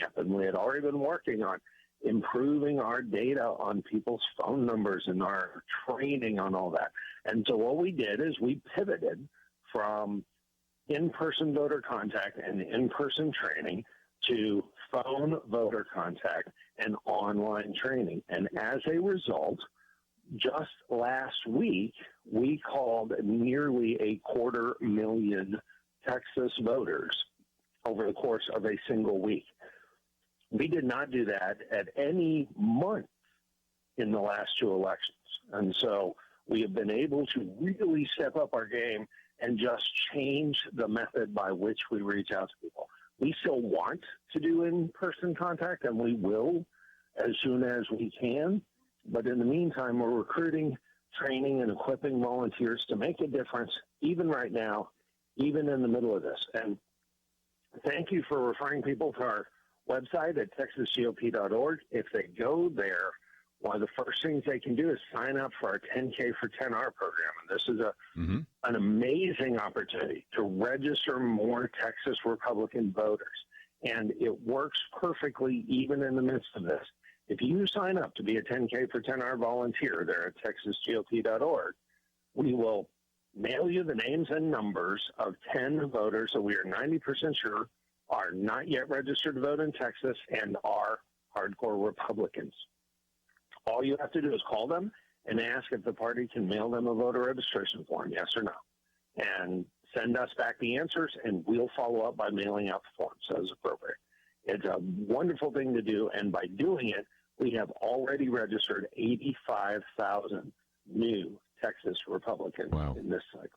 training app, and we had already been working on improving our data on people's phone numbers and our training on all that. And so what we did is we pivoted from in-person voter contact and in-person training to phone voter contact and online training. And as a result, just last week, we called nearly 250,000 Texas voters over the course of a single week. We did not do that at any month in the last two elections. And so we have been able to really step up our game and just change the method by which we reach out to people. We still want to do in-person contact, and we will as soon as we can. But in the meantime, we're recruiting, training, and equipping volunteers to make a difference, even right now, even in the middle of this. And thank you for referring people to our website at texasgop.org. If they go there, one of the first things they can do is sign up for our 10K for 10R program. And this is an amazing opportunity to register more Texas Republican voters. And it works perfectly even in the midst of this. If you sign up to be a 10K for 10R volunteer there at texasgop.org, we will mail you the names and numbers of 10 voters that we are 90% sure are not yet registered to vote in Texas and are hardcore Republicans. All you have to do is call them and ask if the party can mail them a voter registration form, yes or no, and send us back the answers, and we'll follow up by mailing out the forms as appropriate. It's a wonderful thing to do, and by doing it, we have already registered 85,000 new Texas Republicans in this cycle.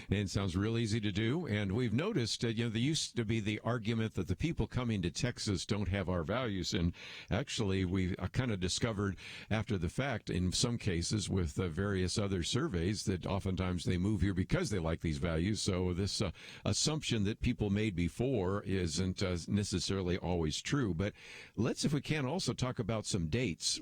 And it sounds real easy to do. And we've noticed, there used to be the argument that the people coming to Texas don't have our values. And actually, we kind of discovered after the fact, in some cases with various other surveys, that oftentimes they move here because they like these values. So this assumption that people made before isn't necessarily always true. But let's, if we can, also talk about some dates.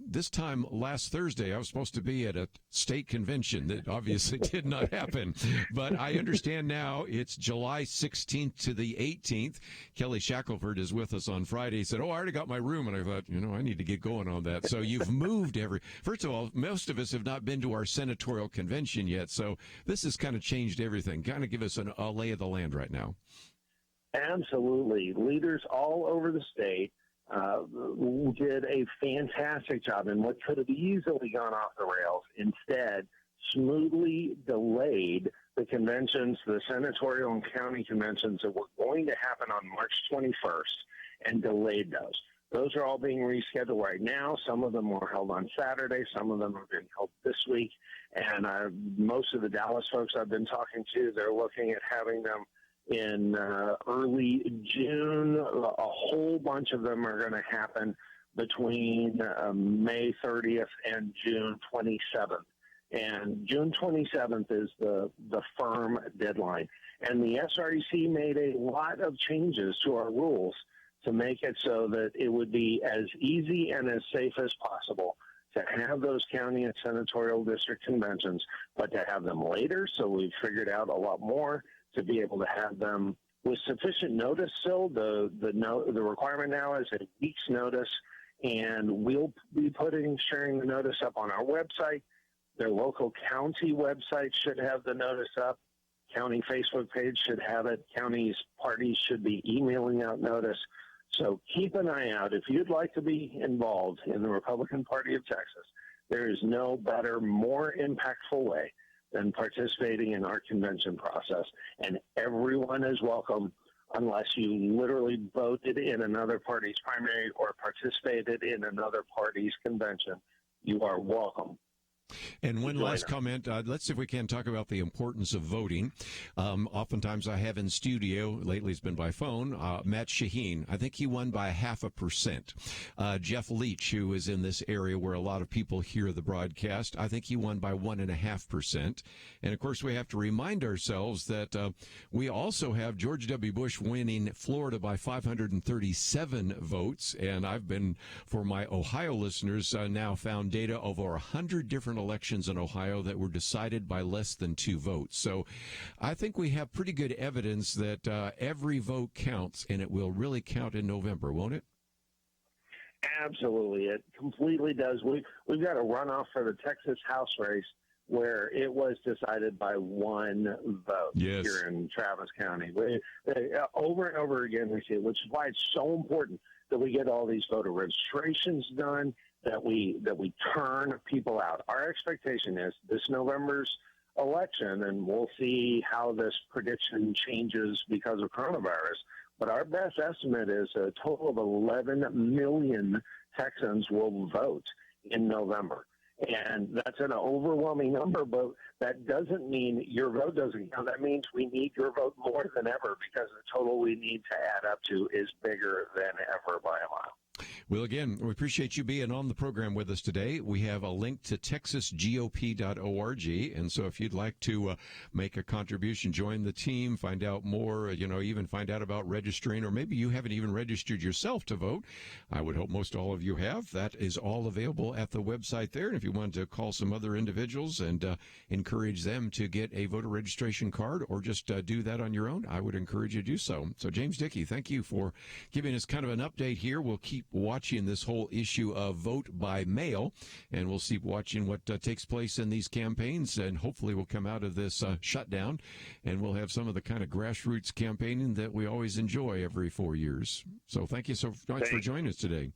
This time last Thursday, I was supposed to be at a state convention that obviously did not happen. But I understand now it's July 16th to the 18th. Kelly Shackelford is with us on Friday. He said, I already got my room. And I thought, I need to get going on that. So you've moved first of all, most of us have not been to our senatorial convention yet. So this has kind of changed everything. Kind of give us a lay of the land right now. Absolutely. Leaders all over the state did a fantastic job in what could have easily gone off the rails. Instead, smoothly delayed the conventions, the senatorial and county conventions that were going to happen on March 21st, and delayed those. Those are all being rescheduled right now. Some of them were held on Saturday. Some of them are being held this week. And most of the Dallas folks I've been talking to, they're looking at having them in early June. A whole bunch of them are going to happen between May 30th and June 27th. And June 27th is the firm deadline. And the SREC made a lot of changes to our rules to make it so that it would be as easy and as safe as possible to have those county and senatorial district conventions, but to have them later. So we've figured out a lot more to be able to have them with sufficient notice. Still, the requirement now is a week's notice, and we'll be sharing the notice up on our website. Their local county website should have the notice up. County Facebook page should have it. County's parties should be emailing out notice. So keep an eye out. If you'd like to be involved in the Republican Party of Texas, there is no better, more impactful way than participating in our convention process. And everyone is welcome unless you literally voted in another party's primary or participated in another party's convention. You are welcome. And one last comment. Let's see if we can talk about the importance of voting. Oftentimes I have in studio, lately it's been by phone, Matt Shaheen. I think he won by 0.5%. Jeff Leach, who is in this area where a lot of people hear the broadcast, I think he won by 1.5%. And, of course, we have to remind ourselves that we also have George W. Bush winning Florida by 537 votes. And I've been, for my Ohio listeners, now found data over 100 different elections in Ohio that were decided by less than 2 votes. So I think we have pretty good evidence that every vote counts, and it will really count in November, won't it? Absolutely. It completely does. We've got a runoff for the Texas House race where it was decided by 1 vote here in Travis County. Over and over again we see it, which is why it's so important that we get all these voter registrations done, that we turn people out. Our expectation is this November's election, and we'll see how this prediction changes because of coronavirus, but our best estimate is a total of 11 million Texans will vote in November. And that's an overwhelming number, but that doesn't mean your vote doesn't count. That means we need your vote more than ever because the total we need to add up to is bigger than ever by a mile. Well, again, we appreciate you being on the program with us today. We have a link to texasgop.org, and so if you'd like to make a contribution, join the team, find out more, even find out about registering, or maybe you haven't even registered yourself to vote. I would hope most all of you have. That is all available at the website there, and if you want to call some other individuals and encourage them to get a voter registration card or just do that on your own, I would encourage you to do so. So, James Dickey, thank you for giving us kind of an update here. We'll keep watching this whole issue of vote by mail, and we'll keep watching what takes place in these campaigns, and hopefully we'll come out of this shutdown, and we'll have some of the kind of grassroots campaigning that we always enjoy every 4 years. So thank you so much for joining us today.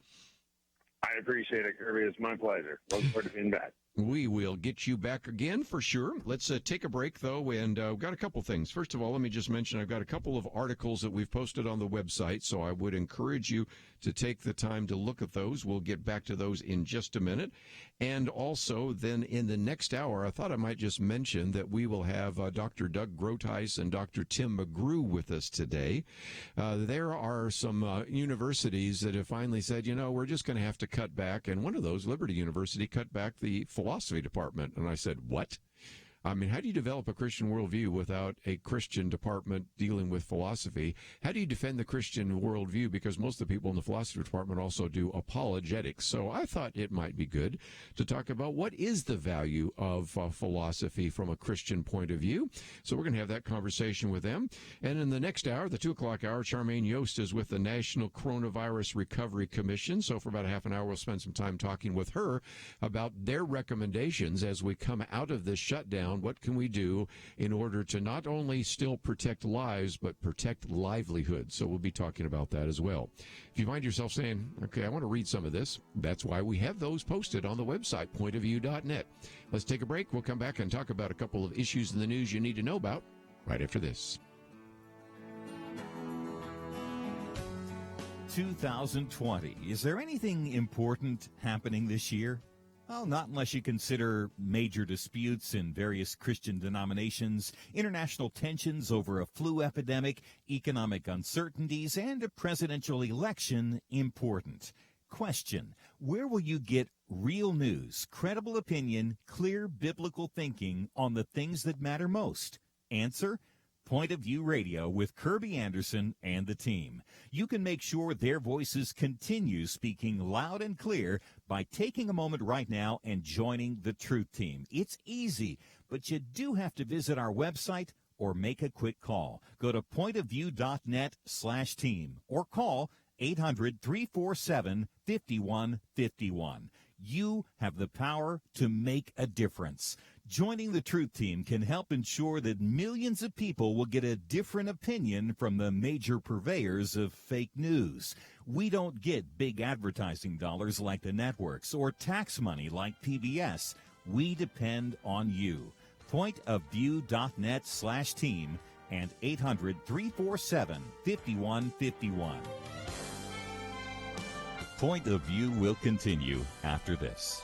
I appreciate it, Kirby. It's my pleasure. Look forward to being back. We will get you back again for sure. Let's take a break, though, and we've got a couple things. First of all, let me just mention I've got a couple of articles that we've posted on the website, so I would encourage you to take the time to look at those. We'll get back to those in just a minute. And also, then in the next hour, I thought I might just mention that we will have Dr. Doug Groothuis and Dr. Tim McGrew with us today. There are some universities that have finally said, we're just going to have to cut back. And one of those, Liberty University, cut back the philosophy department. And I said, what? I mean, how do you develop a Christian worldview without a Christian department dealing with philosophy? How do you defend the Christian worldview? Because most of the people in the philosophy department also do apologetics. So I thought it might be good to talk about what is the value of philosophy from a Christian point of view. So we're going to have that conversation with them. And in the next hour, the 2 o'clock hour, Charmaine Yoest is with the National Coronavirus Recovery Commission. So for about a half an hour, we'll spend some time talking with her about their recommendations as we come out of this shutdown. What can we do in order to not only still protect lives, but protect livelihood? So we'll be talking about that as well. If you find yourself saying, okay, I want to read some of this, that's why we have those posted on the website, pointofview.net. Let's take a break. We'll come back and talk about a couple of issues in the news you need to know about right after this. 2020. Is there anything important happening this year? Well, not unless you consider major disputes in various Christian denominations, international tensions over a flu epidemic, economic uncertainties, and a presidential election important. Question: where will you get real news, credible opinion, clear biblical thinking on the things that matter most? Answer: Point of View Radio with Kerby Anderson and the team. You can make sure their voices continue speaking loud and clear by taking a moment right now and joining the Truth Team. It's easy, but you do have to visit our website or make a quick call. Go to pointofview.net/team or call 800-347-5151. You have the power to make a difference. Joining the Truth Team can help ensure that millions of people will get a different opinion from the major purveyors of fake news. We don't get big advertising dollars like the networks or tax money like PBS. We depend on you. Pointofview.net/team and 800-347-5151. Point of View will continue after this.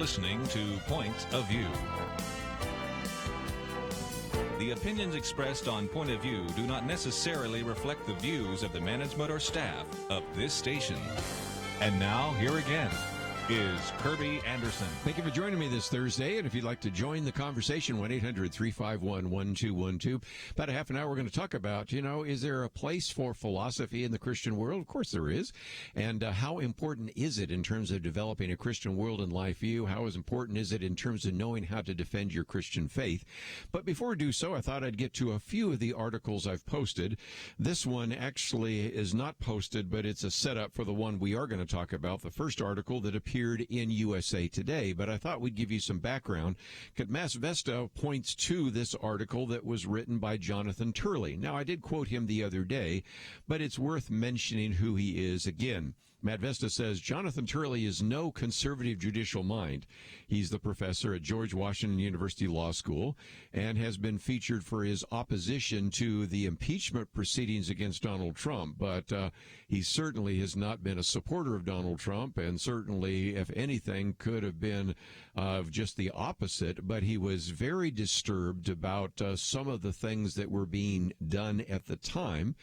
listening to Point of View. The opinions expressed on Point of View do not necessarily reflect the views of the management or staff of this station. And now, here again is Kerby Anderson. Thank you for joining me this Thursday. And if you'd like to join the conversation, 1-800-351-1212. About a half an hour, we're going to talk about, is there a place for philosophy in the Christian world? Of course there is. And how important is it in terms of developing a Christian world and life view? How important is it in terms of knowing how to defend your Christian faith? But before we do so, I thought I'd get to a few of the articles I've posted. This one actually is not posted, but it's a setup for the one we are going to talk about, the first article that appeared in USA Today, but I thought we'd give you some background. Mass Vesta points to this article that was written by Jonathan Turley. Now, I did quote him the other day, but it's worth mentioning who he is again. Matt Vesta says, Jonathan Turley is no conservative judicial mind. He's the professor at George Washington University Law School and has been featured for his opposition to the impeachment proceedings against Donald Trump. But he certainly has not been a supporter of Donald Trump, and certainly, if anything, could have been just the opposite. But he was very disturbed about some of the things that were being done at the time,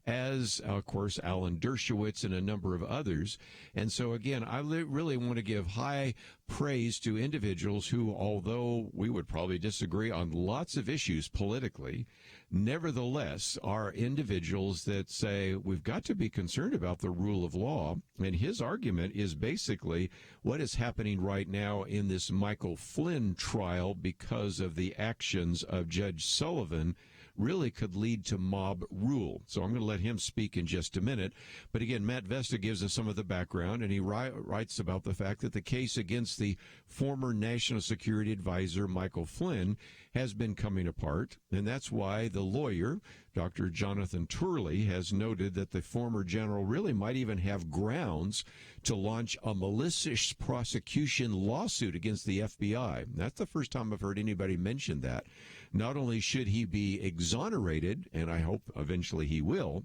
as, of course, Alan Dershowitz and a number of others. And so, again, I really want to give high praise to individuals who, although we would probably disagree on lots of issues politically, nevertheless are individuals that say we've got to be concerned about the rule of law. And his argument is basically what is happening right now in this Michael Flynn trial because of the actions of Judge Sullivan really could lead to mob rule. So I'm going to let him speak in just a minute. But again, Matt Vesta gives us some of the background, and he writes about the fact that the case against the former National Security Advisor, Michael Flynn, has been coming apart. And that's why the lawyer, Dr. Jonathan Turley, has noted that the former general really might even have grounds to launch a malicious prosecution lawsuit against the FBI. That's the first time I've heard anybody mention that. Not only should he be exonerated, and I hope eventually he will,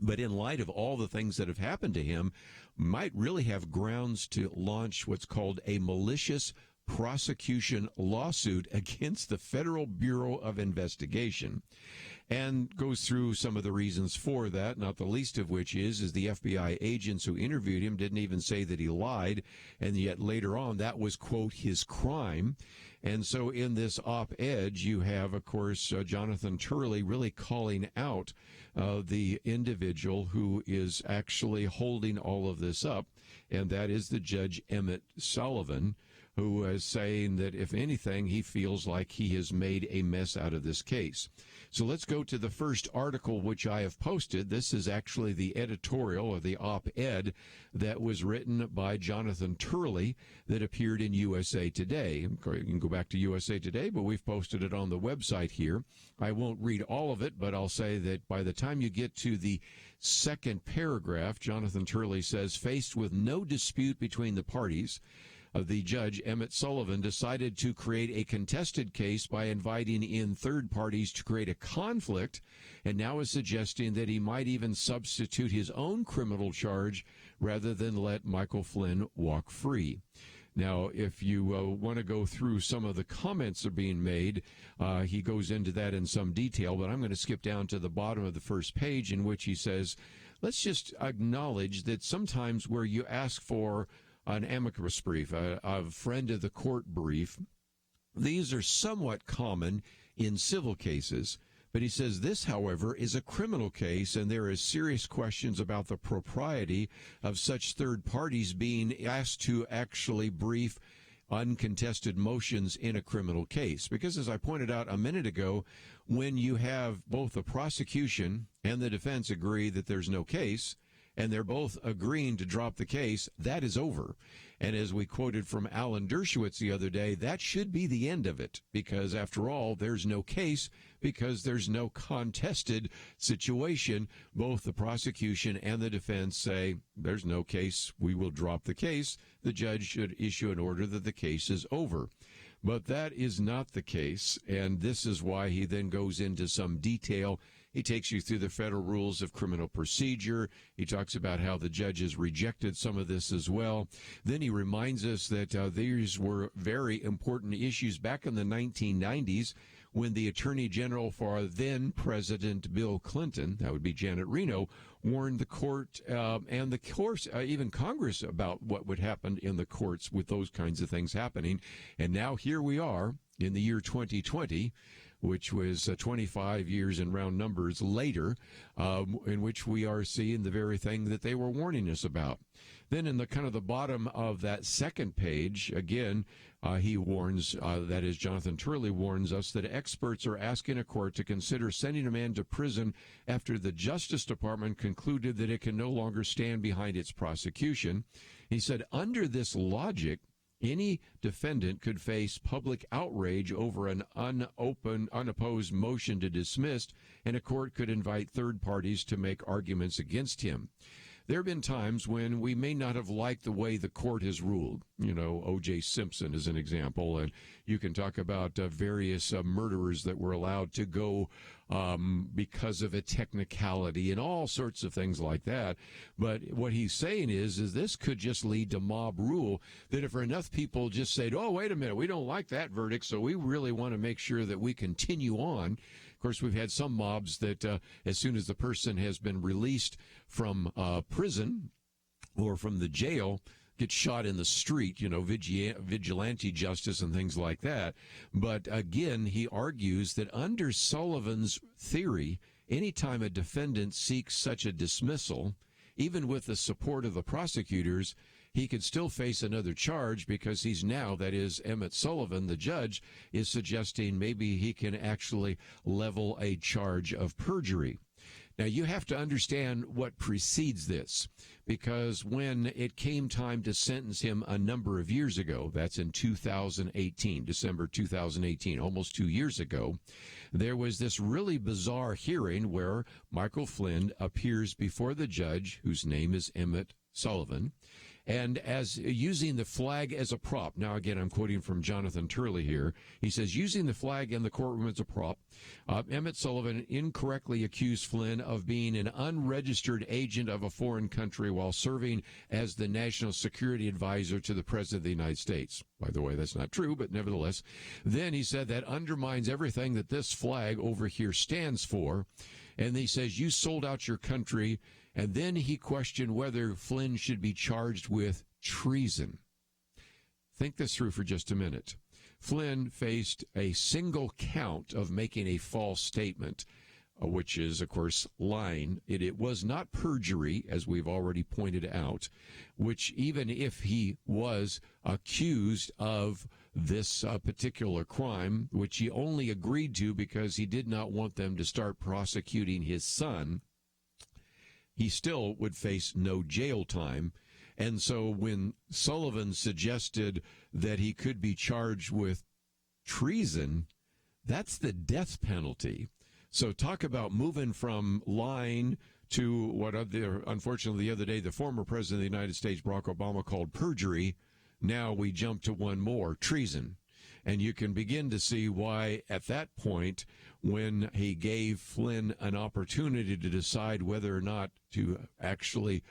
but in light of all the things that have happened to him, might really have grounds to launch what's called a malicious prosecution lawsuit against the Federal Bureau of Investigation, and goes through some of the reasons for that, not the least of which is the FBI agents who interviewed him didn't even say that he lied, and yet later on that was, quote, his crime. And so in this op-ed, you have, of course, Jonathan Turley really calling out the individual who is actually holding all of this up, and that is the Judge Emmett Sullivan, who is saying that, if anything, he feels like he has made a mess out of this case. So let's go to the first article which I have posted. This is actually the editorial or the op-ed that was written by Jonathan Turley that appeared in USA Today. You can go back to USA Today, but we've posted it on the website here. I won't read all of it, but I'll say that by the time you get to the second paragraph, Jonathan Turley says, faced with no dispute between the parties, the judge, Emmett Sullivan, decided to create a contested case by inviting in third parties to create a conflict, and now is suggesting that he might even substitute his own criminal charge rather than let Michael Flynn walk free. Now, if you want to go through some of the comments that are being made, he goes into that in some detail, but I'm going to skip down to the bottom of the first page, in which he says, let's just acknowledge that sometimes where you ask for an amicus brief, a friend of the court brief, these are somewhat common in civil cases. But he says this, however, is a criminal case, and there is serious questions about the propriety of such third parties being asked to actually brief uncontested motions in a criminal case. Because, as I pointed out a minute ago, when you have both the prosecution and the defense agree that there's no case, and they're both agreeing to drop the case, that is over. And as we quoted from Alan Dershowitz the other day, that should be the end of it, because after all, there's no case, because there's no contested situation. Both the prosecution and the defense say, there's no case, we will drop the case. The judge should issue an order that the case is over. But that is not the case, and this is why he then goes into some detail He takes you through the federal rules of criminal procedure. He talks about how the judges rejected some of this as well. Then he reminds us that these were very important issues back in the 1990s when the Attorney General for then President Bill Clinton, that would be Janet Reno, warned the court and the courts, even Congress, about what would happen in the courts with those kinds of things happening. And now here we are in the year 2020, which was 25 years in round numbers later, in which we are seeing the very thing that they were warning us about. Then in the kind of the bottom of that second page, again, he warns, that is, Jonathan Turley warns us that experts are asking a court to consider sending a man to prison after the Justice Department concluded that it can no longer stand behind its prosecution. He said, under this logic, any defendant could face public outrage over an unopposed motion to dismiss, and a court could invite third parties to make arguments against him. There have been times when we may not have liked the way the court has ruled. You know, O.J. Simpson is an example, and you can talk about various murderers that were allowed to go because of a technicality and all sorts of things like that. But what he's saying is this could just lead to mob rule, that if enough people just say, oh, wait a minute, we don't like that verdict, so we really want to make sure that we continue on. Of course, we've had some mobs that as soon as the person has been released from prison or from the jail, get shot in the street, you know, vigilante justice and things like that. But again, he argues that under Sullivan's theory, anytime a defendant seeks such a dismissal, even with the support of the prosecutors, he could still face another charge because he's now, that is, Emmett Sullivan, the judge, is suggesting maybe he can actually level a charge of perjury. Now, you have to understand what precedes this, because when it came time to sentence him a number of years ago, that's in 2018, December 2018, almost 2 years ago, there was this really bizarre hearing where Michael Flynn appears before the judge, whose name is Emmett Sullivan, and as using the flag as a prop. Now, again, I'm quoting from Jonathan Turley here. He says, using the flag in the courtroom as a prop, Emmett Sullivan incorrectly accused Flynn of being an unregistered agent of a foreign country while serving as the national security advisor to the President of the United States. By the way, that's not true, but nevertheless. Then he said that undermines everything that this flag over here stands for. And he says, you sold out your country. And then he questioned whether Flynn should be charged with treason. Think this through for just a minute. Flynn faced a single count of making a false statement, which is, of course, lying. It was not perjury, as we've already pointed out, which even if he was accused of this particular crime, which he only agreed to because he did not want them to start prosecuting his son, he still would face no jail time. And so when Sullivan suggested that he could be charged with treason, that's the death penalty. So talk about moving from lying to what, unfortunately, the other day, the former president of the United States, Barack Obama, called perjury. Now we jump to one more, treason. And you can begin to see why, at that point, when he gave Flynn an opportunity to decide whether or not to actually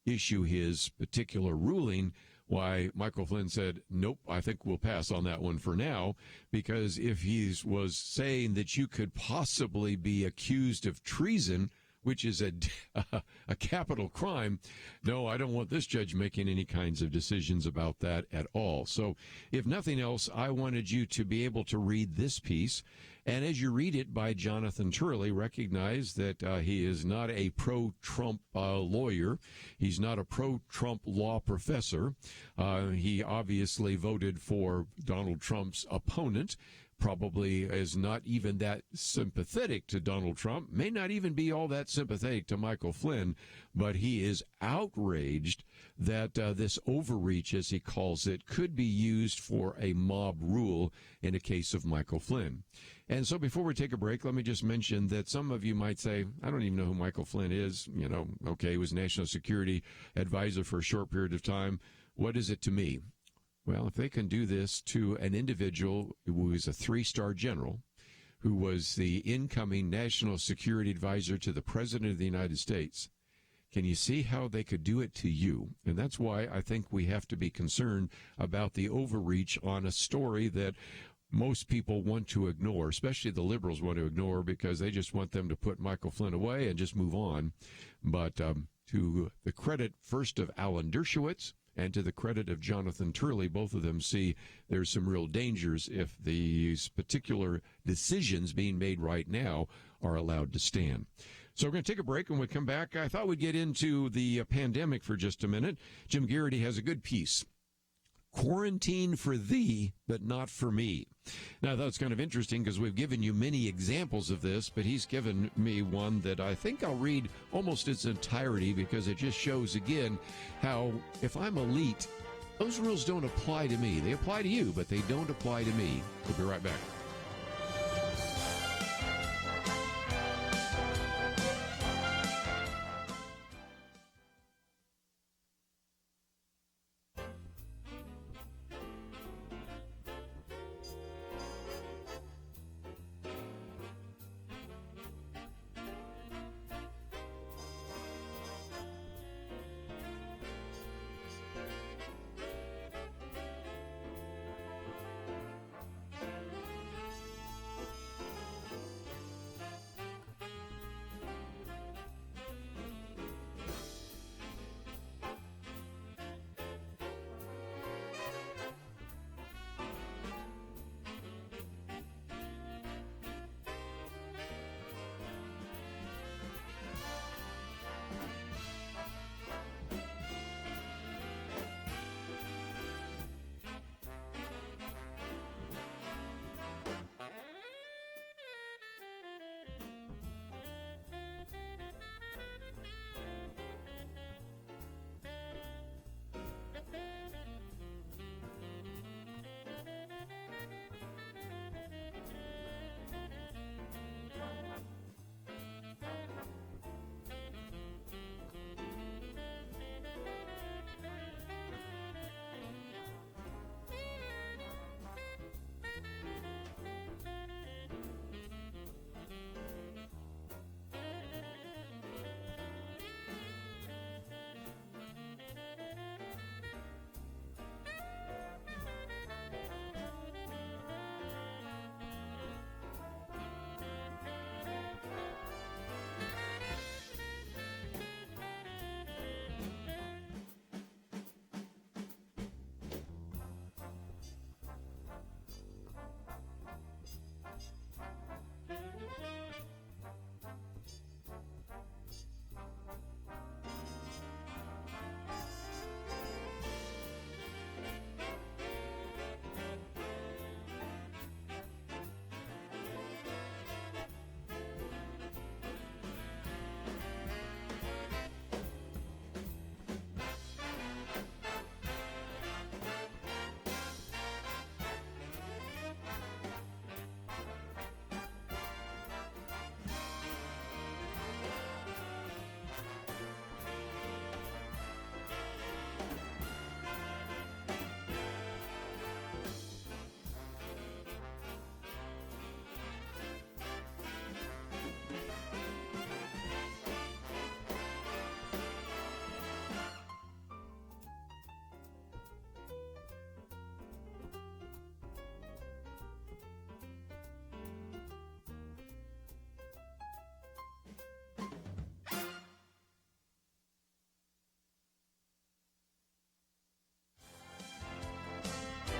issue his particular ruling, why Michael Flynn said, nope, I think we'll pass on that one for now, because if he was saying that you could possibly be accused of treason, which is a capital crime, no, I don't want this judge making any kinds of decisions about that at all. So if nothing else, I wanted you to be able to read this piece. And as you read it by Jonathan Turley, recognize that he is not a pro-Trump lawyer. He's not a pro-Trump law professor. He obviously voted for Donald Trump's opponent. Probably is not even that sympathetic to Donald Trump, may not even be all that sympathetic to Michael Flynn, but he is outraged that this overreach, as he calls it, could be used for a mob rule in a case of Michael Flynn. And so before we take a break, let me just mention that some of you might say, I don't even know who Michael Flynn is. You know, okay, he was National Security Advisor for a short period of time. What is it to me? Well, if they can do this to an individual who is a 3-star general, who was the incoming national security advisor to the President of the United States. Can you see how they could do it to you? And that's why I think we have to be concerned about the overreach on a story that most people want to ignore, especially the liberals want to ignore, because they just want them to put Michael Flynn away and just move on. But to the credit first of Alan Dershowitz and to the credit of Jonathan Turley, both of them see there's some real dangers if these particular decisions being made right now are allowed to stand. So we're going to take a break. When we come back, I thought we'd get into the pandemic for just a minute. Jim Garrity has a good piece. Quarantine for thee, but not for me. Now, I thought it's kind of interesting because we've given you many examples of this, but he's given me one that I think I'll read almost its entirety because it just shows again how if I'm elite, those rules don't apply to me. They apply to you, but they don't apply to me. We'll be right back.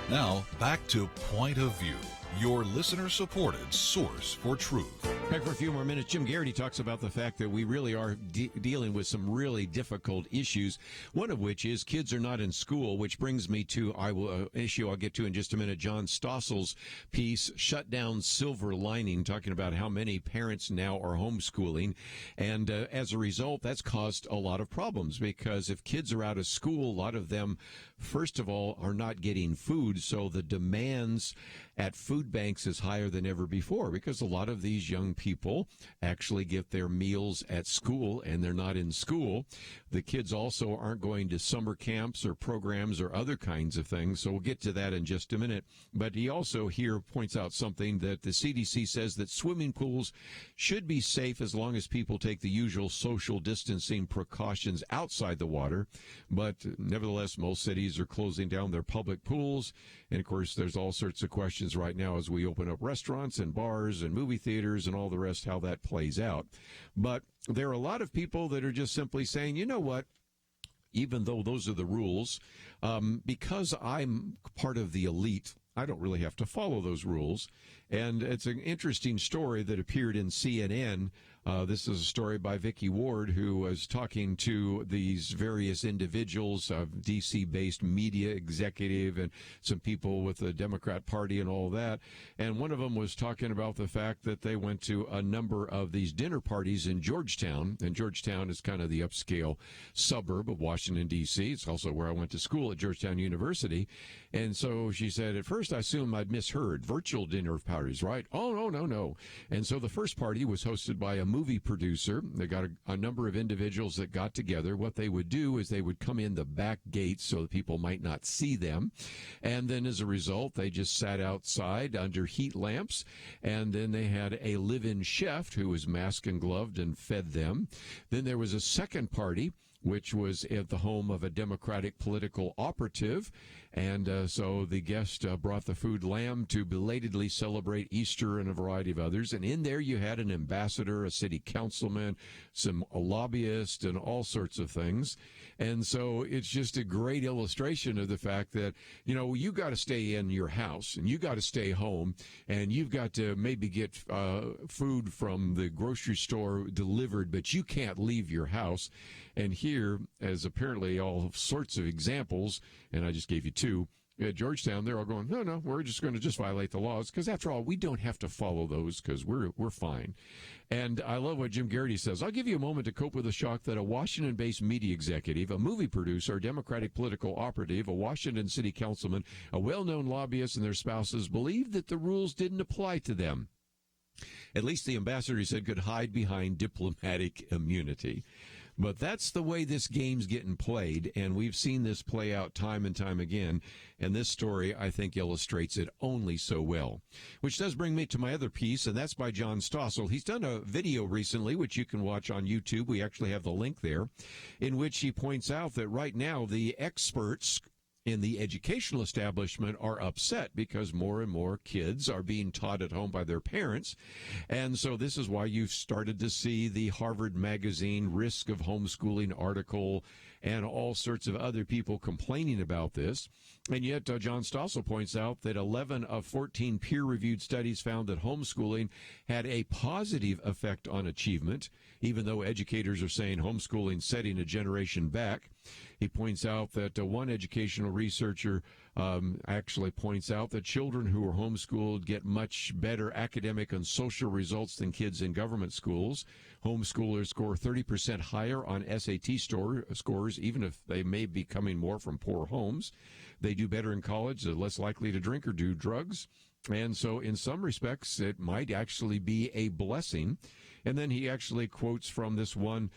Now, back to Point of View, your listener-supported source for truth. Back for a few more minutes. Jim Garrity talks about the fact that we really are dealing with some really difficult issues, one of which is kids are not in school, which brings me to issue I'll get to in just a minute. John Stossel's piece, Shut Down Silver Lining, talking about how many parents now are homeschooling. And as a result, that's caused a lot of problems because if kids are out of school, a lot of them, first of all, are not getting food. So the demands at food banks is higher than ever before, because a lot of these young people actually get their meals at school, and they're not in school. The kids also aren't going to summer camps or programs or other kinds of things, so we'll get to that in just a minute. But he also here points out something, that the CDC says that swimming pools should be safe as long as people take the usual social distancing precautions outside the water. But nevertheless, most cities are closing down their public pools. And, of course, there's all sorts of questions right now as we open up restaurants and bars and movie theaters and all the rest, how that plays out. But there are a lot of people that are just simply saying, you know what, even though those are the rules, because I'm part of the elite, I don't really have to follow those rules. And it's an interesting story that appeared in CNN. This is a story by Vicki Ward, who was talking to these various individuals, D.C.-based media executive and some people with the Democrat Party and all that. And one of them was talking about the fact that they went to a number of these dinner parties in Georgetown. And Georgetown is kind of the upscale suburb of Washington, D.C. It's also where I went to school at Georgetown University. And so she said, at first I assumed I'd misheard. Virtual dinner parties, right? Oh, no. And so the first party was hosted by a movie producer. They got a number of individuals that got together. What they would do is they would come in the back gates so that people might not see them. And then as a result, they just sat outside under heat lamps. And then they had a live-in chef who was masked and gloved and fed them. Then there was a second party, which was at the home of a Democratic political operative. And so the guest brought the food lamb to belatedly celebrate Easter and a variety of others. And in there you had an ambassador, a city councilman, a lobbyist, and all sorts of things. And so it's just a great illustration of the fact that, you know, you got to stay in your house and you got to stay home, and you've got to maybe get food from the grocery store delivered, but you can't leave your house. And here, as apparently all sorts of examples, and I just gave you two, at Georgetown, they're all going, no, we're just going to just violate the laws, because after all, we don't have to follow those because we're fine. And I love what Jim Garrity says. I'll give you a moment to cope with the shock that a Washington-based media executive, a movie producer, a Democratic political operative, a Washington city councilman, a well-known lobbyist, and their spouses believed that the rules didn't apply to them. At least the ambassador, he said, could hide behind diplomatic immunity. But that's the way this game's getting played, and we've seen this play out time and time again, and this story, I think, illustrates it only so well. Which does bring me to my other piece, and that's by John Stossel. He's done a video recently, which you can watch on YouTube. We actually have the link there, in which he points out that right now the experts in the educational establishment are upset because more and more kids are being taught at home by their parents. And so this is why you've started to see the Harvard Magazine Risk of Homeschooling article and all sorts of other people complaining about this. And yet John Stossel points out that 11 of 14 peer-reviewed studies found that homeschooling had a positive effect on achievement, even though educators are saying homeschooling setting a generation back. He points out that one educational researcher actually points out that children who are homeschooled get much better academic and social results than kids in government schools. Homeschoolers score 30% higher on SAT scores, even if they may be coming more from poor homes. They do better in college. They're less likely to drink or do drugs. And so in some respects, it might actually be a blessing. And then he actually quotes from this one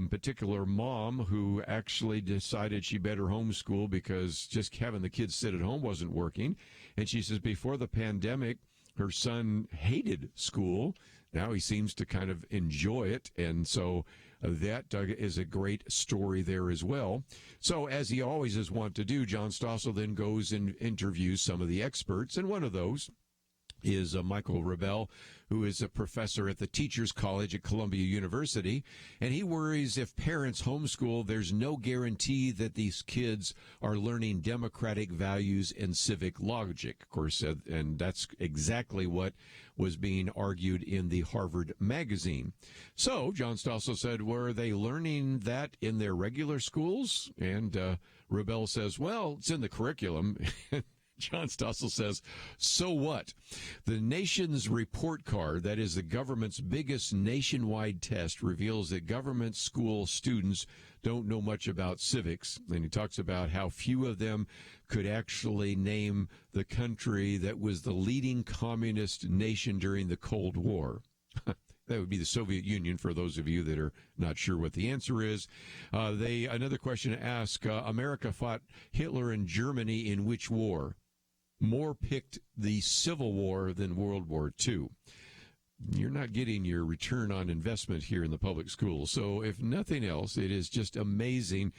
particular mom who actually decided she better homeschool because just having the kids sit at home wasn't working. And she says before the pandemic, her son hated school. Now he seems to kind of enjoy it. And so that is a great story there as well. So as he always is wont to do, John Stossel then goes and interviews some of the experts. And one of those is Michael Rebell, who is a professor at the Teachers College at Columbia University. And he worries if parents homeschool, there's no guarantee that these kids are learning democratic values and civic logic, of course. And that's exactly what was being argued in the Harvard Magazine. So John Stossel said, were they learning that in their regular schools? And Rebell says, well, it's in the curriculum. John Stossel says, so what? The nation's report card, that is the government's biggest nationwide test, reveals that government school students don't know much about civics. And he talks about how few of them could actually name the country that was the leading communist nation during the Cold War. That would be the Soviet Union, for those of you that are not sure what the answer is. Another question asked, America fought Hitler and Germany in which war? More picked the Civil War than World War II. You're not getting your return on investment here in the public schools. So if nothing else, it is just amazing.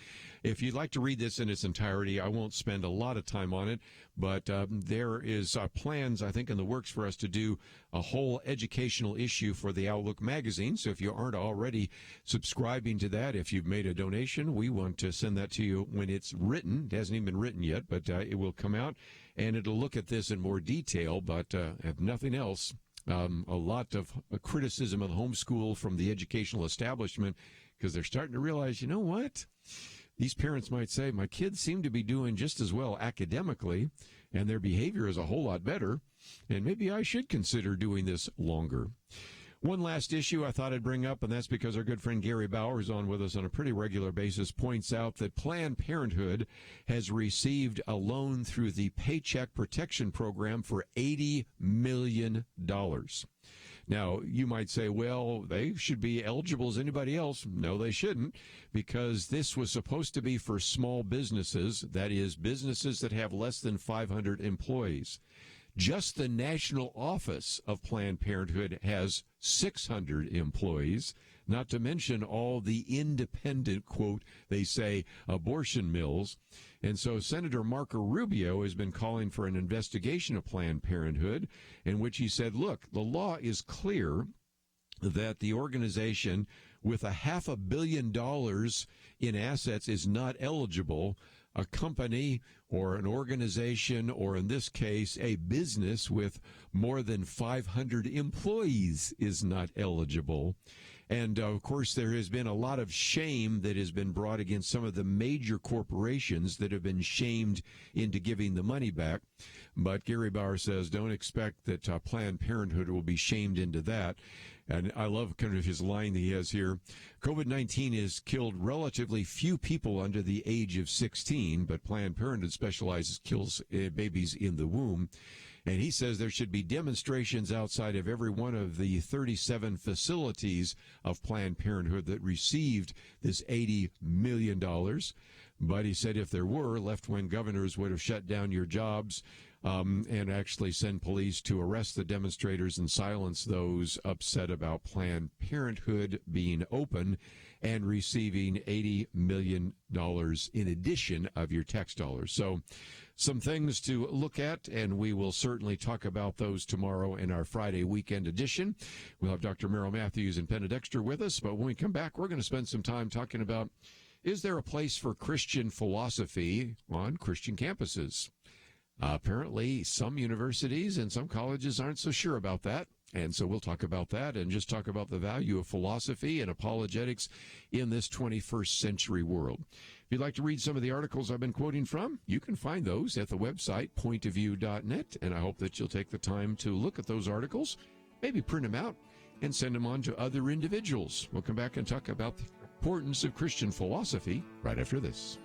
If you'd like to read this in its entirety, I won't spend a lot of time on it, but there is plans, I think, in the works for us to do a whole educational issue for the Outlook magazine. So if you aren't already subscribing to that, if you've made a donation, we want to send that to you when it's written. It hasn't even been written yet, but it will come out, and it'll look at this in more detail. But if nothing else, a lot of criticism of the homeschool from the educational establishment, because they're starting to realize, you know what? These parents might say, my kids seem to be doing just as well academically, and their behavior is a whole lot better, and maybe I should consider doing this longer. One last issue I thought I'd bring up, and that's because our good friend Gary Bauer, who's on with us on a pretty regular basis, points out that Planned Parenthood has received a loan through the Paycheck Protection Program for $80 million. Now, you might say, well, they should be eligible as anybody else. No, they shouldn't, because this was supposed to be for small businesses, that is, businesses that have less than 500 employees. Just the national office of Planned Parenthood has 600 employees, not to mention all the independent, quote, they say, abortion mills. And so Senator Marco Rubio has been calling for an investigation of Planned Parenthood, in which he said, look, the law is clear that the organization with $500 million in assets is not eligible. A company or an organization, or in this case, a business with more than 500 employees is not eligible. And, of course, there has been a lot of shame that has been brought against some of the major corporations that have been shamed into giving the money back. But Gary Bauer says don't expect that Planned Parenthood will be shamed into that. And I love kind of his line that he has here. COVID-19 has killed relatively few people under the age of 16, but Planned Parenthood specializes kills babies in the womb. And he says there should be demonstrations outside of every one of the 37 facilities of Planned Parenthood that received this $80 million. But he said if there were, left-wing governors would have shut down your jobs and actually send police to arrest the demonstrators and silence those upset about Planned Parenthood being open and receiving $80 million in addition of your tax dollars. So some things to look at, and we will certainly talk about those tomorrow in our Friday weekend edition. We'll have Dr. Merrill Matthews and Penna Dexter with us, but when we come back, we're going to spend some time talking about, is there a place for Christian philosophy on Christian campuses? Apparently, some universities and some colleges aren't so sure about that. And so we'll talk about that and just talk about the value of philosophy and apologetics in this 21st century world. If you'd like to read some of the articles I've been quoting from, you can find those at the website, pointofview.net. And I hope that you'll take the time to look at those articles, maybe print them out, and send them on to other individuals. We'll come back and talk about the importance of Christian philosophy right after this.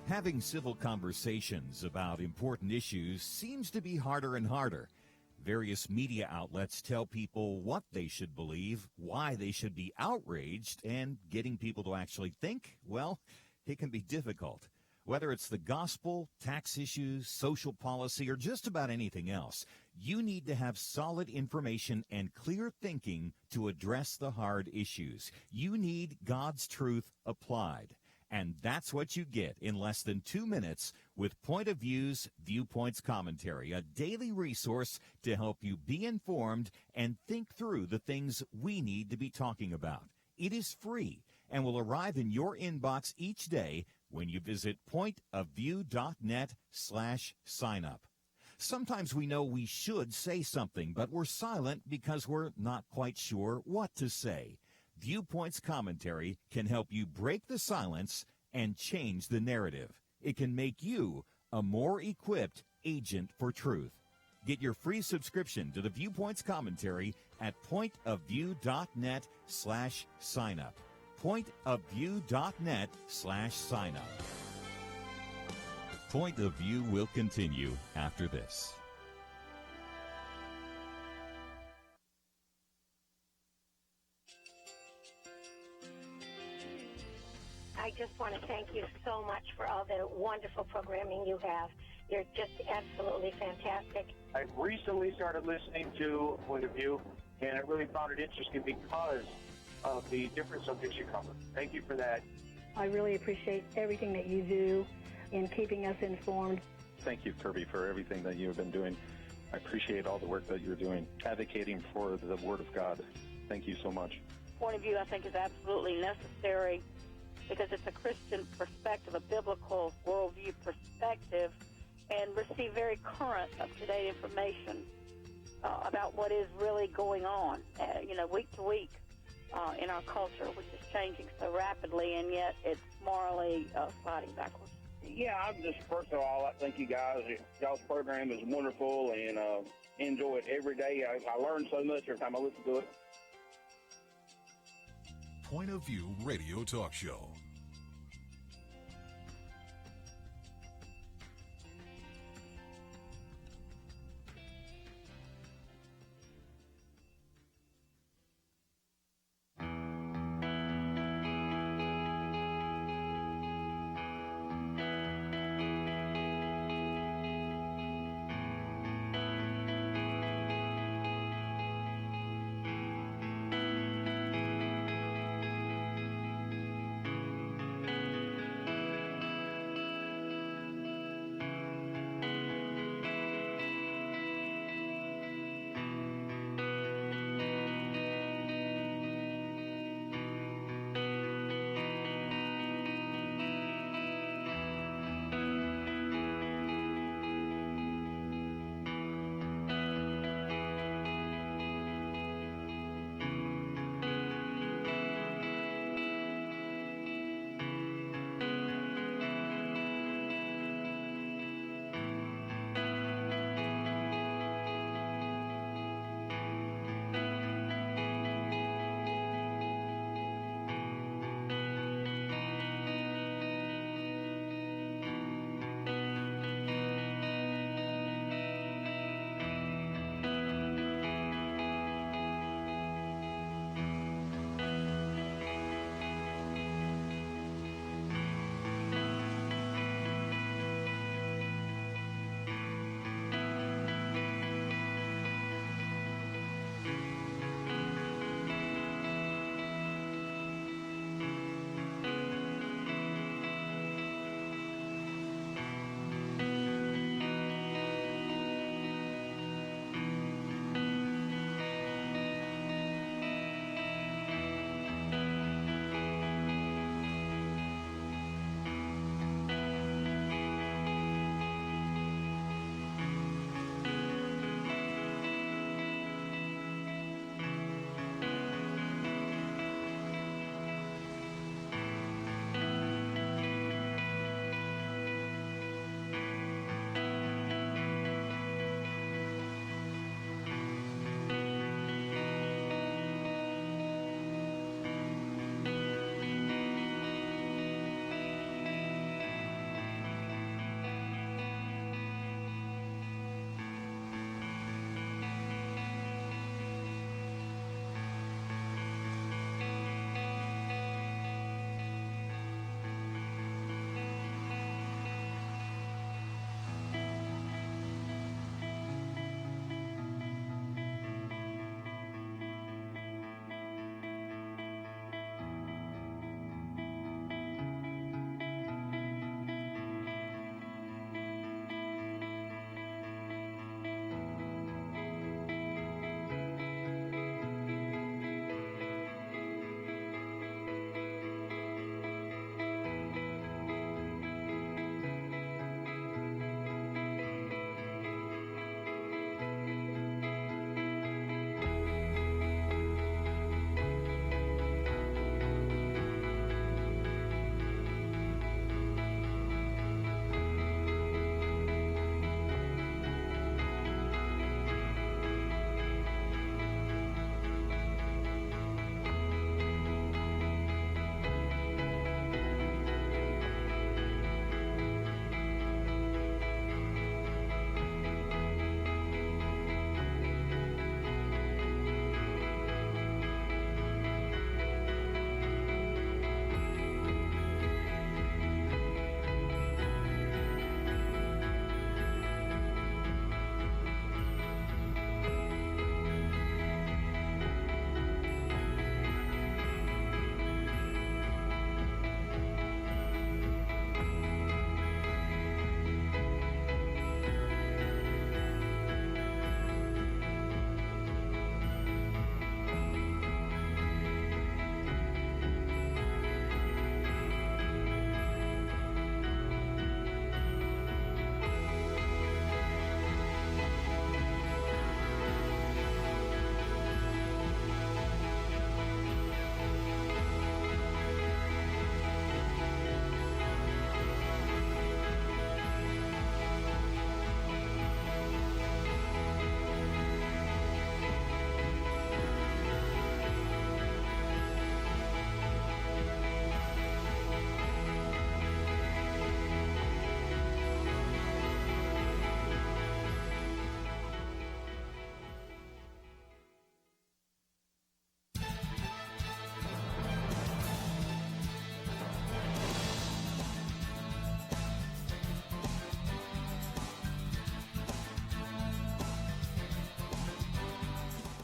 Having civil conversations about important issues seems to be harder and harder. Various media outlets tell people what they should believe, why they should be outraged, and getting people to actually think, well, it can be difficult. Whether it's the gospel, tax issues, social policy, or just about anything else, you need to have solid information and clear thinking to address the hard issues. You need God's truth applied. And that's what you get in less than 2 minutes with Point of View's Viewpoints Commentary, a daily resource to help you be informed and think through the things we need to be talking about. It is free and will arrive in your inbox each day when you visit pointofview.net/signup. Sometimes we know we should say something, but we're silent because we're not quite sure what to say. Viewpoints Commentary can help you break the silence and change the narrative. It can make you a more equipped agent for truth. Get your free subscription to the Viewpoints Commentary at pointofview.net/signup. pointofview.net/signup. Point of View will continue after this. I just want to thank you so much for all the wonderful programming you have. You're just absolutely fantastic. I recently started listening to Point of View, and I really found it interesting because of the different subjects you cover. Thank you for that. I really appreciate everything that you do in keeping us informed. Thank you, Kerby, for everything that you have been doing. I appreciate all the work that you're doing, advocating for the Word of God. Thank you so much. Point of View, I think, is absolutely necessary because it's a Christian perspective, a biblical worldview perspective, and receive very current, up-to-date information about what is really going on, week to week in our culture, which is changing so rapidly, and yet it's morally sliding backwards. Yeah, I'm just, first of all, I thank you guys. Y'all's program is wonderful, and enjoy it every day. I learn so much every time I listen to it. Point of View Radio Talk Show.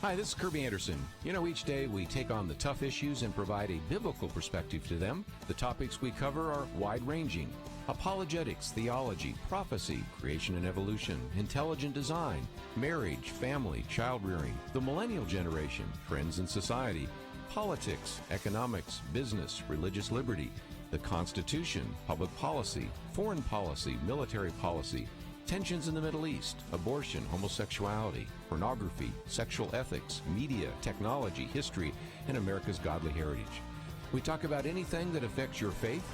Hi, this is Kerby Anderson. You know, each day we take on the tough issues and provide a biblical perspective to them. The topics we cover are wide-ranging. Apologetics, theology, prophecy, creation and evolution, intelligent design, marriage, family, child-rearing, the millennial generation, trends in society, politics, economics, business, religious liberty, the Constitution, public policy, foreign policy, military policy, tensions in the Middle East, abortion, homosexuality, pornography, sexual ethics, media, technology, history, and America's godly heritage. We talk about anything that affects your faith,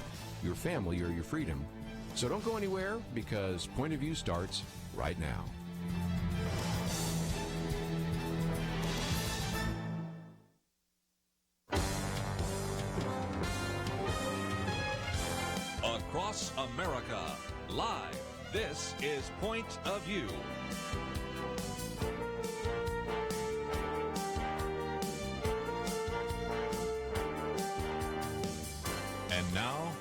your family, or your freedom. So don't go anywhere, because Point of View starts right now. Across America, live. This is Point of View. And now,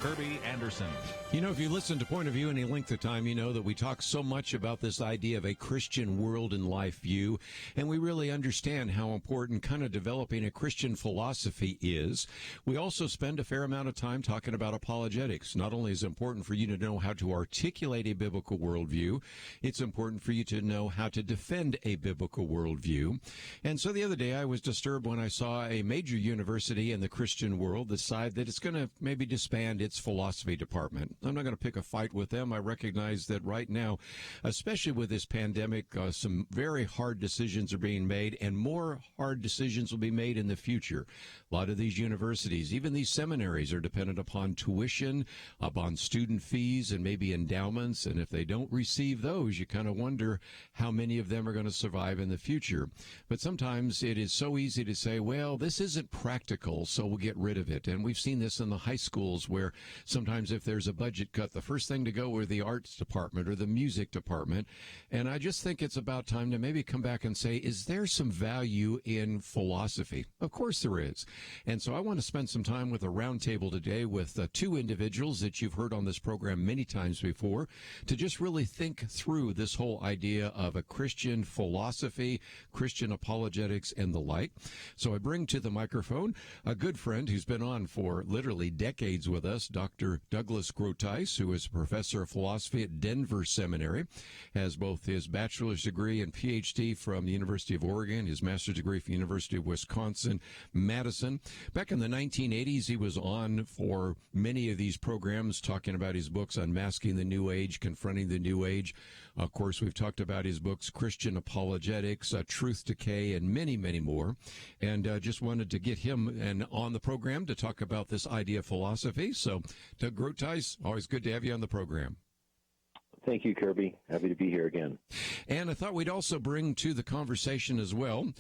Kerby Anderson. You know, if you listen to Point of View any length of time, you know that we talk so much about this idea of a Christian world and life view, and we really understand how important kind of developing a Christian philosophy is. We also spend a fair amount of time talking about apologetics. Not only is it important for you to know how to articulate a biblical worldview, it's important for you to know how to defend a biblical worldview. And so the other day I was disturbed when I saw a major university in the Christian world decide that it's going to maybe disband its philosophy department. I'm not going to pick a fight with them. I recognize that right now, especially with this pandemic, some very hard decisions are being made, and more hard decisions will be made in the future. A lot of these universities, even these seminaries, are dependent upon tuition, upon student fees, and maybe endowments. And if they don't receive those, you kind of wonder how many of them are going to survive in the future. But sometimes it is so easy to say, well, this isn't practical, so we'll get rid of it. And we've seen this in the high schools where sometimes if there's a budget cut, the first thing to go are the arts department or the music department. And I just think it's about time to maybe come back and say, is there some value in philosophy? Of course there is. And so I want to spend some time with a roundtable today with two individuals that you've heard on this program many times before to just really think through this whole idea of a Christian philosophy, Christian apologetics, and the like. So I bring to the microphone a good friend who's been on for literally decades with us, Dr. Douglas Groothuis, who is a professor of philosophy at Denver Seminary, has both his bachelor's degree and PhD from the University of Oregon, his master's degree from the University of Wisconsin, Madison. Back in the 1980s, he was on for many of these programs talking about his books Unmasking the New Age, Confronting the New Age. Of course, we've talked about his books, Christian Apologetics, Truth Decay, and many, many more. And just wanted to get him on the program to talk about this idea of philosophy. So, Doug Groothuis, always good to have you on the program. Thank you, Kerby. Happy to be here again. And I thought we'd also bring to the conversation as well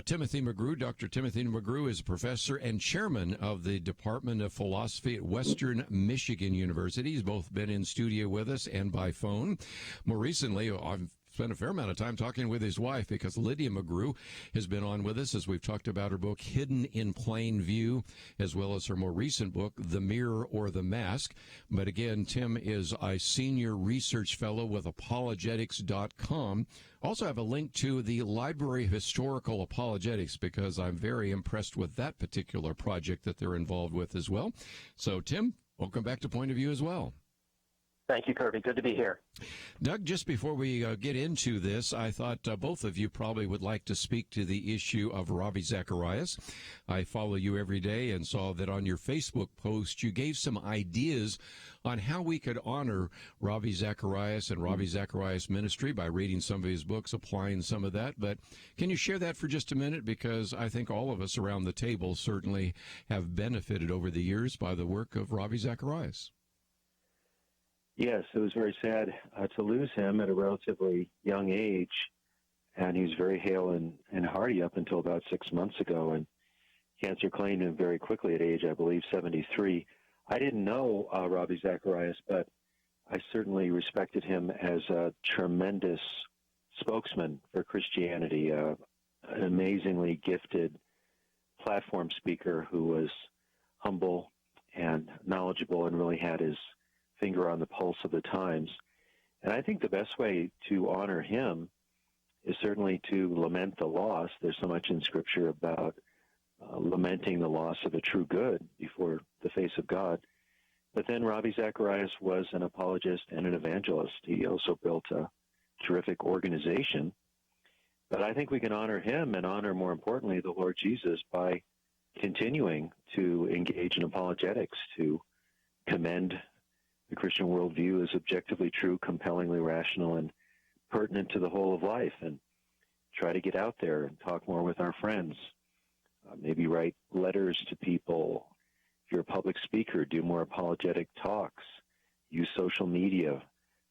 Timothy McGrew. Dr. Timothy McGrew is a professor and chairman of the Department of Philosophy at Western Michigan University. He's both been in studio with us and by phone. More recently, I've spent a fair amount of time talking with his wife because Lydia McGrew has been on with us as we've talked about her book, Hidden in Plain View, as well as her more recent book, The Mirror or the Mask. But again, Tim is a senior research fellow with apologetics.com. Also have a link to the Library of Historical Apologetics because I'm very impressed with that particular project that they're involved with as well. So, Tim, welcome back to Point of View as well. Thank you, Kerby. Good to be here. Doug, just before we get into this, I thought both of you probably would like to speak to the issue of Ravi Zacharias. I follow you every day and saw that on your Facebook post you gave some ideas on how we could honor Ravi Zacharias and Ravi Zacharias Ministry by reading some of his books, applying some of that. But can you share that for just a minute? Because I think all of us around the table certainly have benefited over the years by the work of Ravi Zacharias. Yes, it was very sad to lose him at a relatively young age, and he was very hale and hearty up until about 6 months ago, and cancer claimed him very quickly at age, I believe, 73. I didn't know Ravi Zacharias, but I certainly respected him as a tremendous spokesman for Christianity, an amazingly gifted platform speaker who was humble and knowledgeable and really had his finger on the pulse of the times. And I think the best way to honor him is certainly to lament the loss. There's so much in Scripture about lamenting the loss of a true good before the face of God. But then Ravi Zacharias was an apologist and an evangelist. He also built a terrific organization. But I think we can honor him and honor, more importantly, the Lord Jesus by continuing to engage in apologetics, to commend the Christian worldview as objectively true, compellingly rational, and pertinent to the whole of life, and try to get out there and talk more with our friends. Maybe write letters to people. If you're a public speaker, do more apologetic talks. Use social media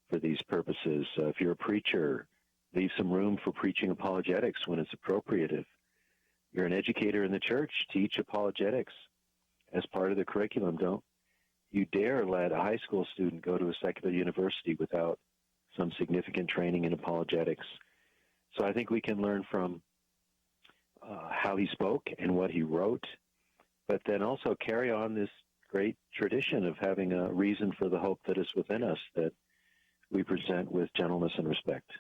for these purposes. If you're a preacher, leave some room for preaching apologetics when it's appropriate. If you're an educator in the church, teach apologetics as part of the curriculum. Don't you dare let a high school student go to a secular university without some significant training in apologetics. So I think we can learn from how he spoke and what he wrote, but then also carry on this great tradition of having a reason for the hope that is within us that we present with gentleness and respect.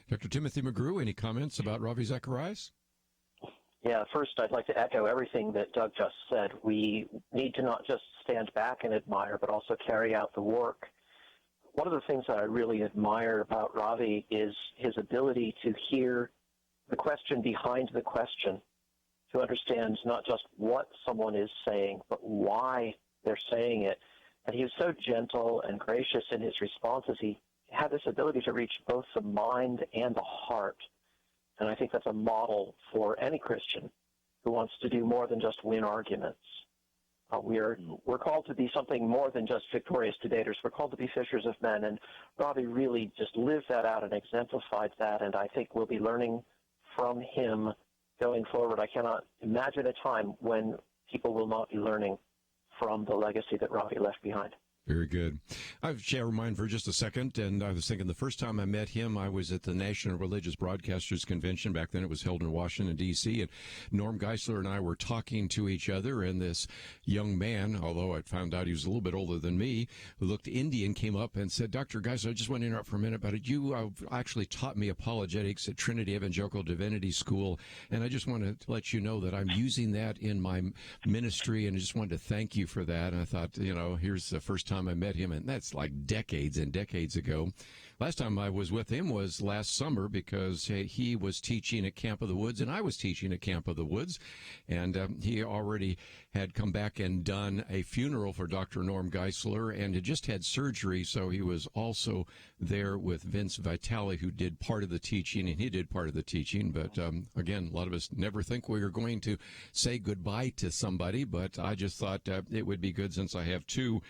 Dr. Timothy McGrew, any comments about Ravi Zacharias? Yeah, first I'd like to echo everything that Doug just said. We need to not just stand back and admire, but also carry out the work. One of the things that I really admire about Ravi is his ability to hear the question behind the question, to understand not just what someone is saying, but why they're saying it. And he was so gentle and gracious in his responses. He had this ability to reach both the mind and the heart. And I think that's a model for any Christian who wants to do more than just win arguments. We're called to be something more than just victorious debaters. We're called to be fishers of men. And Ravi really just lived that out and exemplified that. And I think we'll be learning from him going forward. I cannot imagine a time when people will not be learning from the legacy that Ravi left behind. Very good. I'll share mine for just a second, and I was thinking the first time I met him, I was at the National Religious Broadcasters Convention. Back then it was held in Washington, D.C., and Norm Geisler and I were talking to each other, and this young man, although I found out he was a little bit older than me, who looked Indian, came up and said, Dr. Geisler, I just want to interrupt for a minute, but you actually taught me apologetics at Trinity Evangelical Divinity School, and I just want to let you know that I'm using that in my ministry, and I just wanted to thank you for that. And I thought, here's the first time I met him, and that's like decades and decades ago. Last time I was with him was last summer because he was teaching at Camp of the Woods and I was teaching at Camp of the Woods, and he already had come back and done a funeral for Dr. Norm Geisler and had just had surgery, so he was also there with Vince Vitale, who did part of the teaching, and he did part of the teaching. But again, a lot of us never think we are going to say goodbye to somebody, but I just thought it would be good, since I have two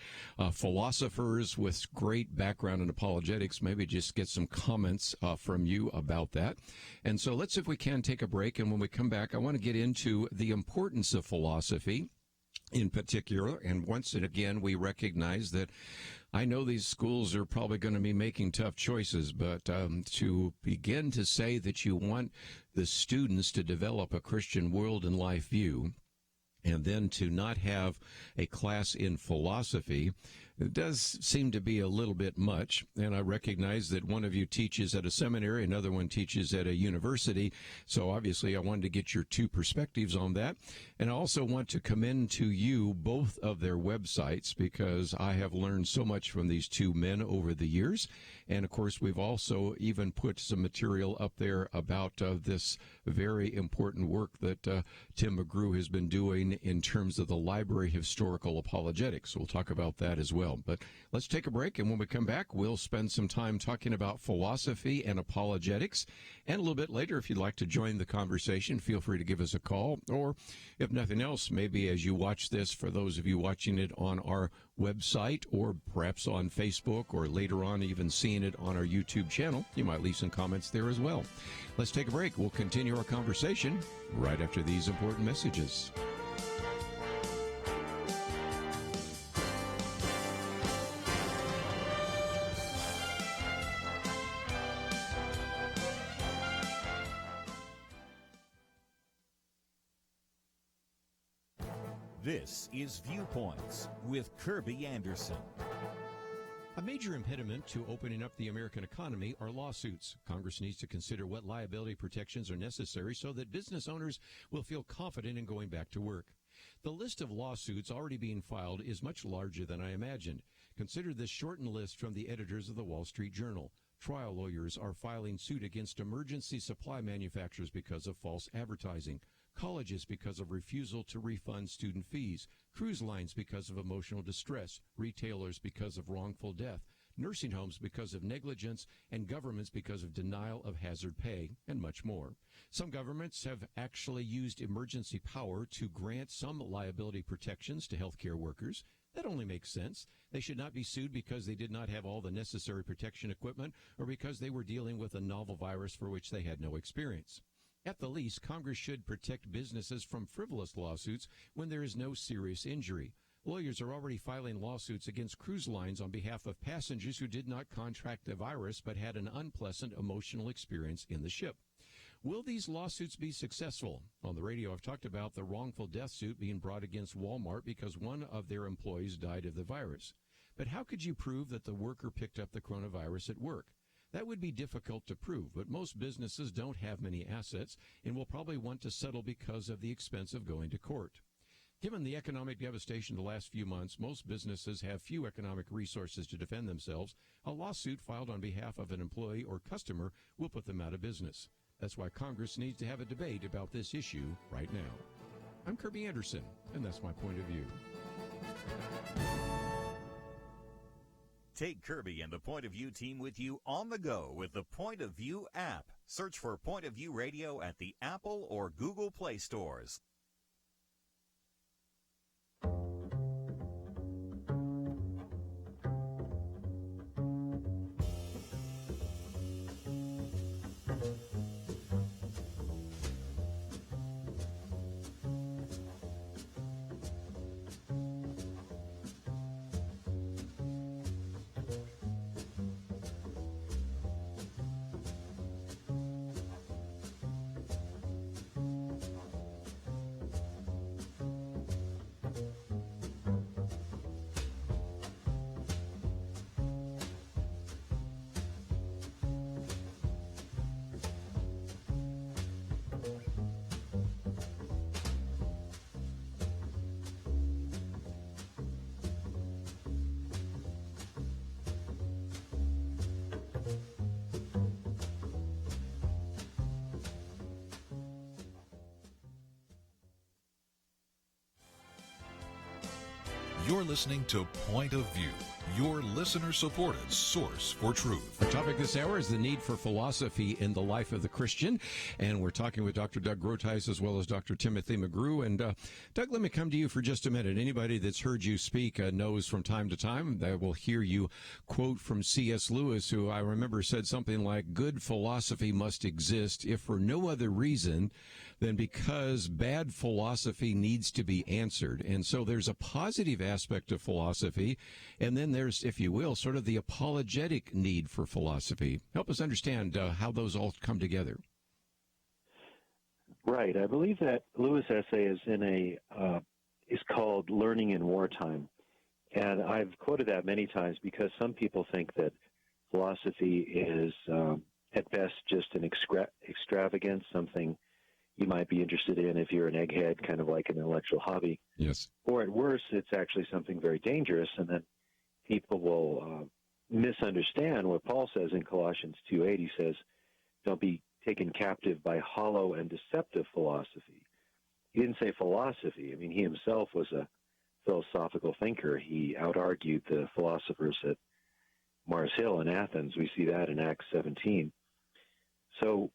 philosophers with great background in apologetics, maybe just get some comments from you about that. And so let's, if we can, take a break, and when we come back, I want to get into the importance of philosophy in particular. And once and again, we recognize that I know these schools are probably going to be making tough choices, but to begin to say that you want the students to develop a Christian world and life view, and then to not have a class in philosophy, it does seem to be a little bit much. And I recognize that one of you teaches at a seminary, another one teaches at a university. So obviously I wanted to get your two perspectives on that. And I also want to commend to you both of their websites, because I have learned so much from these two men over the years. And of course, we've also even put some material up there about this very important work that Tim McGrew has been doing in terms of the Library of Historical Apologetics. So we'll talk about that as well. But let's take a break, and when we come back, we'll spend some time talking about philosophy and apologetics. And a little bit later, if you'd like to join the conversation, feel free to give us a call. Or if nothing else, maybe as you watch this, for those of you watching it on our website or perhaps on Facebook, or later on even seeing it on our YouTube channel, you might leave some comments there as well. Let's take a break. We'll continue our conversation right after these important messages. This is Viewpoints with Kerby Anderson. I've major impediment to opening up the American economy are lawsuits. Congress needs to consider what liability protections are necessary so that business owners will feel confident in going back to work. The list of lawsuits already being filed is much larger than I imagined. Consider this shortened list from the editors of the Wall Street Journal. Trial lawyers are filing suit against emergency supply manufacturers because of false advertising, colleges because of refusal to refund student fees, cruise lines because of emotional distress, retailers because of wrongful death, nursing homes because of negligence, and governments because of denial of hazard pay, and much more. Some governments have actually used emergency power to grant some liability protections to healthcare workers. That only makes sense. They should not be sued because they did not have all the necessary protection equipment or because they were dealing with a novel virus for which they had no experience. At the least, Congress should protect businesses from frivolous lawsuits when there is no serious injury. Lawyers are already filing lawsuits against cruise lines on behalf of passengers who did not contract the virus but had an unpleasant emotional experience in the ship. Will these lawsuits be successful? On the radio, I've talked about the wrongful death suit being brought against Walmart because one of their employees died of the virus. But how could you prove that the worker picked up the coronavirus at work? That would be difficult to prove, but most businesses don't have many assets and will probably want to settle because of the expense of going to court. Given the economic devastation the last few months, most businesses have few economic resources to defend themselves. A lawsuit filed on behalf of an employee or customer will put them out of business. That's why Congress needs to have a debate about this issue right now. I'm Kerby Anderson, and that's my point of view. Take Kerby and the Point of View team with you on the go with the Point of View app. Search for Point of View Radio at the Apple or Google Play stores. You're listening to Point of View, your listener-supported source for truth. Our topic this hour is the need for philosophy in the life of the Christian, and we're talking with Dr. Doug Groothuis as well as Dr. Timothy McGrew. And Doug, let me come to you for just a minute. Anybody that's heard you speak knows from time to time that will hear you quote from C.S. Lewis, who I remember said something like, "Good philosophy must exist, if for no other reason than because bad philosophy needs to be answered." And so there's a positive aspect of philosophy, and then there's, if you will, sort of the apologetic need for philosophy. Help us understand how those all come together. Right. I believe that Lewis' essay is called "Learning in Wartime," and I've quoted that many times because some people think that philosophy is at best just an extravagance, something you might be interested in if you're an egghead, kind of like an intellectual hobby. Yes. Or at worst, it's actually something very dangerous, and then people will misunderstand what Paul says in Colossians 2:8. He says, "Don't be taken captive by hollow and deceptive philosophy." He didn't say philosophy. I mean, he himself was a philosophical thinker. He out-argued the philosophers at Mars Hill in Athens. We see that in Acts 17. So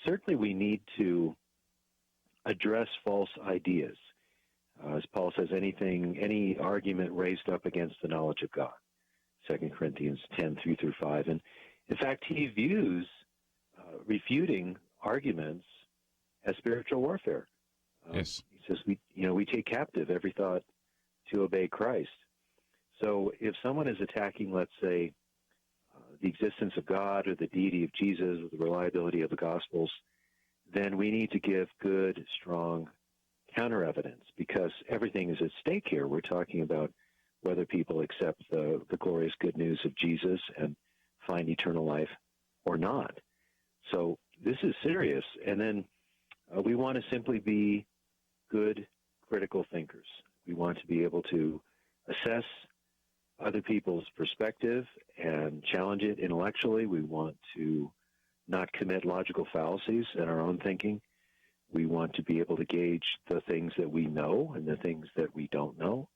certainly we need to address false ideas. As Paul says, any argument raised up against the knowledge of God, 2 Corinthians 10:3-5. And in fact, he views refuting arguments as spiritual warfare. Yes. He says we take captive every thought to obey Christ. So if someone is attacking, let's say, the existence of God or the deity of Jesus or the reliability of the Gospels, then we need to give good, strong counter evidence, because everything is at stake here. We're talking about whether people accept the glorious good news of Jesus and find eternal life or not. So this is serious. And then we want to simply be good critical thinkers. We want to be able to assess other people's perspective and challenge it intellectually. We want to not commit logical fallacies in our own thinking. We want to be able to gauge the things that we know and the things that we don't know,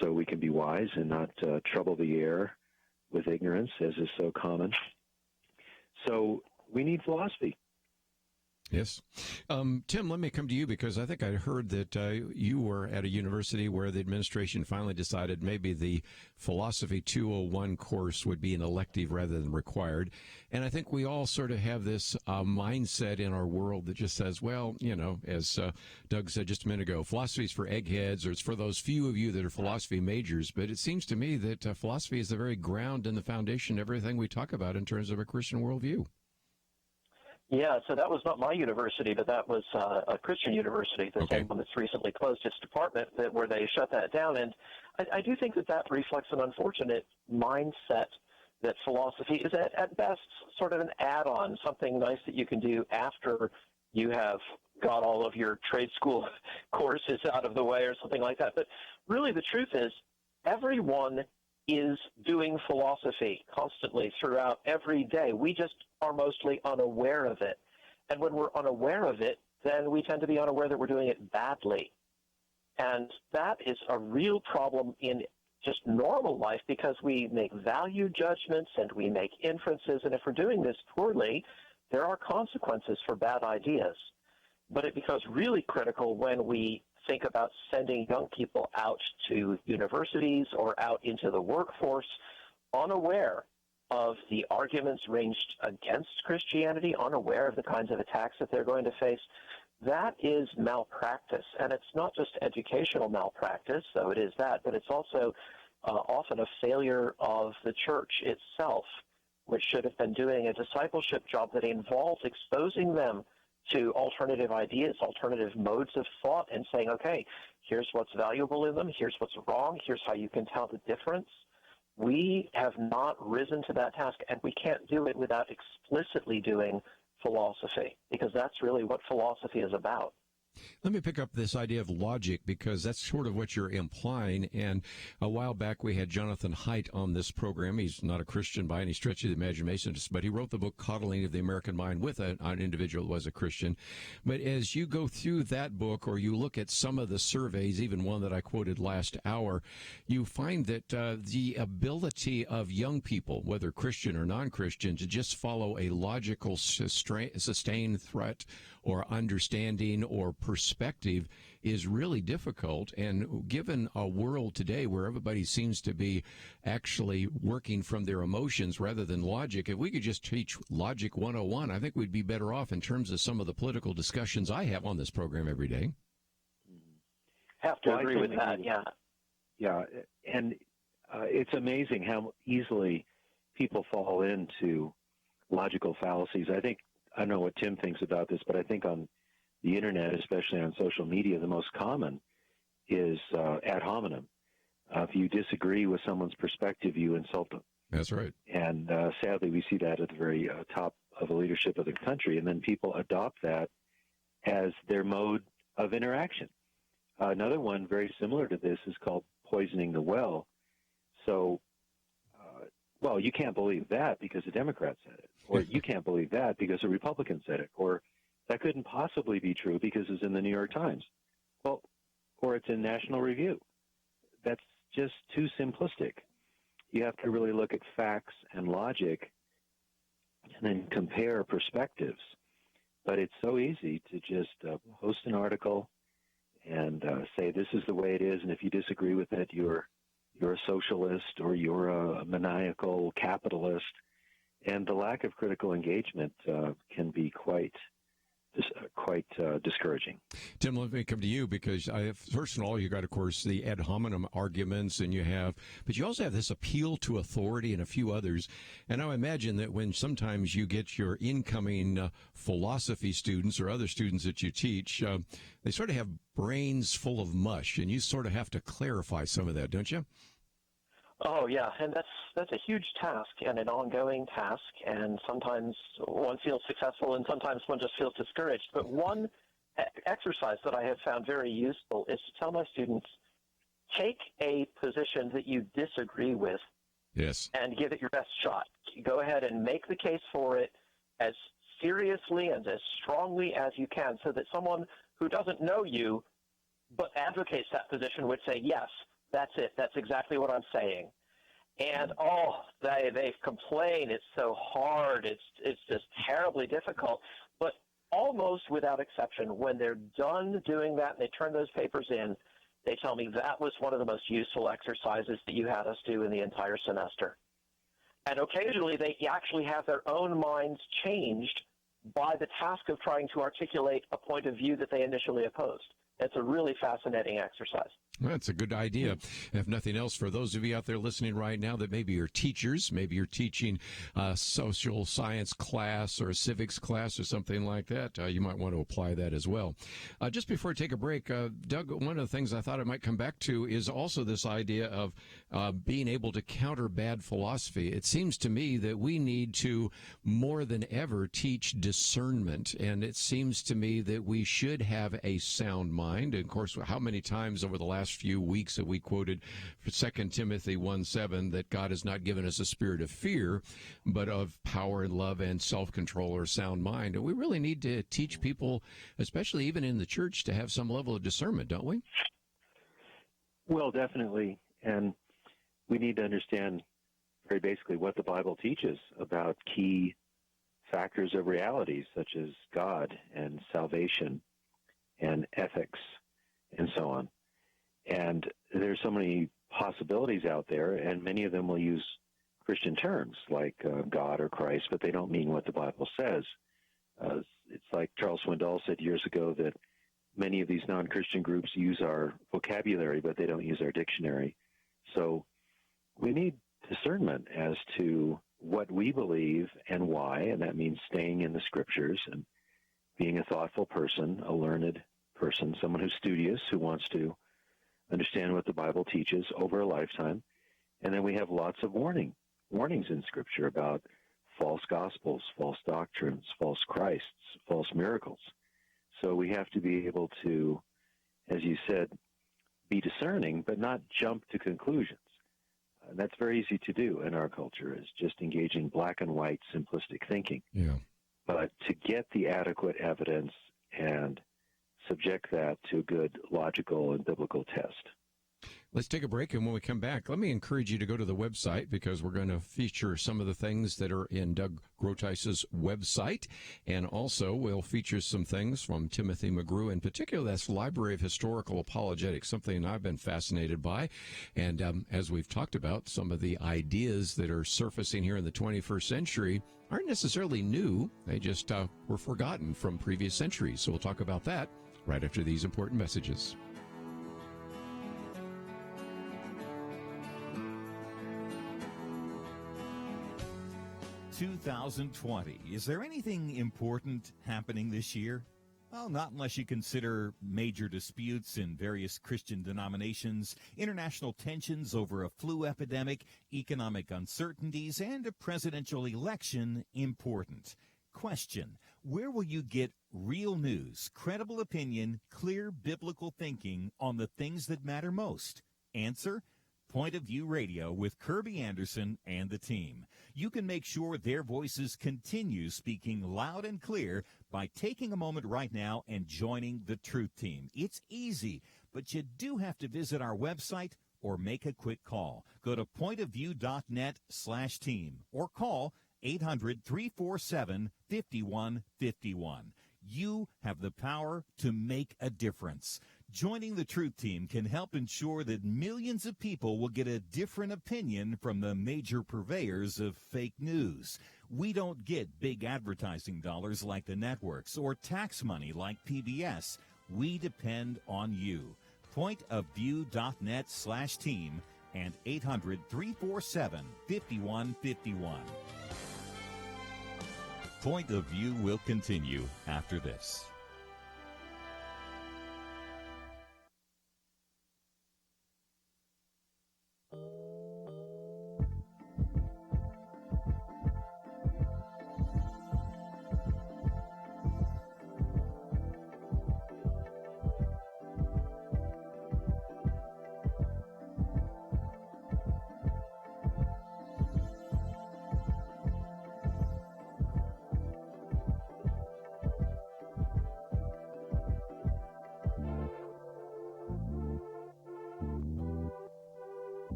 so we can be wise and not trouble the air with ignorance, as is so common. So we need philosophy. Yes. Tim, let me come to you, because I think I heard that you were at a university where the administration finally decided maybe the Philosophy 201 course would be an elective rather than required. And I think we all sort of have this mindset in our world that just says, well, you know, as Doug said just a minute ago, philosophy is for eggheads, or it's for those few of you that are philosophy majors. But it seems to me that philosophy is the very ground and the foundation of everything we talk about in terms of a Christian worldview. Yeah, so that was not my university, but that was a Christian university, the same one that's recently closed its department, where they shut that down. And I do think that reflects an unfortunate mindset that philosophy is at best sort of an add-on, something nice that you can do after you have got all of your trade school courses out of the way or something like that. But really the truth is everyone is doing philosophy constantly throughout every day. We just are mostly unaware of it. And when we're unaware of it, then we tend to be unaware that we're doing it badly. And that is a real problem in just normal life, because we make value judgments and we make inferences. And if we're doing this poorly, there are consequences for bad ideas. But it becomes really critical when we think about sending young people out to universities or out into the workforce unaware of the arguments ranged against Christianity, unaware of the kinds of attacks that they're going to face. That is malpractice. And it's not just educational malpractice, though it is that, but it's also often a failure of the church itself, which should have been doing a discipleship job that involves exposing them to alternative ideas, alternative modes of thought, and saying, okay, here's what's valuable in them, here's what's wrong, here's how you can tell the difference. We have not risen to that task, and we can't do it without explicitly doing philosophy, because that's really what philosophy is about. Let me pick up this idea of logic, because that's sort of what you're implying. And a while back, we had Jonathan Haidt on this program. He's not a Christian by any stretch of the imagination, but he wrote the book Coddling of the American Mind with an individual who was a Christian. But as you go through that book, or you look at some of the surveys, even one that I quoted last hour, you find that the ability of young people, whether Christian or non-Christian, to just follow a logical, sustained threat or understanding or perspective is really difficult. And given a world today where everybody seems to be actually working from their emotions rather than logic, if we could just teach Logic 101, I think we'd be better off in terms of some of the political discussions I have on this program every day. Have to agree with that, yeah. Yeah, and it's amazing how easily people fall into logical fallacies. I don't know what Tim thinks about this, but I think on the internet, especially on social media, the most common is ad hominem. If you disagree with someone's perspective, you insult them. That's right. And sadly, we see that at the very top of the leadership of the country, and then people adopt that as their mode of interaction. Another one very similar to this is called poisoning the well. So, well, you can't believe that because a Democrat said it, or you can't believe that because a Republican said it, or that couldn't possibly be true because it's in the New York Times. Well, or it's in National Review. That's just too simplistic. You have to really look at facts and logic and then compare perspectives. But it's so easy to just post an article and say this is the way it is, and if you disagree with it, you're a socialist or you're a maniacal capitalist. And the lack of critical engagement can be quite discouraging. Tim, let me come to you, because first of all, you got, of course, the ad hominem arguments, but you also have this appeal to authority and a few others. And I imagine that when sometimes you get your incoming philosophy students or other students that you teach, they sort of have brains full of mush, and you sort of have to clarify some of that, don't you? Oh, yeah, and that's a huge task and an ongoing task, and sometimes one feels successful and sometimes one just feels discouraged. But one exercise that I have found very useful is to tell my students, take a position that you disagree with Yes. and give it your best shot. Go ahead and make the case for it as seriously and as strongly as you can so that someone who doesn't know you but advocates that position would say, yes, that's it. That's exactly what I'm saying. And, they complain. It's so hard. It's just terribly difficult. But almost without exception, when they're done doing that and they turn those papers in, they tell me that was one of the most useful exercises that you had us do in the entire semester. And occasionally they actually have their own minds changed by the task of trying to articulate a point of view that they initially opposed. It's a really fascinating exercise. That's a good idea. If nothing else, for those of you out there listening right now that maybe you're teachers, maybe you're teaching a social science class or a civics class or something like that, you might want to apply that as well. Just before I take a break, Doug, one of the things I thought I might come back to is also this idea of being able to counter bad philosophy. It seems to me that we need to, more than ever, teach discernment. And it seems to me that we should have a sound mind. And of course, how many times over the last few weeks have we quoted 2 Timothy 1:7 that God has not given us a spirit of fear, but of power and love and self-control or sound mind. And we really need to teach people, especially even in the church, to have some level of discernment, don't we? Well, definitely. And we need to understand very basically what the Bible teaches about key factors of reality, such as God and salvation and ethics and so on. And there's so many possibilities out there, and many of them will use Christian terms like God or Christ, but they don't mean what the Bible says. It's like Charles Swindoll said years ago that many of these non-Christian groups use our vocabulary, but they don't use our dictionary. So we need discernment as to what we believe and why, and that means staying in the Scriptures and being a thoughtful person, a learned person, someone who's studious, who wants to understand what the Bible teaches over a lifetime. And then we have lots of warnings in Scripture about false gospels, false doctrines, false Christs, false miracles. So we have to be able to, as you said, be discerning, but not jump to conclusions. That's very easy to do in our culture, is just engaging black and white simplistic thinking. Yeah. But to get the adequate evidence and subject that to a good logical and biblical test. Let's take a break, and when we come back, let me encourage you to go to the website, because we're going to feature some of the things that are in Doug Groothuis's website, and also we'll feature some things from Timothy McGrew, in particular. That's Library of Historical Apologetics, something I've been fascinated by. And as we've talked about, some of the ideas that are surfacing here in the 21st century aren't necessarily new. They just were forgotten from previous centuries. So we'll talk about that right after these important messages. (2020). Is there anything important happening this year? Well, not unless you consider major disputes in various Christian denominations, international tensions over a flu epidemic, economic uncertainties, and a presidential election important. Question: where will you get real news, credible opinion, clear biblical thinking on the things that matter most? Answer: Point of View Radio with Kerby Anderson and the team. You can make sure their voices continue speaking loud and clear by taking a moment right now and joining the Truth Team. It's easy, but you do have to visit our website or make a quick call. Go to pointofview.net/team or call 800-347-5151. You have the power to make a difference. Joining the Truth Team can help ensure that millions of people will get a different opinion from the major purveyors of fake news. We don't get big advertising dollars like the networks or tax money like PBS. We depend on you. Pointofview.net/team and 800-347-5151. Point of View will continue after this.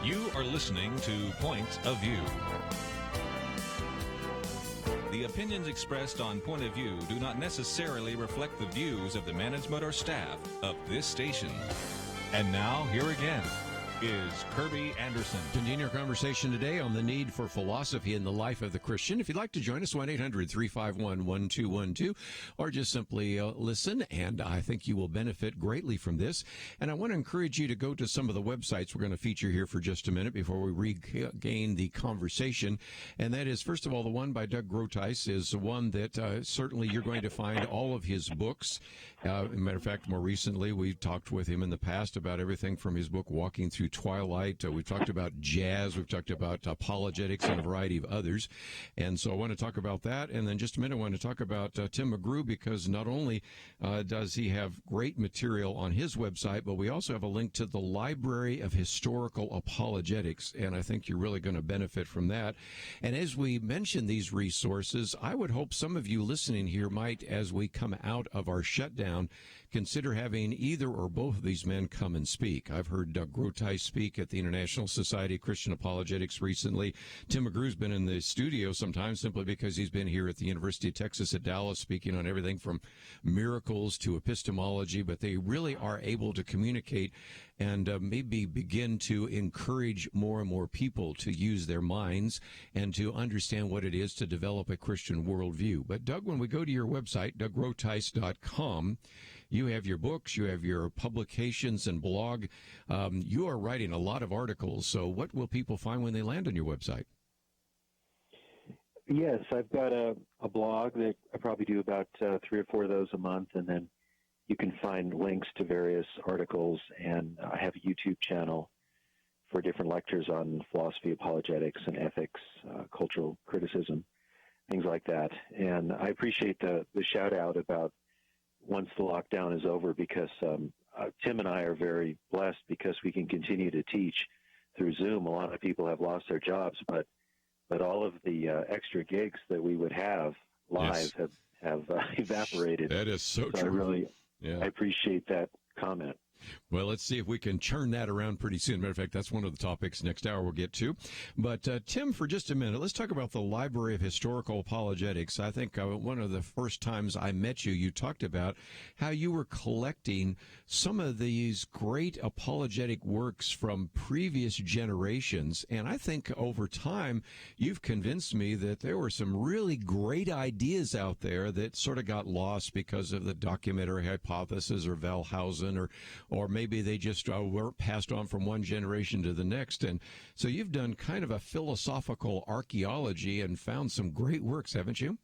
You are listening to Point of View. The opinions expressed on Point of View do not necessarily reflect the views of the management or staff of this station. And now, here again is Kerby Anderson. Continue our conversation today on the need for philosophy in the life of the Christian. If you'd like to join us, 1-800-351-1212, or just simply listen, and I think you will benefit greatly from this. And I want to encourage you to go to some of the websites we're going to feature here for just a minute before we regain the conversation. And that is, first of all, the one by Doug Groothuis is one that certainly you're going to find all of his books. As a matter of fact, more recently, we've talked with him in the past about everything from his book, Walking Through Twilight. We've talked about jazz. We've talked about apologetics and a variety of others. And so I want to talk about that. And then just a minute, I want to talk about Tim McGrew, because not only does he have great material on his website, but we also have a link to the Library of Historical Apologetics. And I think you're really going to benefit from that. And as we mention these resources, I would hope some of you listening here might, as we come out of our shutdown, consider having either or both of these men come and speak. I've heard Doug Groothuis speak at the International Society of Christian Apologetics recently. Tim McGrew's been in the studio sometimes simply because he's been here at the University of Texas at Dallas speaking on everything from miracles to epistemology, but they really are able to communicate and maybe begin to encourage more and more people to use their minds and to understand what it is to develop a Christian worldview. But Doug, when we go to your website, DougGroothuis.com, you have your books, you have your publications and blog. You are writing a lot of articles. So what will people find when they land on your website? Yes, I've got a blog that I probably do about 3 or 4 of those a month, and then you can find links to various articles, and I have a YouTube channel for different lectures on philosophy, apologetics, and ethics, cultural criticism, things like that. And I appreciate the shout-out about once the lockdown is over, because Tim and I are very blessed because we can continue to teach through Zoom. A lot of people have lost their jobs, but all of the extra gigs that we would have live have evaporated. That is so true. I really I appreciate that comment. Well, let's see if we can turn that around pretty soon. Matter of fact, that's one of the topics next hour we'll get to. But, Tim, for just a minute, let's talk about the Library of Historical Apologetics. I think one of the first times I met you, you talked about how you were collecting some of these great apologetic works from previous generations. And I think over time, you've convinced me that there were some really great ideas out there that sort of got lost because of the documentary hypothesis or Wellhausen, or maybe they just were passed on from one generation to the next. And so you've done kind of a philosophical archaeology and found some great works, haven't you?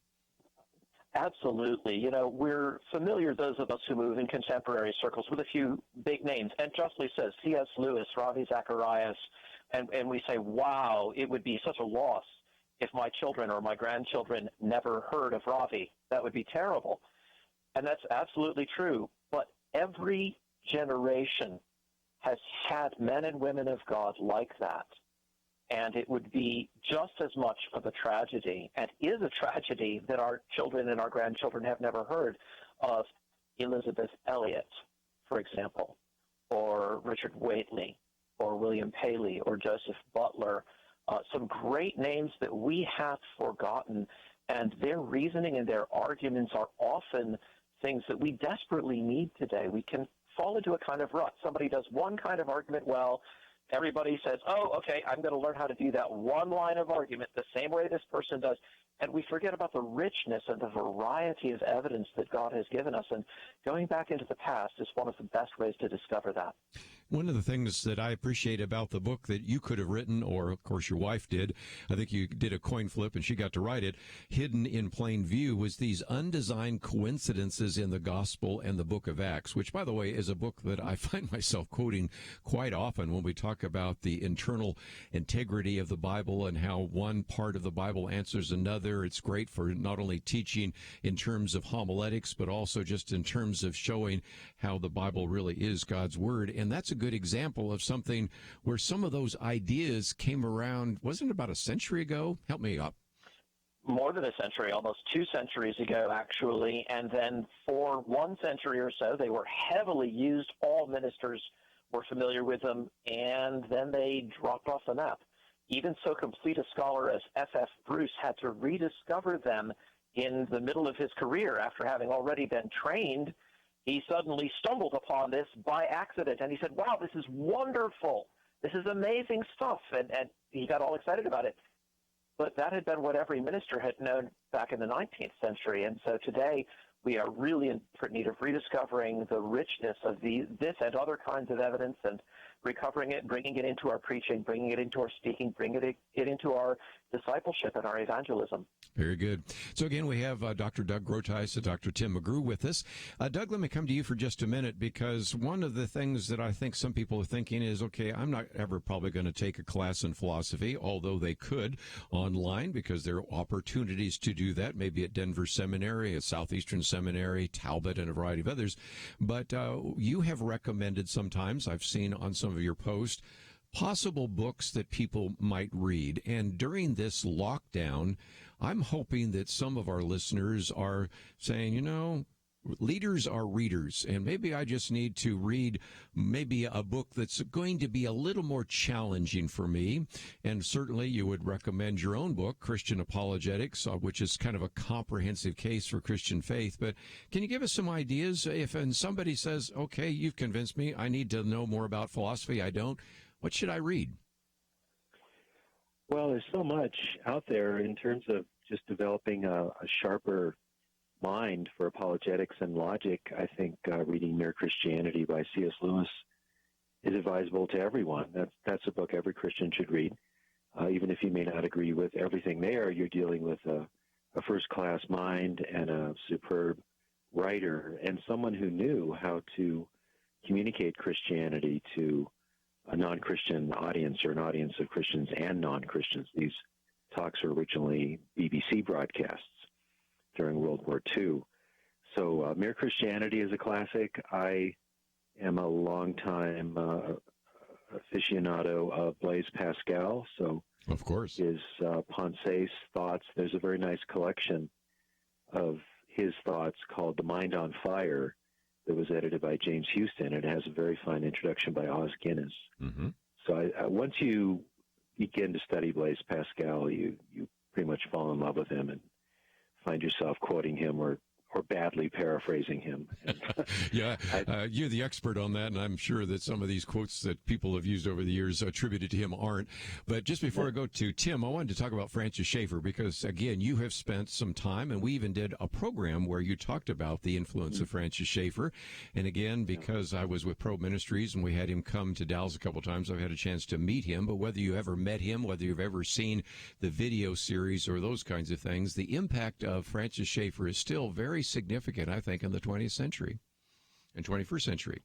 Absolutely. You know, we're familiar, those of us who move in contemporary circles, with a few big names, and justly says C.S. Lewis, Ravi Zacharias, and we say, wow, it would be such a loss if my children or my grandchildren never heard of Ravi. That would be terrible. And that's absolutely true. But every generation has had men and women of God like that. And it would be just as much of a tragedy, and is a tragedy, that our children and our grandchildren have never heard of Elizabeth Elliot, for example, or Richard Whately, or William Paley, or Joseph Butler, some great names that we have forgotten. And their reasoning and their arguments are often things that we desperately need today. We can fall into a kind of rut. Somebody does one kind of argument well. Everybody says, oh, okay, I'm going to learn how to do that one line of argument the same way this person does. And we forget about the richness and the variety of evidence that God has given us. And going back into the past is one of the best ways to discover that. One of the things that I appreciate about the book that you could have written, or of course your wife did, I think you did a coin flip and she got to write it, Hidden in Plain View, was these undesigned coincidences in the Gospel and the book of Acts, which, by the way, is a book that I find myself quoting quite often when we talk about the internal integrity of the Bible and how one part of the Bible answers another. It's great for not only teaching in terms of homiletics, but also just in terms of showing how the Bible really is God's Word. And that's a good example of something where some of those ideas came around, wasn't it about a century ago? Help me up. More than a century, almost 2 centuries ago, actually. And then for 1 century or so, they were heavily used. All ministers were familiar with them, and then they dropped off the map. Even so complete a scholar as F.F. Bruce had to rediscover them in the middle of his career after having already been trained. He suddenly stumbled upon this by accident, and he said, wow, this is wonderful. This is amazing stuff, and he got all excited about it. But that had been what every minister had known back in the 19th century, and so today we are really in need of rediscovering the richness of this and other kinds of evidence and recovering it, bringing it into our preaching, bringing it into our speaking, bringing it into our discipleship and our evangelism. Very good. So again, we have Dr. Doug Groothuis and Dr. Tim McGrew with us. Doug, let me come to you for just a minute, because one of the things that I think some people are thinking is, okay, I'm not ever probably going to take a class in philosophy, although they could online, because there are opportunities to do that, maybe at Denver Seminary, at Southeastern Seminary, Talbot, and a variety of others. But you have recommended sometimes, I've seen on some of your posts, possible books that people might read. And during this lockdown, I'm hoping that some of our listeners are saying, you know, leaders are readers, and maybe I just need to read maybe a book that's going to be a little more challenging for me. And certainly you would recommend your own book, Christian Apologetics, which is kind of a comprehensive case for Christian faith. But can you give us some ideas? If somebody says, okay, you've convinced me, I need to know more about philosophy, I don't, what should I read? Well, there's so much out there in terms of just developing a sharper mind for apologetics and logic. I think reading Mere Christianity by C.S. Lewis is advisable to everyone. That's a book every Christian should read. Even if you may not agree with everything there, you're dealing with a first-class mind and a superb writer and someone who knew how to communicate Christianity to a non-Christian audience, or an audience of Christians and non-Christians. These talks were originally BBC broadcasts during World War II. So Mere Christianity is a classic. I am a longtime aficionado of Blaise Pascal. So of course, his Pensées thoughts, there's a very nice collection of his thoughts called The Mind on Fire that was edited by James Houston. It has a very fine introduction by Os Guinness. Mm-hmm. So once you begin to study Blaise Pascal, you pretty much fall in love with him and find yourself quoting him or badly paraphrasing him. Yeah, you're the expert on that, and I'm sure that some of these quotes that people have used over the years attributed to him aren't. But just before I go to Tim, I wanted to talk about Francis Schaeffer, because, again, you have spent some time, and we even did a program where you talked about the influence of Francis Schaeffer. And, again, because I was with Probe Ministries and we had him come to Dallas a couple times, I've had a chance to meet him. But whether you ever met him, whether you've ever seen the video series or those kinds of things, the impact of Francis Schaeffer is still very significant, I think, in the 20th century and 21st century.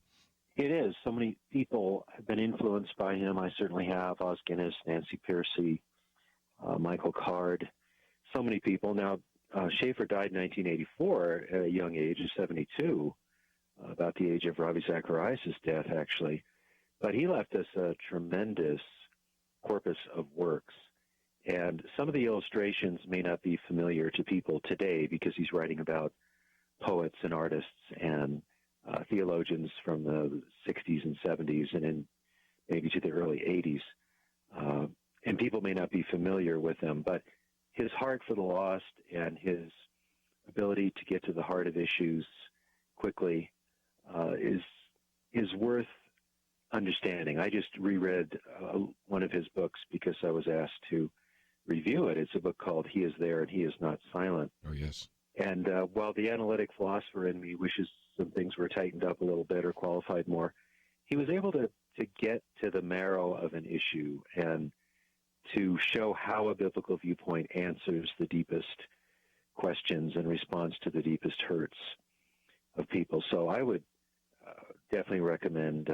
It is. So many people have been influenced by him. I certainly have. Os Guinness, Nancy Pearcey, Michael Card, so many people. Now, Schaeffer died in 1984 at a young age of 72, about the age of Ravi Zacharias' death, actually. But he left us a tremendous corpus of works. And some of the illustrations may not be familiar to people today because he's writing about poets and artists and theologians from the 60s and 70s and in maybe to the early 80s. And people may not be familiar with them, but his heart for the lost and his ability to get to the heart of issues quickly is worth understanding. I just reread one of his books because I was asked to review it. It's a book called He Is There and He Is Not Silent. Oh, yes. And while the analytic philosopher in me wishes some things were tightened up a little bit or qualified more, he was able to get to the marrow of an issue and to show how a biblical viewpoint answers the deepest questions and responds to the deepest hurts of people. So I would definitely recommend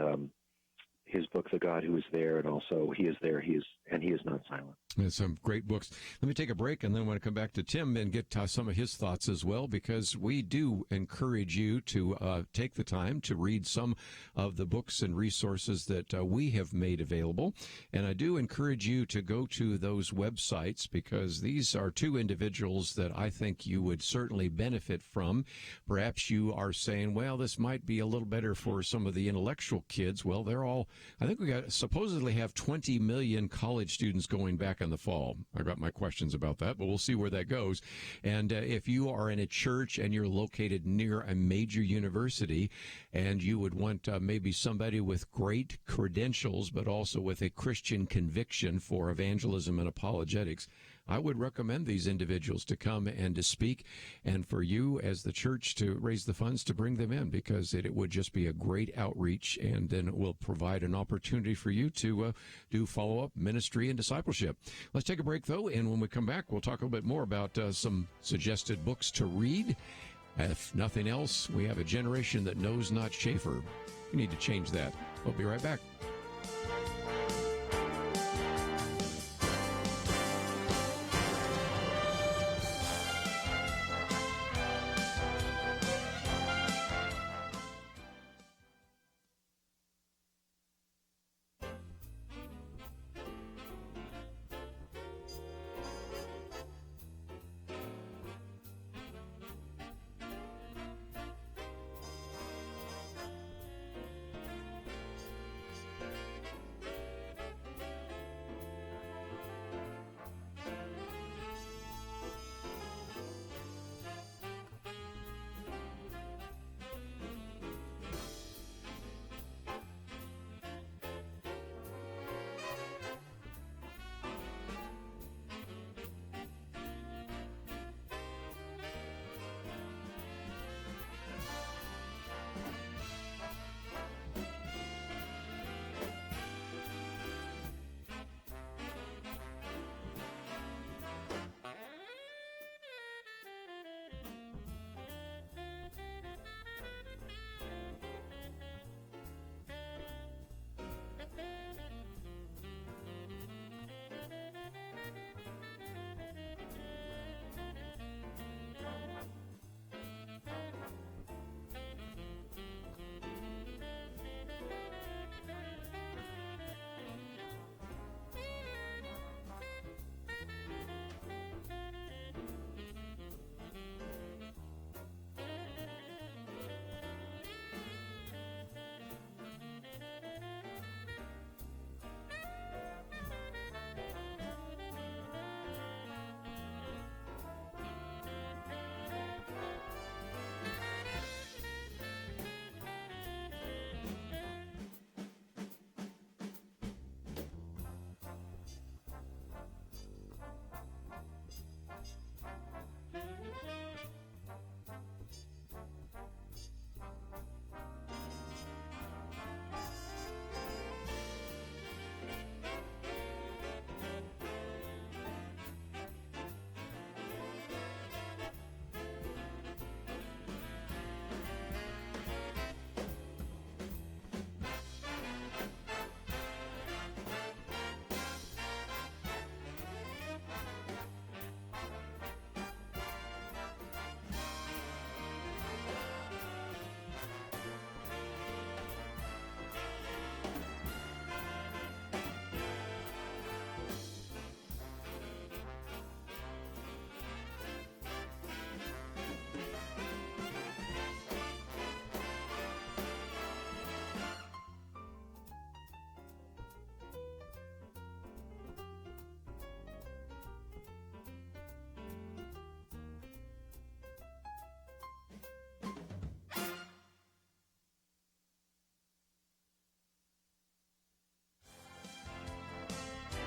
his book, The God Who Is There, and also He Is There, He Is Not Silent. There's some great books. Let me take a break, and then I want to come back to Tim and get some of his thoughts as well, because we do encourage you to take the time to read some of the books and resources that we have made available. And I do encourage you to go to those websites, because these are two individuals that I think you would certainly benefit from. Perhaps you are saying, well, this might be a little better for some of the intellectual kids. Well, they're all, I think we supposedly have 20 million college students going back in the fall. I got my questions about that, but we'll see where that goes. And if you are in a church and you're located near a major university and you would want maybe somebody with great credentials, but also with a Christian conviction for evangelism and apologetics, I would recommend these individuals to come and to speak, and for you as the church to raise the funds to bring them in, because it would just be a great outreach, and then it will provide an opportunity for you to do follow-up ministry and discipleship. Let's take a break, though, and when we come back, we'll talk a little bit more about some suggested books to read. If nothing else, we have a generation that knows not Schaefer. We need to change that. We'll be right back.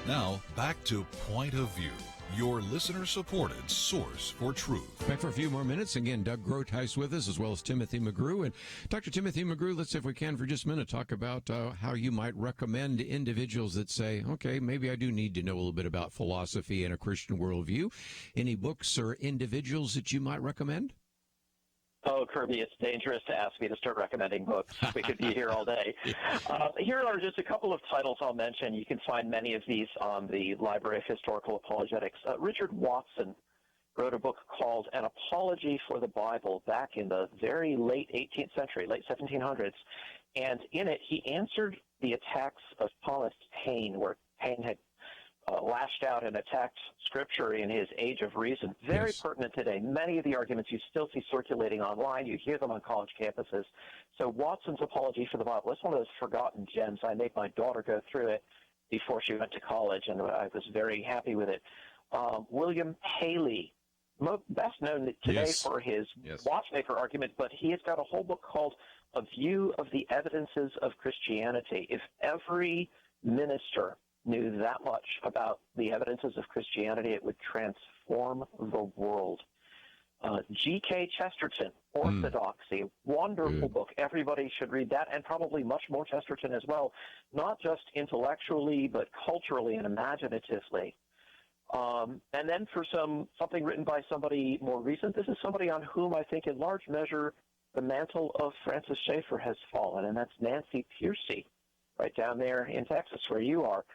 Now, back to Point of View, your listener-supported source for truth. Back for a few more minutes. Again, Doug Groothuis with us, as well as Timothy McGrew. And Dr. Timothy McGrew, let's, if we can, for just a minute, talk about how you might recommend individuals that say, okay, maybe I do need to know a little bit about philosophy and a Christian worldview. Any books or individuals that you might recommend? Oh, Kerby, it's dangerous to ask me to start recommending books. We could be here all day. Here are just a couple of titles I'll mention. You can find many of these on the Library of Historical Apologetics. Richard Watson wrote a book called An Apology for the Bible back in the very late 18th century, late 1700s. And in it, he answered the attacks of Thomas Paine, where Paine had lashed out and attacked Scripture in his Age of Reason. Very pertinent today. Many of the arguments you still see circulating online. You hear them on college campuses. So Watson's Apology for the Bible, it's one of those forgotten gems. I made my daughter go through it before she went to college, and I was very happy with it. William Paley, best known today for his watchmaker argument, but he has got a whole book called A View of the Evidences of Christianity. If every minister knew that much about the evidences of Christianity, it would transform the world. G.K. Chesterton, Orthodoxy, wonderful book. Everybody should read that, and probably much more Chesterton as well, not just intellectually, but culturally and imaginatively. And then for something written by somebody more recent, this is somebody on whom I think in large measure the mantle of Francis Schaeffer has fallen, and that's Nancy Pearcey, right down there in Texas where you are.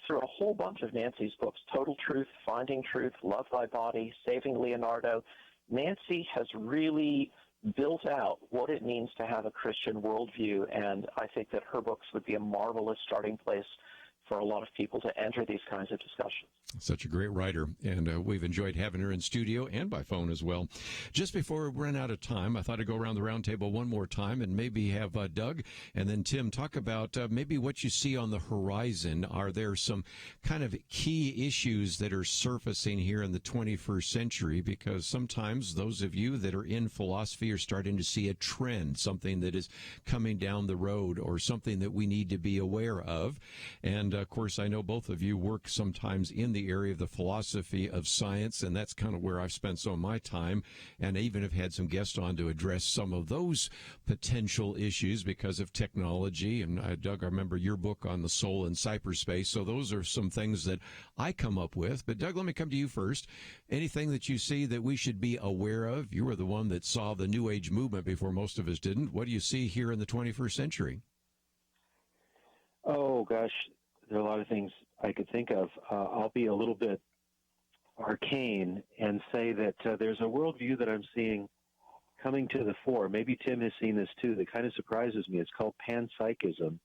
Through a whole bunch of Nancy's books, Total Truth, Finding Truth, Love Thy Body, Saving Leonardo, Nancy has really built out what it means to have a Christian worldview, and I think that her books would be a marvelous starting place for a lot of people to enter these kinds of discussions. Such a great writer, and we've enjoyed having her in studio and by phone as well. Just before we run out of time, I thought I'd go around the round table one more time and maybe have Doug and then Tim talk about maybe what you see on the horizon. Are there some kind of key issues that are surfacing here in the 21st century? Because sometimes those of you that are in philosophy are starting to see a trend, something that is coming down the road or something that we need to be aware of. And, of course, I know both of you work sometimes in the area of the philosophy of science, and that's kind of where I've spent some of my time, and I even have had some guests on to address some of those potential issues because of technology. And Doug, I remember your book on the soul in cyberspace, so those are some things that I come up with. But Doug, let me come to you first. Anything that you see that we should be aware of? You were the one that saw the New Age movement before most of us didn't. What do you see here in the 21st century? Oh, gosh, there are a lot of things I could think of. I'll be a little bit arcane and say that there's a worldview that I'm seeing coming to the fore. Maybe Tim has seen this too. That kind of surprises me. It's called panpsychism,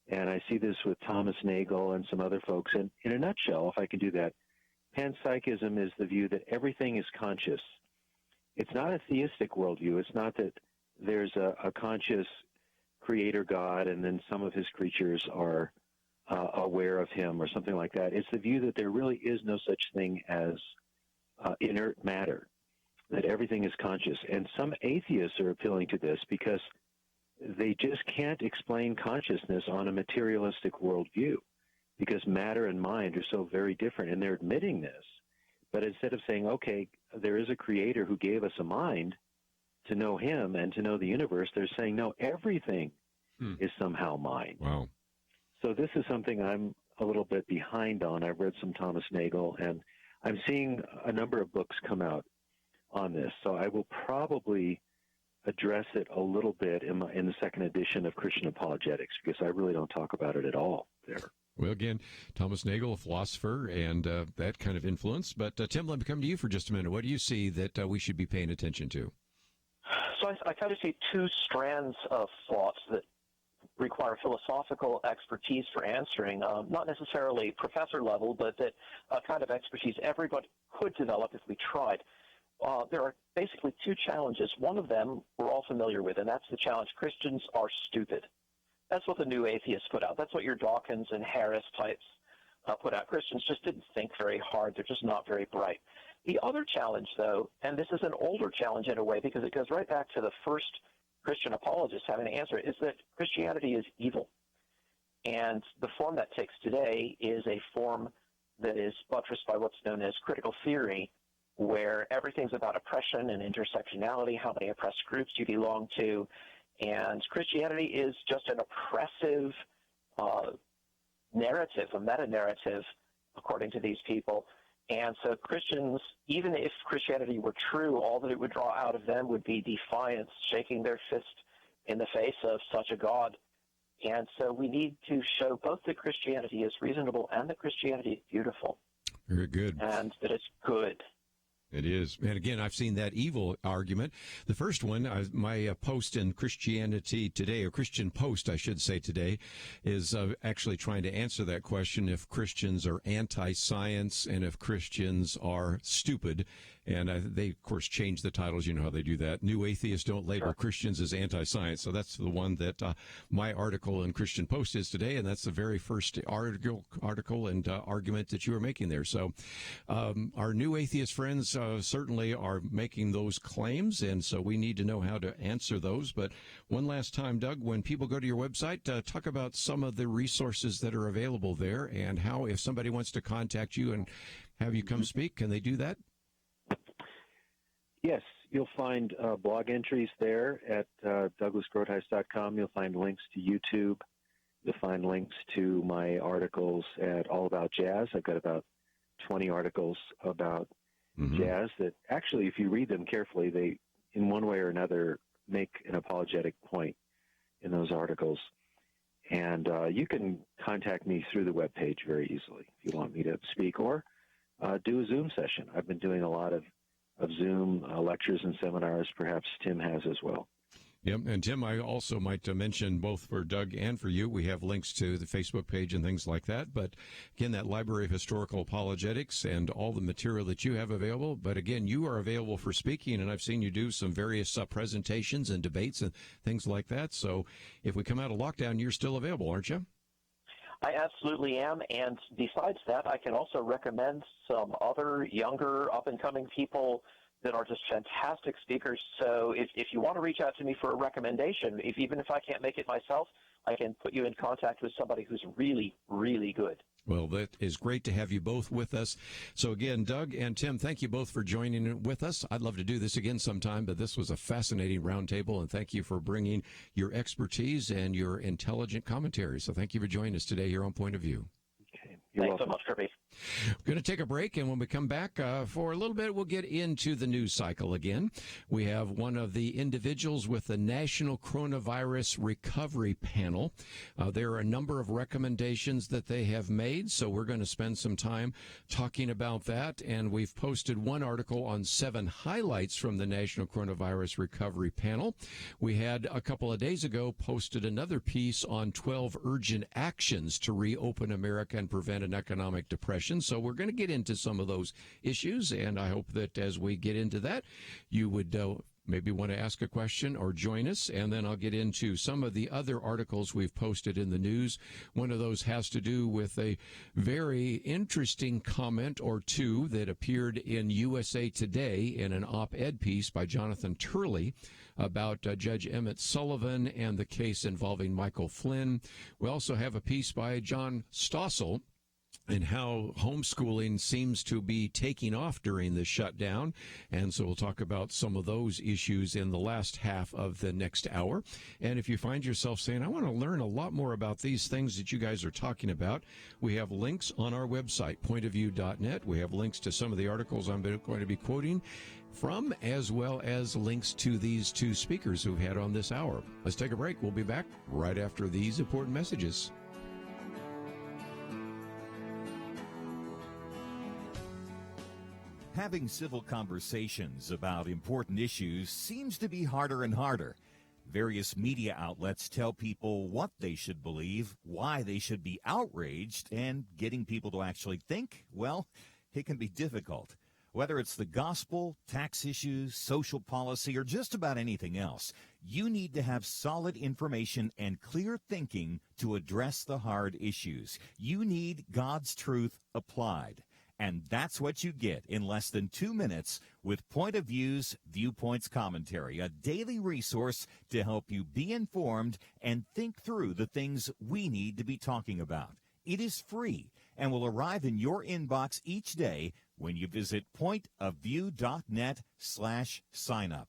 and I see this with Thomas Nagel and some other folks. And in a nutshell, if I can do that, panpsychism is the view that everything is conscious. It's not a theistic worldview. It's not that there's a conscious creator God and then some of his creatures are aware of him or something like that. It's the view that there really is no such thing as inert matter, that everything is conscious. And some atheists are appealing to this because they just can't explain consciousness on a materialistic worldview because matter and mind are so very different, and they're admitting this. But instead of saying, okay, there is a creator who gave us a mind to know him and to know the universe, they're saying, no, everything is somehow mind. Wow. So this is something I'm a little bit behind on. I've read some Thomas Nagel, and I'm seeing a number of books come out on this. So I will probably address it a little bit in the second edition of Christian Apologetics because I really don't talk about it at all there. Well, again, Thomas Nagel, a philosopher, and that kind of influence. But Tim, let me come to you for just a minute. What do you see that we should be paying attention to? So I kind of see two strands of thoughts that require philosophical expertise for answering, not necessarily professor level, but that kind of expertise everybody could develop if we tried. There are basically two challenges. One of them we're all familiar with, and that's the challenge Christians are stupid. That's what the new atheists put out. That's what your Dawkins and Harris types put out. Christians just didn't think very hard. They're just not very bright. The other challenge, though, and this is an older challenge in a way because it goes right back to the first Christian apologists having to answer it, is that Christianity is evil. And the form that takes today is a form that is buttressed by what's known as critical theory, where everything's about oppression and intersectionality, how many oppressed groups you belong to, and Christianity is just an oppressive narrative, a meta-narrative, according to these people. And so Christians, even if Christianity were true, all that it would draw out of them would be defiance, shaking their fist in the face of such a God. And so we need to show both that Christianity is reasonable and that Christianity is beautiful. Very good. And that it's good. It is. And again, I've seen that evil argument. The first one, my post in Christianity Today, or Christian Post, I should say today, is actually trying to answer that question if Christians are anti-science and if Christians are stupid. And they, of course, change the titles. You know how they do that. New atheists don't label Christians as anti-science. So that's the one that my article in Christian Post is today, and that's the very first article and argument that you were making there. So our new atheist friends certainly are making those claims, and so we need to know how to answer those. But one last time, Doug, when people go to your website, talk about some of the resources that are available there and how, if somebody wants to contact you and have you come speak, can they do that? Yes, you'll find blog entries there at douglasgroothuis.com. You'll find links to YouTube. You'll find links to my articles at All About Jazz. I've got about 20 articles about jazz that actually, if you read them carefully, they, in one way or another, make an apologetic point in those articles. And you can contact me through the webpage very easily if you want me to speak or do a Zoom session. I've been doing a lot of Zoom lectures and seminars. Perhaps Tim has as well. Yep, and Tim, I also might mention both for Doug and for you, we have links to the Facebook page and things like that. But again, that Library of Historical Apologetics and all the material that you have available. But again, you are available for speaking, and I've seen you do some various presentations and debates and things like that. So if we come out of lockdown, you're still available, aren't you? I absolutely am, and besides that, I can also recommend some other younger, up-and-coming people that are just fantastic speakers. So if you want to reach out to me for a recommendation, even if I can't make it myself, I can put you in contact with somebody who's really, really good. Well, that is great to have you both with us. So again, Doug and Tim, thank you both for joining with us. I'd love to do this again sometime, but this was a fascinating roundtable, and thank you for bringing your expertise and your intelligent commentary. So thank you for joining us today here on Point of View. Thanks so much, Kerby. We're going to take a break, and when we come back for a little bit, we'll get into the news cycle again. We have one of the individuals with the National Coronavirus Recovery Panel. There are a number of recommendations that they have made, so we're going to spend some time talking about that. And we've posted one article on 7 highlights from the National Coronavirus Recovery Panel. We had a couple of days ago posted another piece on 12 urgent actions to reopen America and prevent an economic depression. So we're going to get into some of those issues, and I hope that as we get into that, you would maybe want to ask a question or join us, and then I'll get into some of the other articles we've posted in the news. One of those has to do with a very interesting comment or two that appeared in USA Today in an op-ed piece by Jonathan Turley about Judge Emmett Sullivan and the case involving Michael Flynn. We also have a piece by John Stossel and how homeschooling seems to be taking off during the shutdown. And so we'll talk about some of those issues in the last half of the next hour. And if you find yourself saying, I want to learn a lot more about these things that you guys are talking about, we have links on our website, pointofview.net. We have links to some of the articles I'm going to be quoting from, as well as links to these 2 speakers who've had on this hour. Let's take a break. We'll be back right after these important messages. Having civil conversations about important issues seems to be harder and harder. Various media outlets tell people what they should believe, why they should be outraged, and getting people to actually think, well, it can be difficult. Whether it's the gospel, tax issues, social policy, or just about anything else, you need to have solid information and clear thinking to address the hard issues. You need God's truth applied. And that's what you get in less than 2 minutes with Point of View's Viewpoints Commentary, a daily resource to help you be informed and think through the things we need to be talking about. It is free and will arrive in your inbox each day when you visit pointofview.net/signup.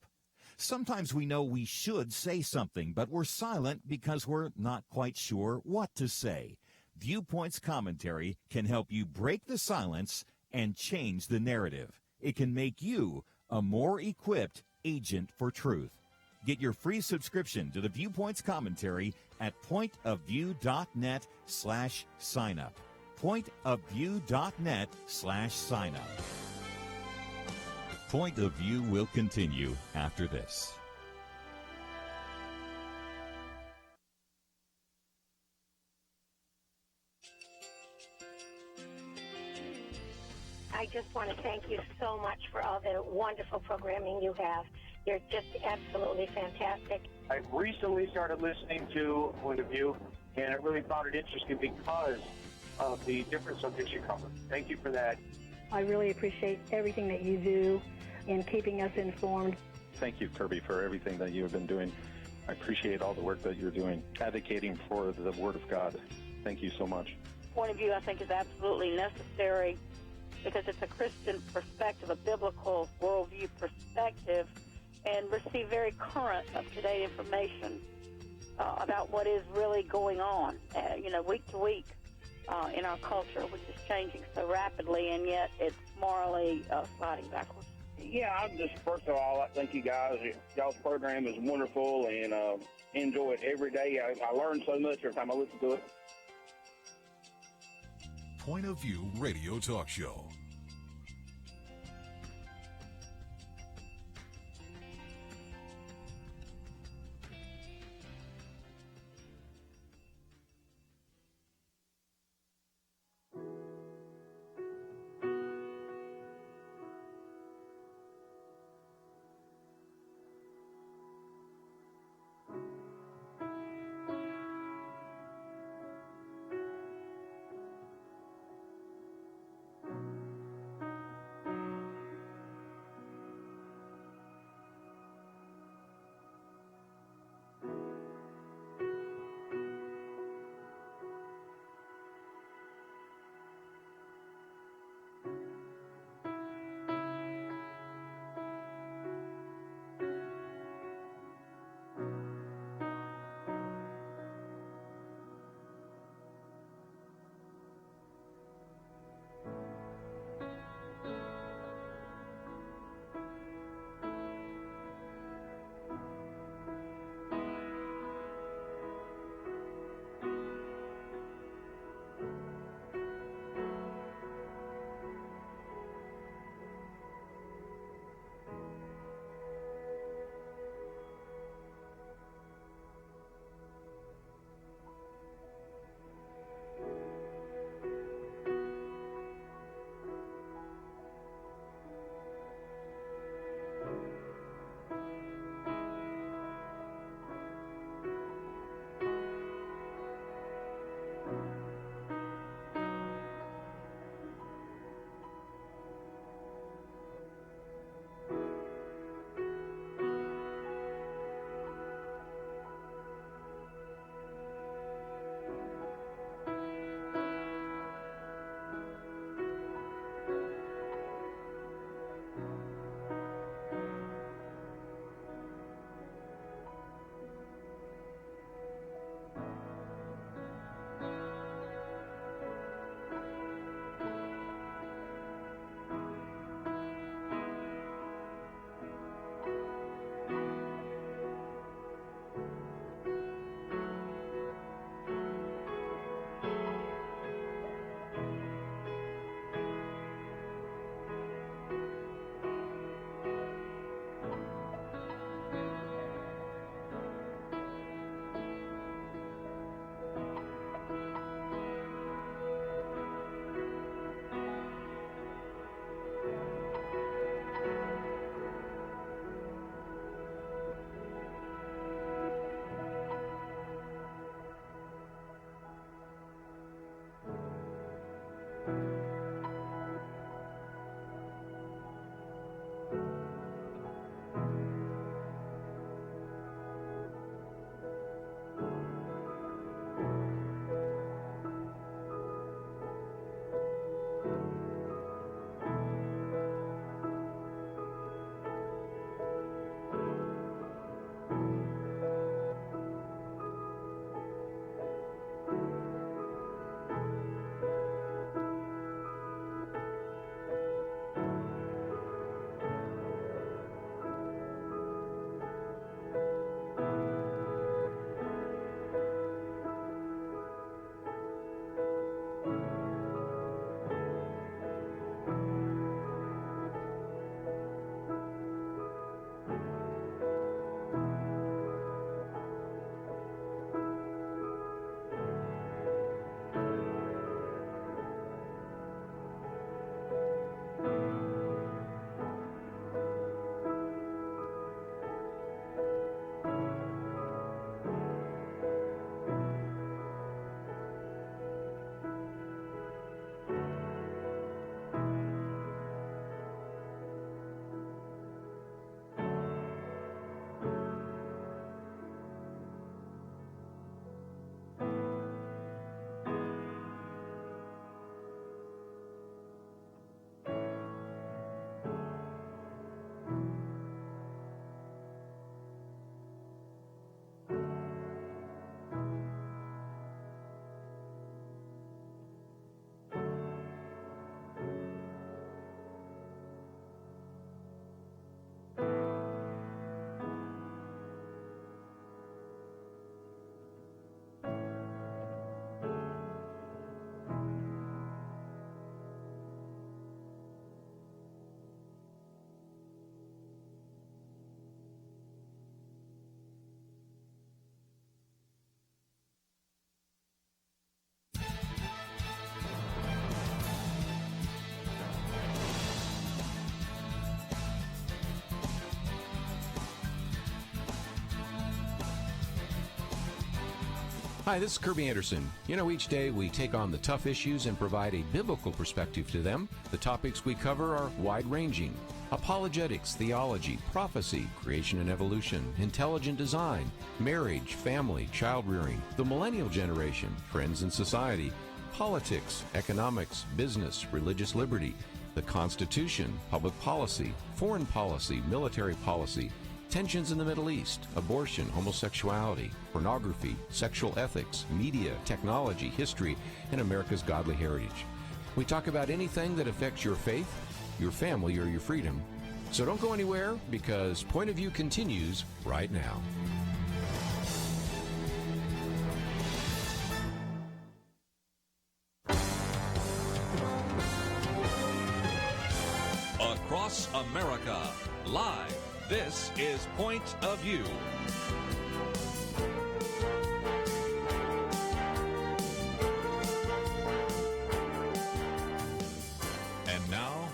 Sometimes we know we should say something, but we're silent because we're not quite sure what to say. Viewpoints Commentary can help you break the silence and change the narrative. It can make you a more equipped agent for truth. Get your free subscription to the Viewpoints Commentary at pointofview.net/signup. pointofview.net/signup. Point of View will continue after this. I just want to thank you so much for all the wonderful programming you have. You're just absolutely fantastic. I recently started listening to Point of View, and I really found it interesting because of the different subjects you cover. Thank you for that. I really appreciate everything that you do in keeping us informed. Thank you, Kerby, for everything that you have been doing. I appreciate all the work that you're doing, advocating for the Word of God. Thank you so much. Point of View, I think, is absolutely necessary because it's a Christian perspective, a biblical worldview perspective, and receive very current, up-to-date information about what is really going on, week to week in our culture, which is changing so rapidly, and yet it's morally sliding backwards. Yeah, first of all, I thank you guys. Y'all's program is wonderful, and enjoy it every day. I learn so much every time I listen to it. Point of View Radio Talk Show. Hi, this is Kerby Anderson. You know, each day we take on the tough issues and provide a biblical perspective to them. The topics we cover are wide-ranging. Apologetics, theology, prophecy, creation and evolution, intelligent design, marriage, family, child-rearing, the millennial generation, friends and society, politics, economics, business, religious liberty, the Constitution, public policy, foreign policy, military policy, tensions in the Middle East, abortion, homosexuality, pornography, sexual ethics, media, technology, history, and America's godly heritage. We talk about anything that affects your faith, your family, or your freedom. So don't go anywhere, because Point of View continues right now. Across America, live, this is Point of View. And now,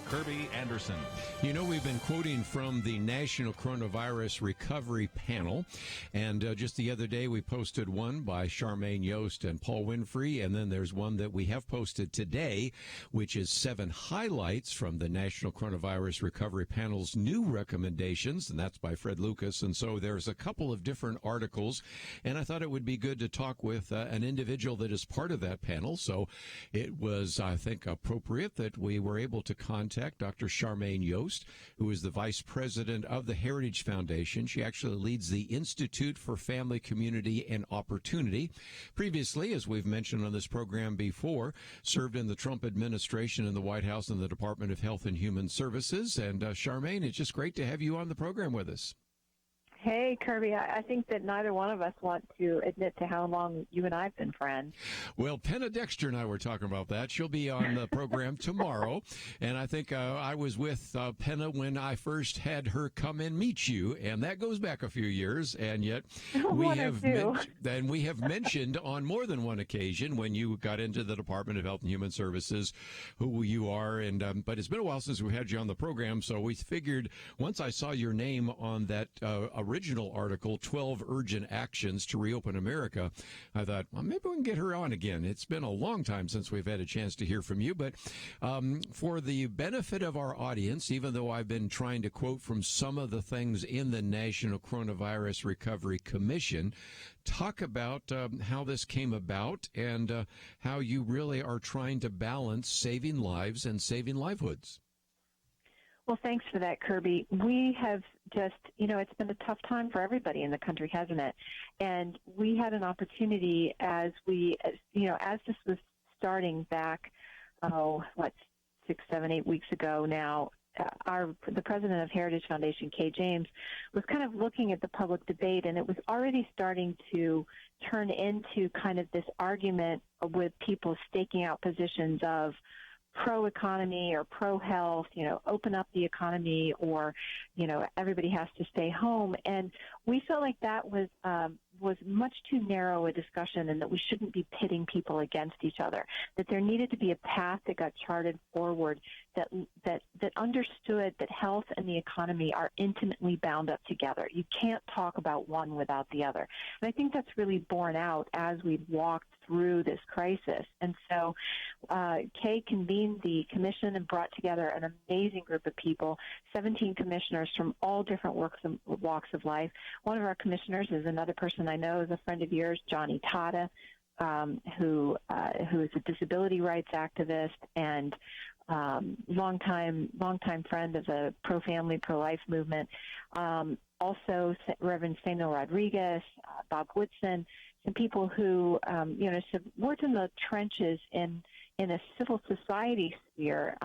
Kerby Anderson. You know, we've been quoting from the National Coronavirus Recovery Panel, and just the other day we posted one by Charmaine Yoest and Paul Winfrey, and then there's one that we have posted today, which is 7 highlights from the National Coronavirus Recovery Panel's new recommendations, and that's by Fred Lucas. And so there's a couple of different articles, and I thought it would be good to talk with an individual that is part of that panel. So it was, I think, appropriate that we were able to contact Dr. Charmaine Yoest, who is the vice president of the Heritage Foundation. She actually leads the Institute for Family, Community, and Opportunity. Previously, as we've mentioned on this program before, served in the Trump administration in the White House and the Department of Health and Human Services. And Charmaine, it's just great to have you on the program with us. Hey, Kerby, I think that neither one of us want to admit to how long you and I have been friends. Well, Penna Dexter and I were talking about that. She'll be on the program tomorrow. And I think I was with Penna when I first had her come and meet you. And that goes back a few years. And yet we have mentioned on more than one occasion when you got into the Department of Health and Human Services who you are. And but it's been a while since we had you on the program. So we figured once I saw your name on that original article, 12 Urgent Actions to Reopen America, I thought, well, maybe we can get her on again. It's been a long time since we've had a chance to hear from you, but for the benefit of our audience, even though I've been trying to quote from some of the things in the National Coronavirus Recovery Commission, talk about how this came about and how you really are trying to balance saving lives and saving livelihoods. Well, thanks for that, Kerby. We have just, it's been a tough time for everybody in the country, hasn't it? And we had an opportunity as this was starting back, 6, 7, 8 weeks ago now, the president of Heritage Foundation, Kay James, was kind of looking at the public debate, and it was already starting to turn into kind of this argument with people staking out positions of pro-economy or pro-health, open up the economy, or, everybody has to stay home. And we felt like that was much too narrow a discussion, and that we shouldn't be pitting people against each other, that there needed to be a path that got charted forward that understood that health and the economy are intimately bound up together. You can't talk about one without the other. And I think that's really borne out as we've walked through this crisis. And so Kay convened the commission and brought together an amazing group of people, 17 commissioners from all different walks of life. One of our commissioners is another person I know is a friend of yours, Johnny Tata, who is a disability rights activist and longtime friend of the pro-family, pro-life movement. Also, Reverend Samuel Rodriguez, Bob Woodson, some people who, worked in the trenches in a civil society sphere,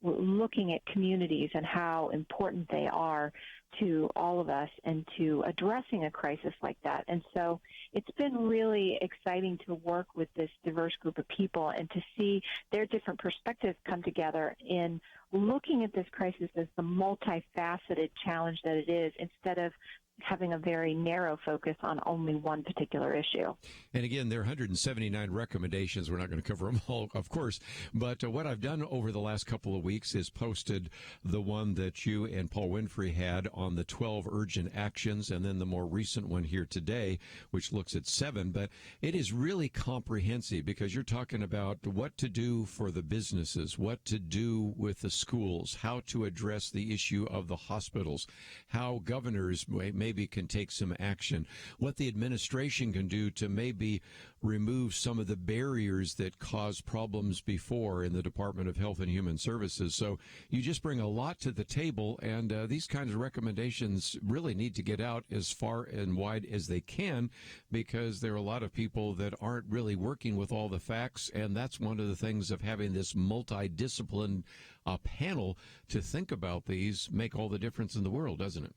looking at communities and how important they are to all of us and to addressing a crisis like that. And so it's been really exciting to work with this diverse group of people and to see their different perspectives come together in looking at this crisis as the multifaceted challenge that it is, instead of having a very narrow focus on only one particular issue. And again, there are 179 recommendations. We're not going to cover them all, of course. But what I've done over the last couple of weeks is posted the one that you and Paul Winfrey had on the 12 urgent actions, and then the more recent one here today, which looks at 7. But it is really comprehensive because you're talking about what to do for the businesses, what to do with the schools, how to address the issue of the hospitals, how governors maybe can take some action, what the administration can do to maybe remove some of the barriers that caused problems before in the Department of Health and Human Services. So you just bring a lot to the table, and these kinds of recommendations really need to get out as far and wide as they can, because there are a lot of people that aren't really working with all the facts, and that's one of the things of having this multidisciplined panel to think about these make all the difference in the world, doesn't it?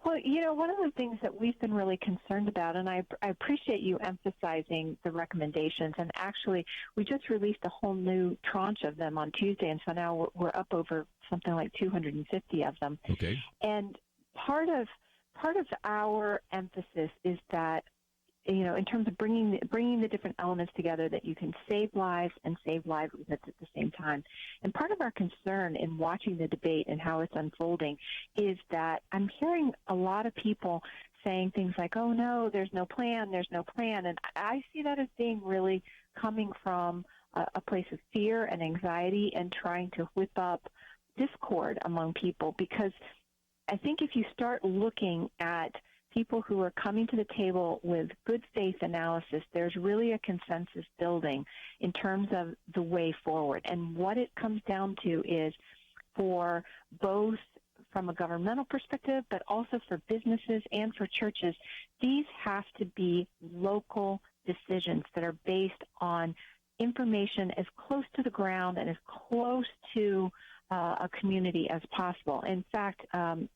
Well, one of the things that we've been really concerned about, and I appreciate you emphasizing the recommendations, and actually we just released a whole new tranche of them on Tuesday, and so now we're up over something like 250 of them. Okay. And part of our emphasis is that, in terms of bringing the different elements together, that you can save lives and save livelihoods at the same time. And part of our concern in watching the debate and how it's unfolding is that I'm hearing a lot of people saying things like, oh, no, there's no plan. And I see that as being really coming from a place of fear and anxiety and trying to whip up discord among people, because I think if you start looking at people who are coming to the table with good faith analysis, there's really a consensus building in terms of the way forward. And what it comes down to is, for both from a governmental perspective, but also for businesses and for churches, these have to be local decisions that are based on information as close to the ground and as close to a community as possible. In fact,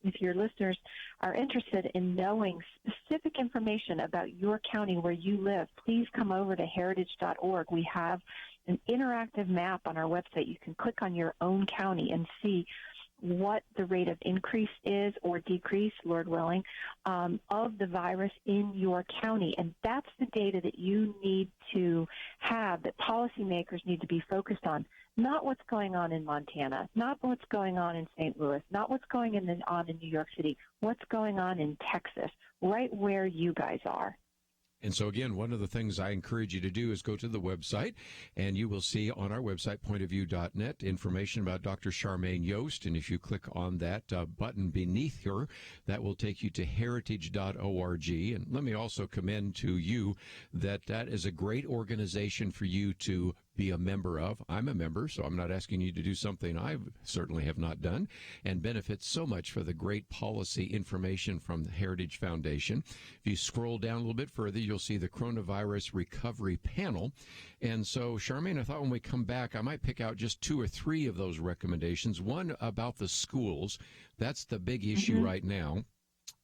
if your listeners are interested in knowing specific information about your county where you live, please come over to heritage.org. We have an interactive map on our website. You can click on your own county and see what the rate of increase is or decrease, Lord willing, of the virus in your county. And that's the data that you need to have, that policymakers need to be focused on. Not what's going on in Montana, not what's going on in St. Louis, not what's going on in New York City, what's going on in Texas, right where you guys are. And so, again, one of the things I encourage you to do is go to the website, and you will see on our website, pointofview.net, information about Dr. Charmaine Yoest. And if you click on that button beneath her, that will take you to heritage.org. And let me also commend to you that is a great organization for you to be a member of. I'm a member, so I'm not asking you to do something I certainly have not done, and benefits so much for the great policy information from the Heritage Foundation. If you scroll down a little bit further, you'll see the Coronavirus Recovery Panel. And so, Charmaine, I thought when we come back, I might pick out just 2 or 3 of those recommendations. One about the schools. That's the big issue right now.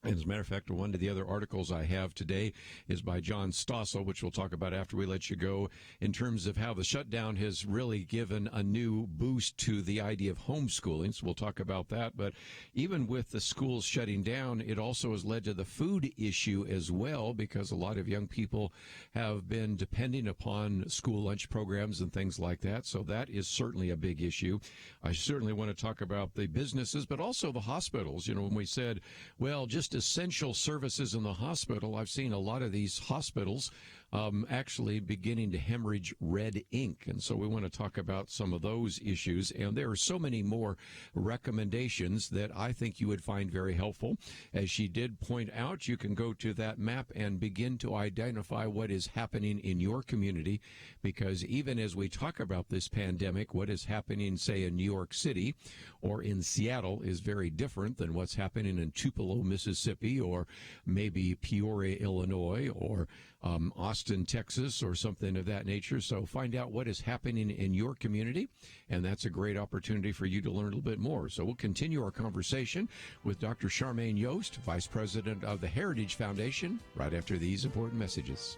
And as a matter of fact, one of the other articles I have today is by John Stossel, which we'll talk about after we let you go, in terms of how the shutdown has really given a new boost to the idea of homeschooling. So we'll talk about that. But even with the schools shutting down, it also has led to the food issue as well, because a lot of young people have been depending upon school lunch programs and things like that. So that is certainly a big issue. I certainly want to talk about the businesses, but also the hospitals. When we said, well, just essential services in the hospital, I've seen a lot of these hospitals actually beginning to hemorrhage red ink. And so we want to talk about some of those issues. And there are so many more recommendations that I think you would find very helpful. As she did point out, you can go to that map and begin to identify what is happening in your community, because even as we talk about this pandemic, what is happening, say, in New York City or in Seattle is very different than what's happening in Tupelo, Mississippi, or maybe Peoria, Illinois, or Austin, Texas, or something of that nature. So find out what is happening in your community, and that's a great opportunity for you to learn a little bit more. So we'll continue our conversation with Dr. Charmaine Yoest, Vice President of the Heritage Foundation, right after these important messages.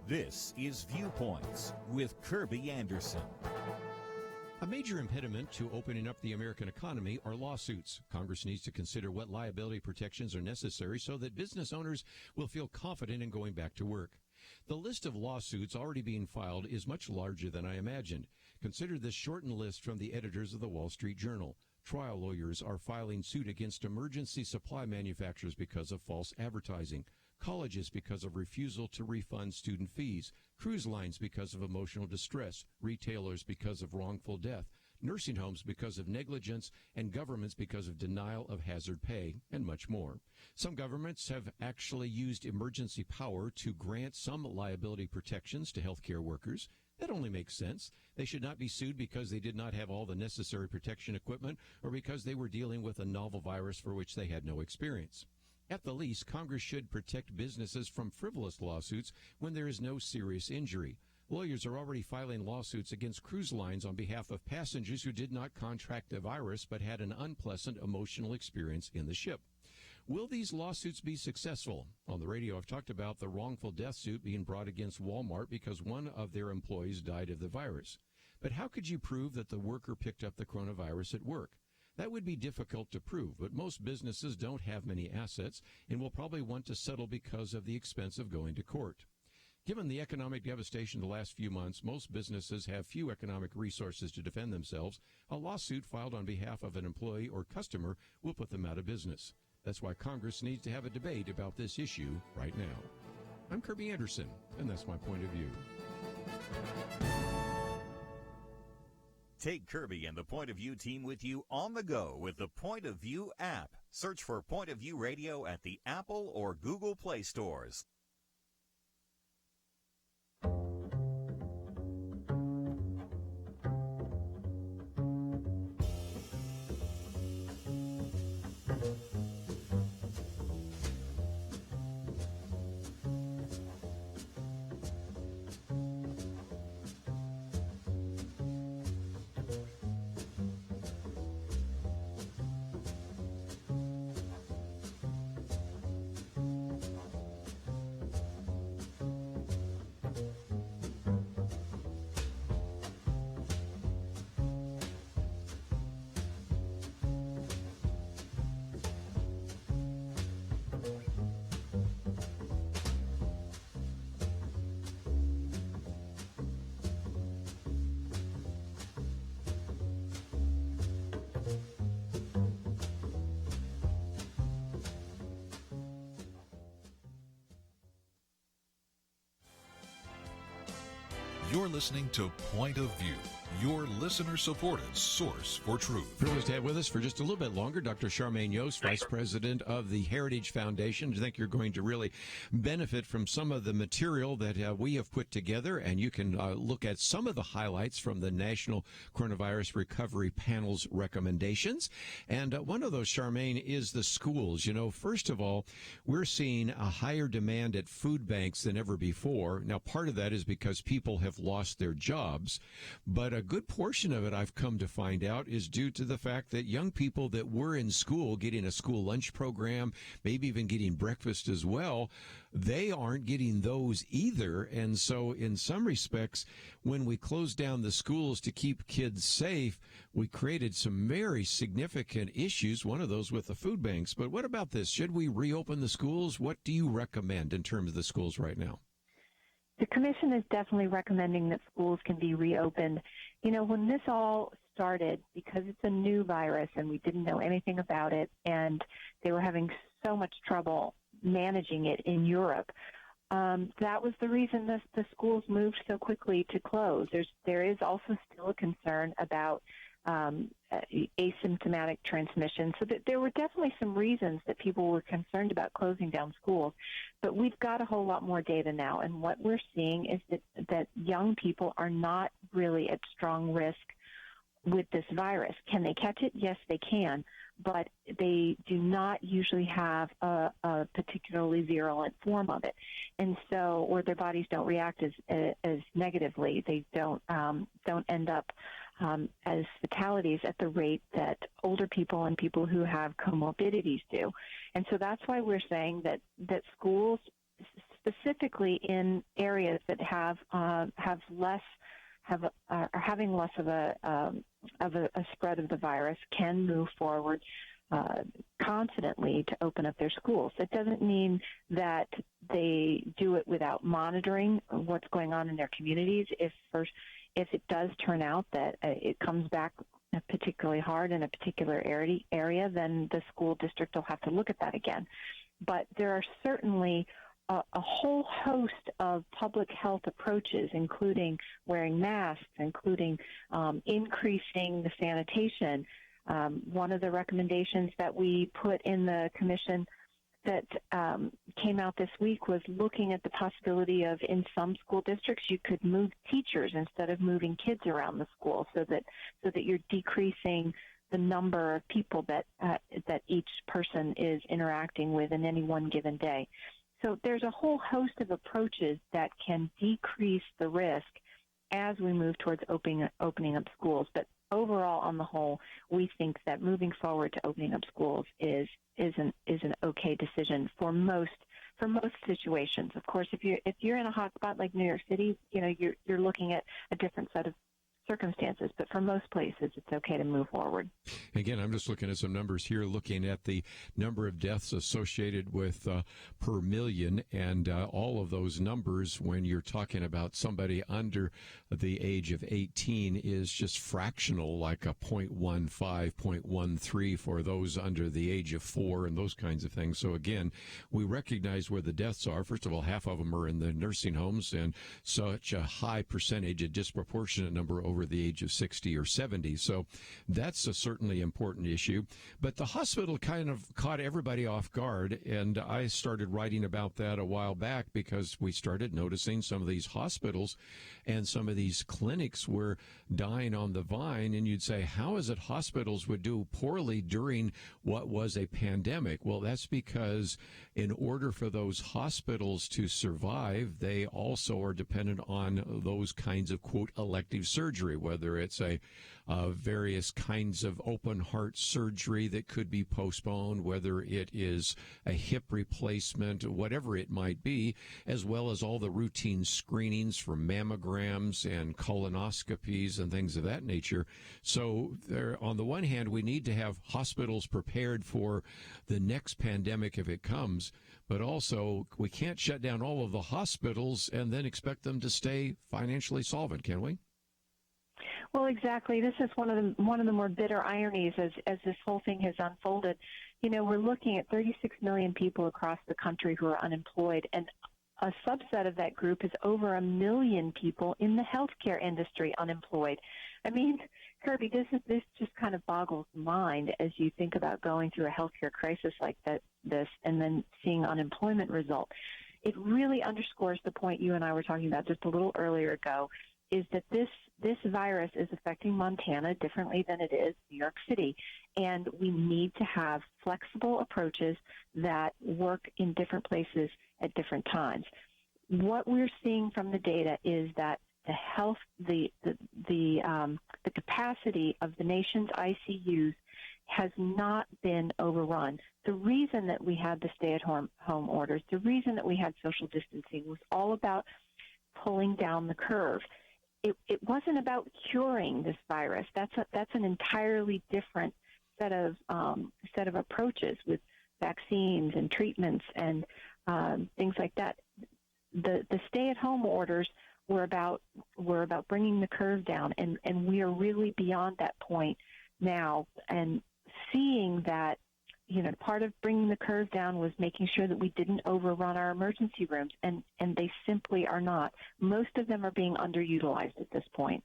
This is Viewpoints with Kerby Anderson. A major impediment to opening up the American economy are lawsuits. Congress needs to consider what liability protections are necessary so that business owners will feel confident in going back to work. The list of lawsuits already being filed is much larger than I imagined. Consider this shortened list from the editors of the Wall Street Journal. Trial lawyers are filing suit against emergency supply manufacturers because of false advertising, colleges because of refusal to refund student fees, cruise lines because of emotional distress, retailers because of wrongful death, nursing homes because of negligence, and governments because of denial of hazard pay, and much more. Some governments have actually used emergency power to grant some liability protections to healthcare workers. That only makes sense. They should not be sued because they did not have all the necessary protection equipment or because they were dealing with a novel virus for which they had no experience. At the least, Congress should protect businesses from frivolous lawsuits when there is no serious injury. Lawyers are already filing lawsuits against cruise lines on behalf of passengers who did not contract the virus but had an unpleasant emotional experience in the ship. Will these lawsuits be successful? On the radio, I've talked about the wrongful death suit being brought against Walmart because one of their employees died of the virus. But how could you prove that the worker picked up the coronavirus at work? That would be difficult to prove, but most businesses don't have many assets and will probably want to settle because of the expense of going to court. Given the economic devastation the last few months, most businesses have few economic resources to defend themselves. A lawsuit filed on behalf of an employee or customer will put them out of business. That's why Congress needs to have a debate about this issue right now. I'm Kerby Anderson, and that's my point of view. Take Kerby and the Point of View team with you on the go with the Point of View app. Search for Point of View Radio at the Apple or Google Play stores. You're listening to Point of View, your listener-supported source for truth. Privileged to have with us for just a little bit longer Dr. Charmaine Yoest, Vice President of the Heritage Foundation. I think you're going to really benefit from some of the material that we have put together, and you can look at some of the highlights from the National Coronavirus Recovery Panel's recommendations. And one of those, Charmaine, is the schools. You know, first of all, we're seeing a higher demand at food banks than ever before. Now, part of that is because people have lost their jobs, but a good portion of it, I've come to find out, is due to the fact that young people that were in school, getting a school lunch program, maybe even getting breakfast as well, they aren't getting those either. And so in some respects, when we closed down the schools to keep kids safe, we created some very significant issues, one of those with the food banks. But what about this? Should we reopen the schools? What do you recommend in terms of the schools right now? The commission is definitely recommending that schools can be reopened. You know, when this all started, because it's a new virus and we didn't know anything about it, and they were having so much trouble managing it in Europe, that was the reason the schools moved so quickly to close. There is also still a concern about asymptomatic transmission. So that there were definitely some reasons that people were concerned about closing down schools. But we've got a whole lot more data now, and what we're seeing is that young people are not really at strong risk with this virus. Can they catch it? Yes, they can, but they do not usually have a particularly virulent form of it, and so, or their bodies don't react as negatively. They don't end up as fatalities at the rate that older people and people who have comorbidities do. And so that's why we're saying that schools specifically in areas that are having less of a spread of the virus, can move forward confidently to open up their schools. That doesn't mean that they do it without monitoring what's going on in their communities. If it does turn out that it comes back particularly hard in a particular area, then the school district will have to look at that again. But there are certainly a whole host of public health approaches, including wearing masks, including increasing the sanitation. One of the recommendations that we put in the commission that came out this week was looking at the possibility of, in some school districts, you could move teachers instead of moving kids around the school, so that you're decreasing the number of people that each person is interacting with in any one given day. So there's a whole host of approaches that can decrease the risk as we move towards opening up schools. But overall, on the whole, we think that moving forward to opening up schools is an okay decision for most situations. Of course, if you're in a hot spot like New York City, you're looking at a different set of circumstances, but for most places, it's okay to move forward. Again, I'm just looking at some numbers here, looking at the number of deaths associated with per million, and all of those numbers, when you're talking about somebody under the age of 18, is just fractional, like a 0.15, 0.13 for those under the age of 4 and those kinds of things. So again, we recognize where the deaths are. First of all, half of them are in the nursing homes, and such a high percentage, a disproportionate number over the age of 60 or 70. So that's a certainly important issue. But the hospital kind of caught everybody off guard, and I started writing about that a while back because we started noticing some of these hospitals and some of these clinics were dying on the vine, and you'd say, how is it hospitals would do poorly during what was a pandemic? Well, that's because in order for those hospitals to survive, they also are dependent on those kinds of, quote, elective surgery, whether it's a various kinds of open heart surgery that could be postponed, whether it is a hip replacement, whatever it might be, as well as all the routine screenings for mammograms and colonoscopies and things of that nature. So on the one hand, we need to have hospitals prepared for the next pandemic if it comes, but also we can't shut down all of the hospitals and then expect them to stay financially solvent, can we? Well, exactly. This is one of the more bitter ironies as this whole thing has unfolded. We're looking at 36 million people across the country who are unemployed, and a subset of that group is over 1 million people in the healthcare industry unemployed. I mean, Kerby, this just kind of boggles the mind as you think about going through a healthcare crisis like this and then seeing unemployment result. It really underscores the point you and I were talking about just a little earlier ago, is that this virus is affecting Montana differently than it is New York City, and we need to have flexible approaches that work in different places at different times. What we're seeing from the data is that the capacity of the nation's ICUs has not been overrun. The reason that we had the stay-at-home orders, the reason that we had social distancing, was all about pulling down the curve. It wasn't about curing this virus. That's an entirely different set of approaches with vaccines and treatments and things like that. The stay-at-home orders were about bringing the curve down, and we are really beyond that point now. And seeing that, part of bringing the curve down was making sure that we didn't overrun our emergency rooms, and they simply are not. Most of them are being underutilized at this point.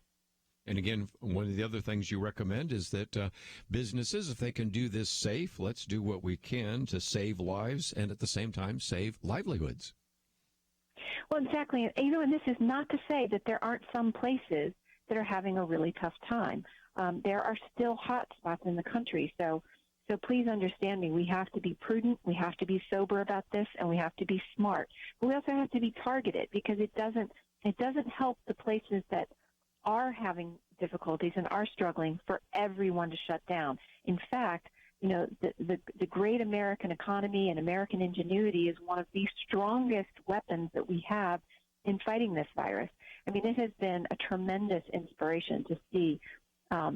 And again, one of the other things you recommend is that businesses, if they can do this safe, let's do what we can to save lives and at the same time save livelihoods. Well, exactly. And this is not to say that there aren't some places that are having a really tough time. There are still hot spots in the country, so please understand me. We have to be prudent, we have to be sober about this, and we have to be smart. But we also have to be targeted, because it doesn't help the places that are having difficulties and are struggling for everyone to shut down. In fact, the great American economy and American ingenuity is one of the strongest weapons that we have in fighting this virus. I mean, it has been a tremendous inspiration to see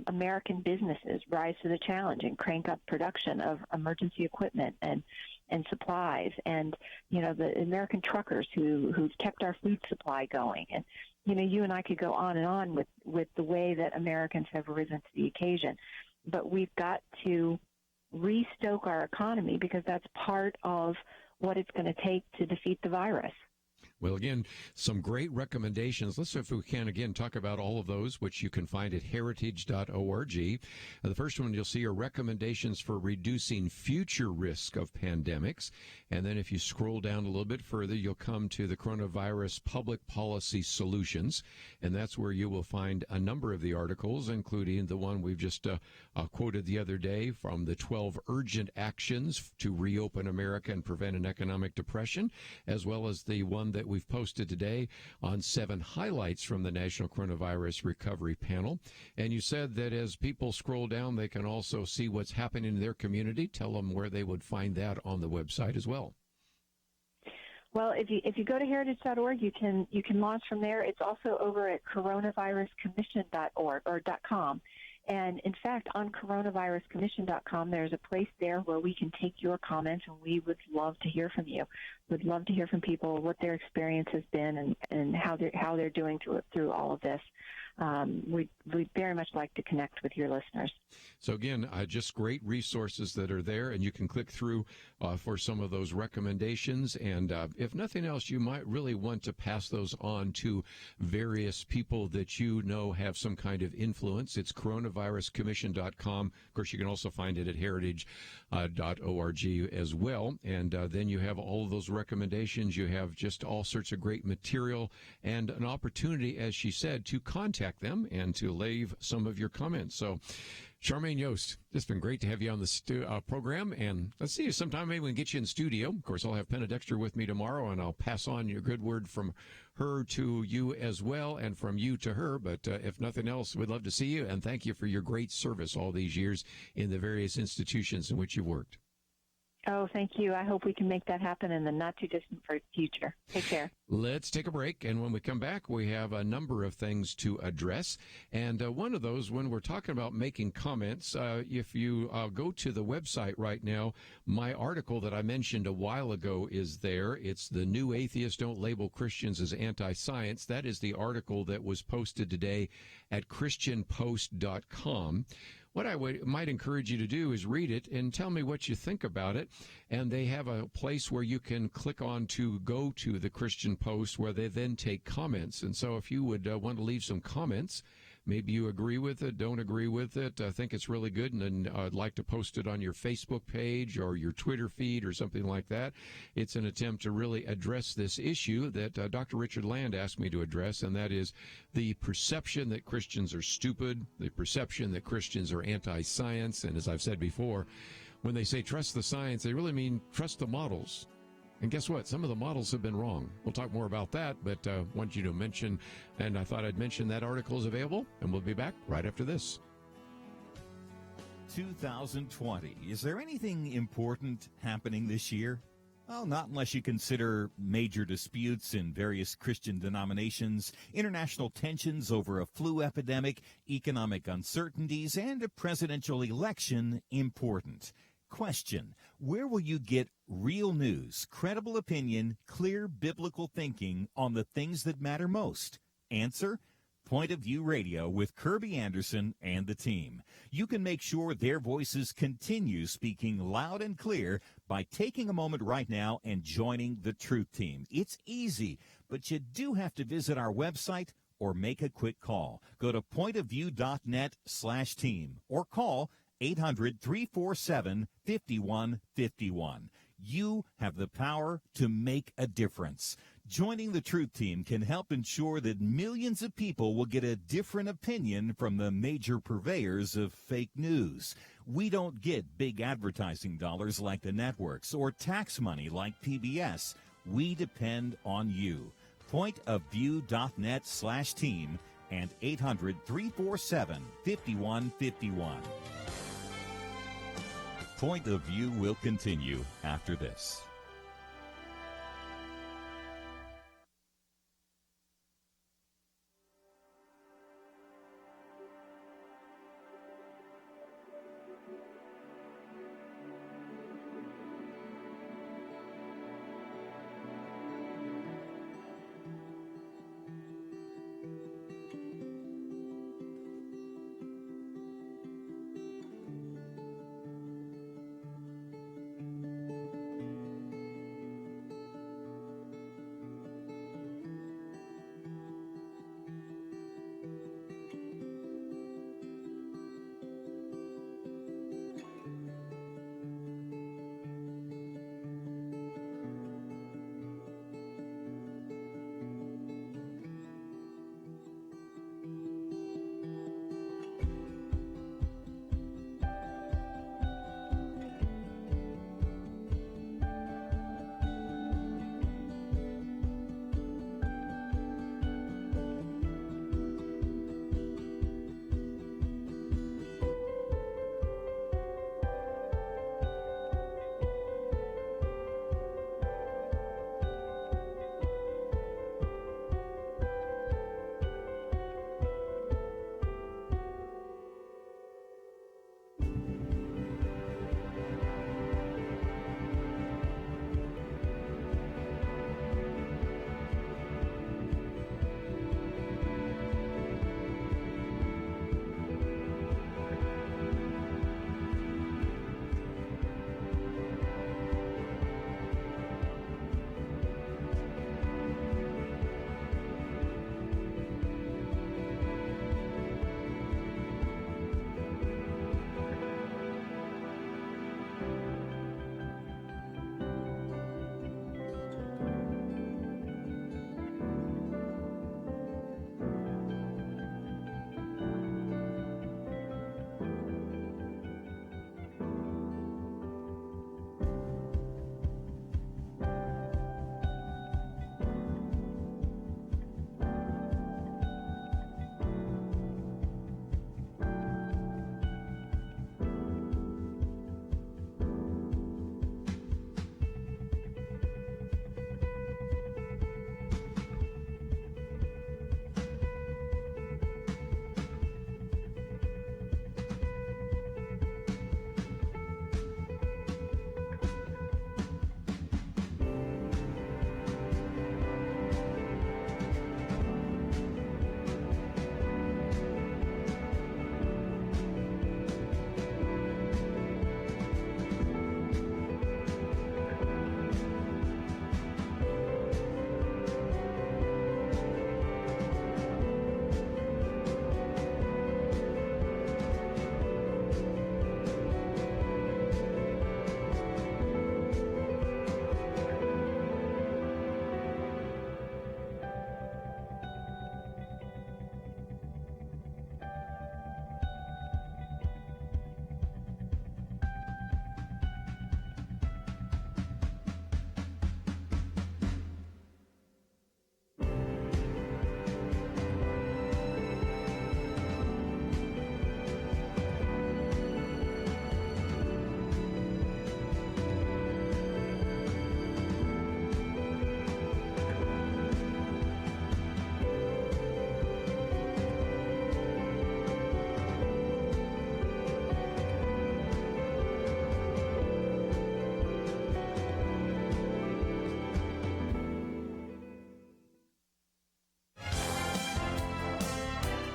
American businesses rise to the challenge and crank up production of emergency equipment and supplies, and the American truckers who've kept our food supply going. And you and I could go on and on with the way that Americans have risen to the occasion, but we've got to restoke our economy because that's part of what it's going to take to defeat the virus. Well, again, some great recommendations. Let's, if we can, again, talk about all of those, which you can find at heritage.org. The first one you'll see are recommendations for reducing future risk of pandemics. And then if you scroll down a little bit further, you'll come to the coronavirus public policy solutions. And that's where you will find a number of the articles, including the one we've just quoted the other day from the 12 urgent actions to reopen America and prevent an economic depression, as well as the one that we've posted today on 7 highlights from the National Coronavirus Recovery Panel. And you said that as people scroll down, they can also see what's happening in their community. Tell them where they would find that on the website as well. Well, if you go to heritage.org, you can launch from there. It's also over at coronaviruscommission.org or .com. And in fact, on coronaviruscommission.com, there's a place there where we can take your comments, and we would love to hear from you. We'd love to hear from people what their experience has been and how they're doing through all of this. We'd very much like to connect with your listeners. So again, just great resources that are there, and you can click through for some of those recommendations. And if nothing else, you might really want to pass those on to various people that you know have some kind of influence. It's coronaviruscommission.com. Of course, you can also find it at heritage.org as well. And then you have all of those recommendations. You have just all sorts of great material and an opportunity, as she said, to contact them and to leave some of your comments. So, Charmaine Yoest, it's been great to have you on the program, and let's see, sometime maybe we can get you in studio. Of course, I'll have Penna Dexter with me tomorrow, and I'll pass on your good word from her to you as well, and from you to her. But if nothing else, we'd love to see you, and thank you for your great service all these years in the various institutions in which you've worked. Oh, thank you. I hope we can make that happen in the not-too-distant future. Take care. Let's take a break, and when we come back, we have a number of things to address. And one of those, when we're talking about making comments, if you go to the website right now, my article that I mentioned a while ago is there. It's The New Atheists Don't Label Christians as Anti-Science. That is the article that was posted today at christianpost.com. What I might encourage you to do is read it and tell me what you think about it. And they have a place where you can click on to go to the Christian Post, where they then take comments. And so if you would want to leave some comments, maybe you agree with it, don't agree with it, think it's really good, and I'd like to post it on your Facebook page or your Twitter feed or something like that. It's an attempt to really address this issue that Dr. Richard Land asked me to address, and that is the perception that Christians are stupid, the perception that Christians are anti-science. And as I've said before, when they say trust the science, they really mean trust the models. And guess what? Some of the models have been wrong. We'll talk more about that, but want you to mention, and I thought I'd mention that article is available, and we'll be back right after this. 2020. Is there anything important happening this year? Well, not unless you consider major disputes in various Christian denominations, international tensions over a flu epidemic, economic uncertainties, and a presidential election important. Question: where will you get real news, credible opinion, clear biblical thinking on the things that matter most? Answer: Point of View Radio with Kerby Anderson and the team. You can make sure their voices continue speaking loud and clear by taking a moment right now and joining the Truth Team. It's easy, but you do have to visit our website or make a quick call. Go to pointofview.net/team or call 800-347-5151. You have the power to make a difference. Joining the Truth Team can help ensure that millions of people will get a different opinion from the major purveyors of fake news. We don't get big advertising dollars like the networks or tax money like PBS. We depend on you. Pointofview.net/team and 800-347-5151. Point of View will continue after this.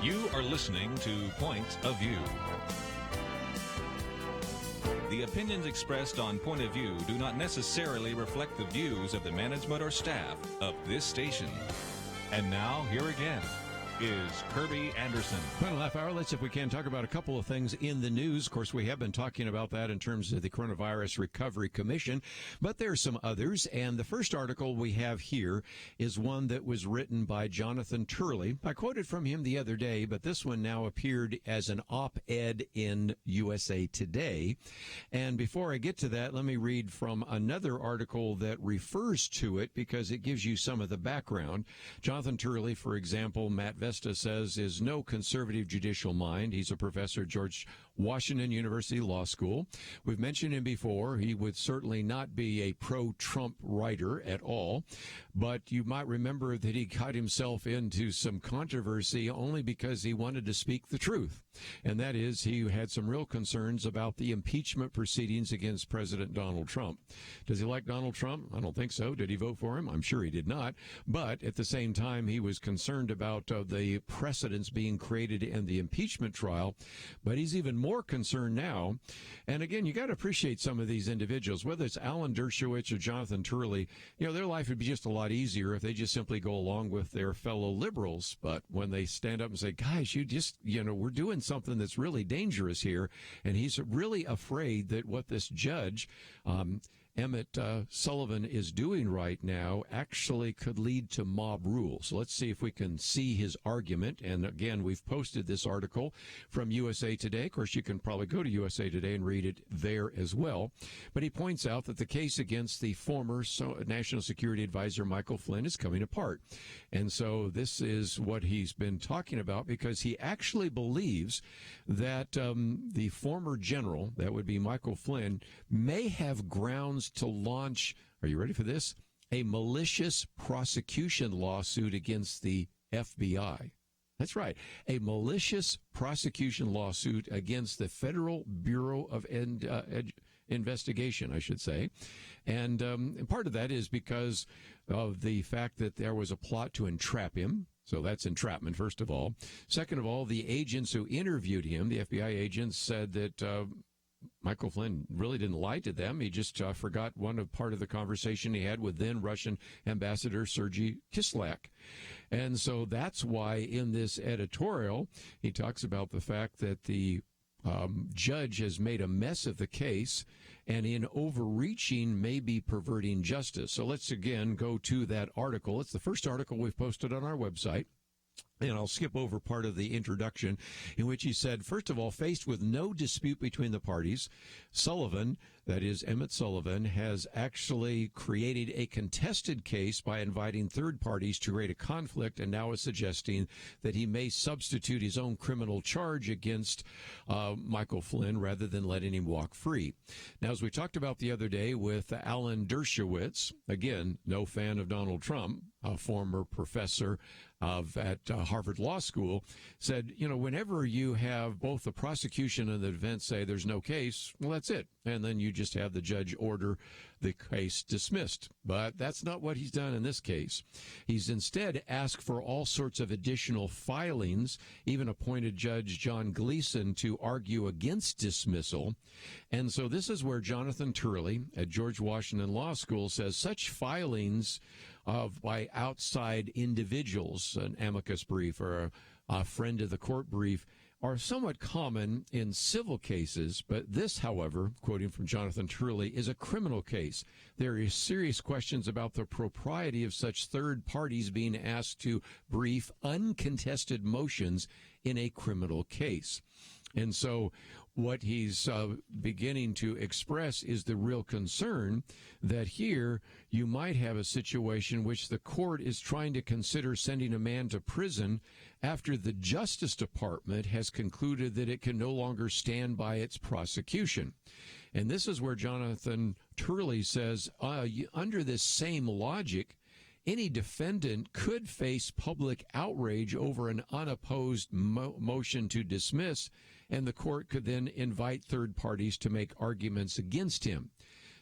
You are listening to Point of View. The opinions expressed on Point of View do not necessarily reflect the views of the management or staff of this station. And now, here again is Kerby Anderson. Final half hour. Let's, if we can, talk about a couple of things in the news. Of course, we have been talking about that in terms of the Coronavirus Recovery Commission, but there are some others. And the first article we have here is one that was written by Jonathan Turley. I quoted from him the other day, but this one now appeared as an op-ed in USA Today. And before I get to that, let me read from another article that refers to it because it gives you some of the background. Jonathan Turley, for example, Matt Vesta says is no conservative judicial mind. He's a professor at George Washington University Law School. We've mentioned him before. He would certainly not be a pro-Trump writer at all, but you might remember that he got himself into some controversy only because he wanted to speak the truth, and that is he had some real concerns about the impeachment proceedings against President Donald Trump. Does he like Donald Trump? I don't think so. Did he vote for him? I'm sure he did not, but at the same time, he was concerned about the precedents being created in the impeachment trial, but he's even more concerned now. And again, you got to appreciate some of these individuals, whether it's Alan Dershowitz or Jonathan Turley. You know, their life would be just a lot easier if they just simply go along with their fellow liberals. But when they stand up and say, guys, we're doing something that's really dangerous here, and he's really afraid that what this judge, Emmett Sullivan, is doing right now actually could lead to mob rule. So let's see if we can see his argument. And again, we've posted this article from USA Today. Of course, you can probably go to USA Today and read it there as well. But he points out that the case against the former National Security Advisor Michael Flynn is coming apart. And so this is what he's been talking about, because he actually believes that the former general, that would be Michael Flynn, may have grounds to launch, are you ready for this, a malicious prosecution lawsuit against the FBI. That's right, a malicious prosecution lawsuit against the Federal Bureau of Investigation, I should say. And part of that is because of the fact that there was a plot to entrap him. So that's entrapment, first of all. Second of all, the agents who interviewed him, the FBI agents, said that Michael Flynn really didn't lie to them. He just forgot part of the conversation he had with then Russian Ambassador Sergei Kislyak. And so that's why in this editorial, he talks about the fact that the judge has made a mess of the case, and in overreaching may be perverting justice. So let's again go to that article. It's the first article we've posted on our website. And I'll skip over part of the introduction, in which he said, first of all, faced with no dispute between the parties, Sullivan, that is Emmett Sullivan, has actually created a contested case by inviting third parties to create a conflict, and now is suggesting that he may substitute his own criminal charge against Michael Flynn rather than letting him walk free. Now, as we talked about the other day with Alan Dershowitz, again, no fan of Donald Trump, a former professor at Harvard Law School, said, whenever you have both the prosecution and the defense say there's no case, well, that's it. And then you just have the judge order the case dismissed. But that's not what he's done in this case. He's instead asked for all sorts of additional filings, even appointed Judge John Gleeson to argue against dismissal. And so this is where Jonathan Turley at George Washington Law School says such filings by outside individuals, an amicus brief or a friend of the court brief, are somewhat common in civil cases, but this, however, quoting from Jonathan Turley, is a criminal case. There is serious questions about the propriety of such third parties being asked to brief uncontested motions in a criminal case. And so what he's beginning to express is the real concern that here you might have a situation which the court is trying to consider sending a man to prison after the Justice Department has concluded that it can no longer stand by its prosecution. And this is where Jonathan Turley says, under this same logic, any defendant could face public outrage over an unopposed motion to dismiss, and the court could then invite third parties to make arguments against him.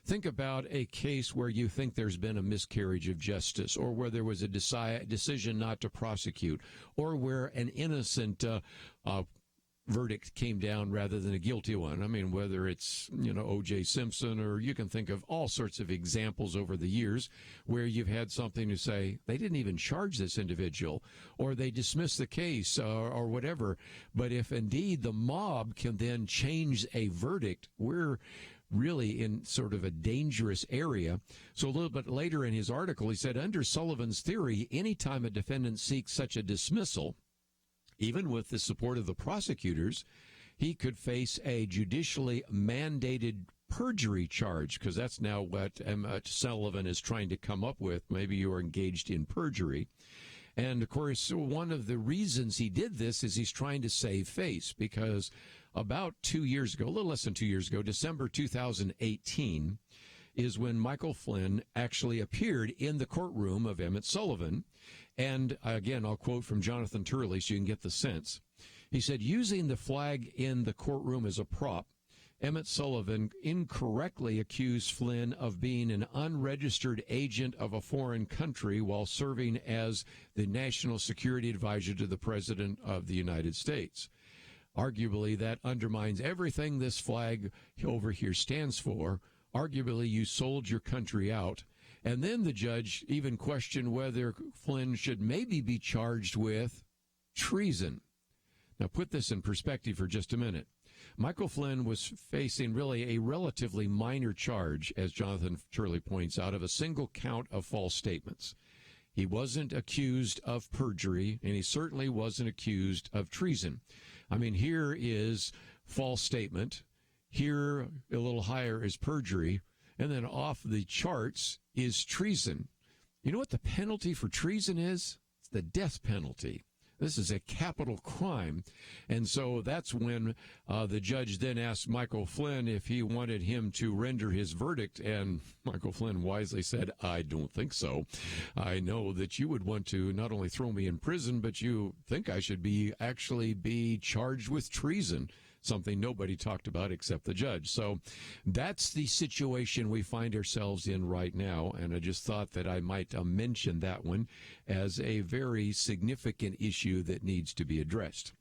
Think about a case where you think there's been a miscarriage of justice, or where there was a decision not to prosecute, or where an innocent verdict came down rather than a guilty one. I mean, whether it's, O.J. Simpson, or you can think of all sorts of examples over the years where you've had something to say, they didn't even charge this individual, or they dismissed the case, or whatever. But if indeed the mob can then change a verdict, we're really in sort of a dangerous area. So a little bit later in his article, he said, under Sullivan's theory, anytime a defendant seeks such a dismissal, even with the support of the prosecutors, he could face a judicially mandated perjury charge, because that's now what Sullivan is trying to come up with. Maybe you are engaged in perjury. And, of course, one of the reasons he did this is he's trying to save face, because about 2 years ago, a little less than 2 years ago, December 2018, is when Michael Flynn actually appeared in the courtroom of Emmett Sullivan. And, again, I'll quote from Jonathan Turley so you can get the sense. He said, using the flag in the courtroom as a prop, Emmett Sullivan incorrectly accused Flynn of being an unregistered agent of a foreign country while serving as the National Security Advisor to the President of the United States. Arguably, that undermines everything this flag over here stands for. Arguably, you sold your country out. And then the judge even questioned whether Flynn should maybe be charged with treason. Now, put this in perspective for just a minute. Michael Flynn was facing really a relatively minor charge, as Jonathan Turley points out, of a single count of false statements. He wasn't accused of perjury, and he certainly wasn't accused of treason. I mean, here is false statement. Here, a little higher, is perjury. And then off the charts is treason. You know what the penalty for treason is? It's the death penalty. This is a capital crime. And so that's when the judge then asked Michael Flynn if he wanted him to render his verdict. And Michael Flynn wisely said, I don't think so. I know that you would want to not only throw me in prison, but you think I should actually be charged with treason. Something nobody talked about except the judge. So that's the situation we find ourselves in right now, and I just thought that I might mention that one as a very significant issue that needs to be addressed.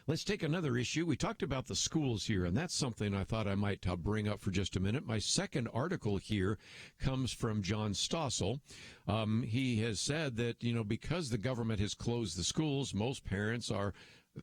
Let's take another issue. We talked about the schools here, and that's something I thought I might bring up for just a minute. My second article here comes from John Stossel. He has said that, because the government has closed the schools, most parents are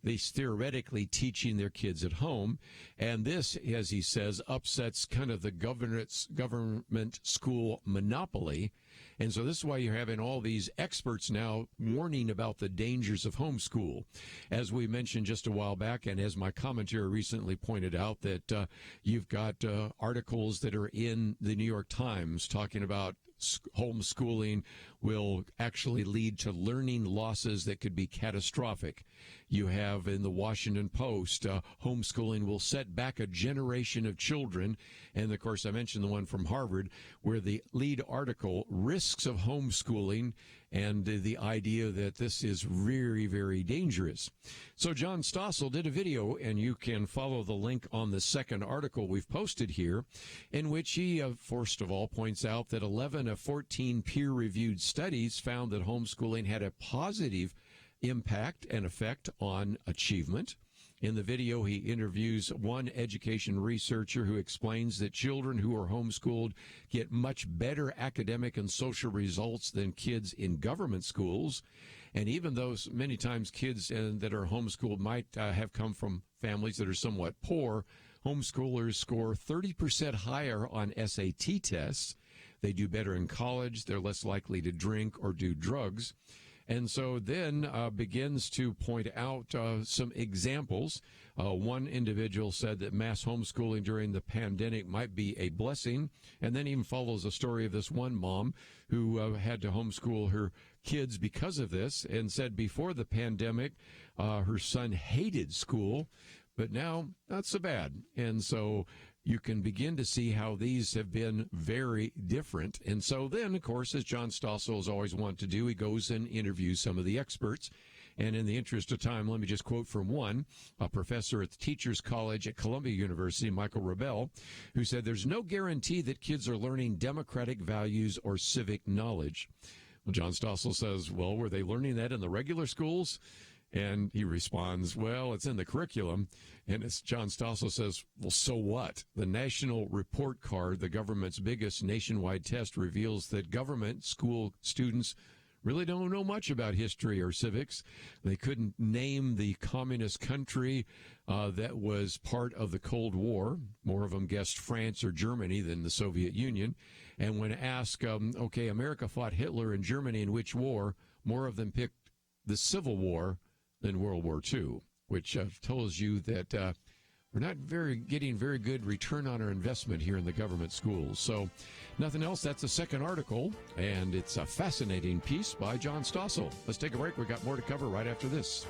theoretically teaching their kids at home. And this, as he says, upsets kind of the government school monopoly. And so this is why you're having all these experts now warning about the dangers of homeschool. As we mentioned just a while back, and as my commentary recently pointed out, that you've got articles that are in the New York Times talking about homeschooling will actually lead to learning losses that could be catastrophic. You have in the Washington Post, homeschooling will set back a generation of children. And, of course, I mentioned the one from Harvard, where the lead article, Risks of Homeschooling, and the idea that this is very, very dangerous. So John Stossel did a video, and you can follow the link on the second article we've posted here, in which he, first of all, points out that 11 of 14 peer-reviewed studies found that homeschooling had a positive impact and effect on achievement. In the video, he interviews one education researcher who explains that children who are homeschooled get much better academic and social results than kids in government schools. And even though many times kids that are homeschooled might have come from families that are somewhat poor, homeschoolers score 30% higher on SAT tests. They do better in college. They're less likely to drink or do drugs. And so then begins to point out some examples. One individual said that mass homeschooling during the pandemic might be a blessing, and then even follows a story of this one mom who had to homeschool her kids because of this, and said before the pandemic her son hated school, but now not so bad. And so you can begin to see how these have been very different. And so then, of course, as John Stossel has always wanted to do, he goes and interviews some of the experts. And in the interest of time, let me just quote from one, a professor at the Teachers College at Columbia University, Michael Rebell, who said, there's no guarantee that kids are learning democratic values or civic knowledge. Well, John Stossel says, well, were they learning that in the regular schools? And he responds, well, it's in the curriculum. And as John Stossel says, well, so what? The National Report Card, the government's biggest nationwide test, reveals that government school students really don't know much about history or civics. They couldn't name the communist country that was part of the Cold War. More of them guessed France or Germany than the Soviet Union. And when asked, okay, America fought Hitler and Germany in which war, more of them picked the Civil War than World War II, which tells you that we're not getting very good return on our investment here in the government schools. So, nothing else. That's the second article, and it's a fascinating piece by John Stossel. Let's take a break. We've got more to cover right after this.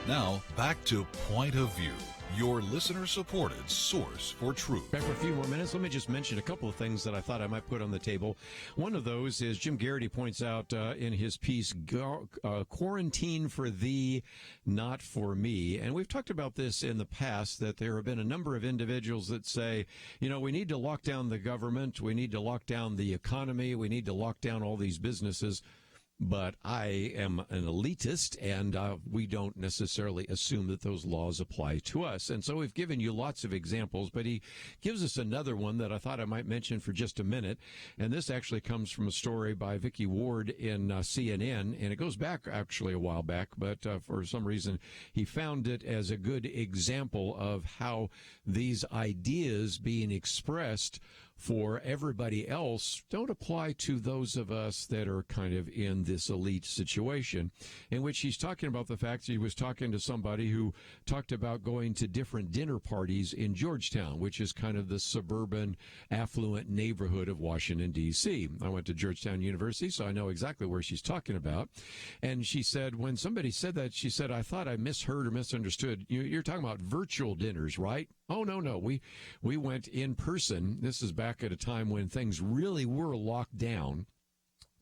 Now, back to Point of View, your listener-supported source for truth. Back for a few more minutes. Let me just mention a couple of things that I thought I might put on the table. One of those is Jim Garrity points out in his piece, Quarantine for Thee, Not for Me. And we've talked about this in the past, that there have been a number of individuals that say, you know, we need to lock down the government, we need to lock down the economy, we need to lock down all these businesses. But I am an elitist, and we don't necessarily assume that those laws apply to us. And so we've given you lots of examples, but he gives us another one that I thought I might mention for just a minute. And this actually comes from a story by Vicky Ward in CNN, and it goes back actually a while back, but for some reason he found it as a good example of how these ideas being expressed for everybody else don't apply to those of us that are kind of in this elite situation, in which he's talking about the fact that he was talking to somebody who talked about going to different dinner parties in Georgetown, which is kind of the suburban, affluent neighborhood of Washington, D.C. I went to Georgetown University, so I know exactly where she's talking about. And she said, when somebody said that, she said, I thought I misheard or misunderstood. You're talking about virtual dinners, right? Oh, no. We went in person. This is back at a time when things really were locked down.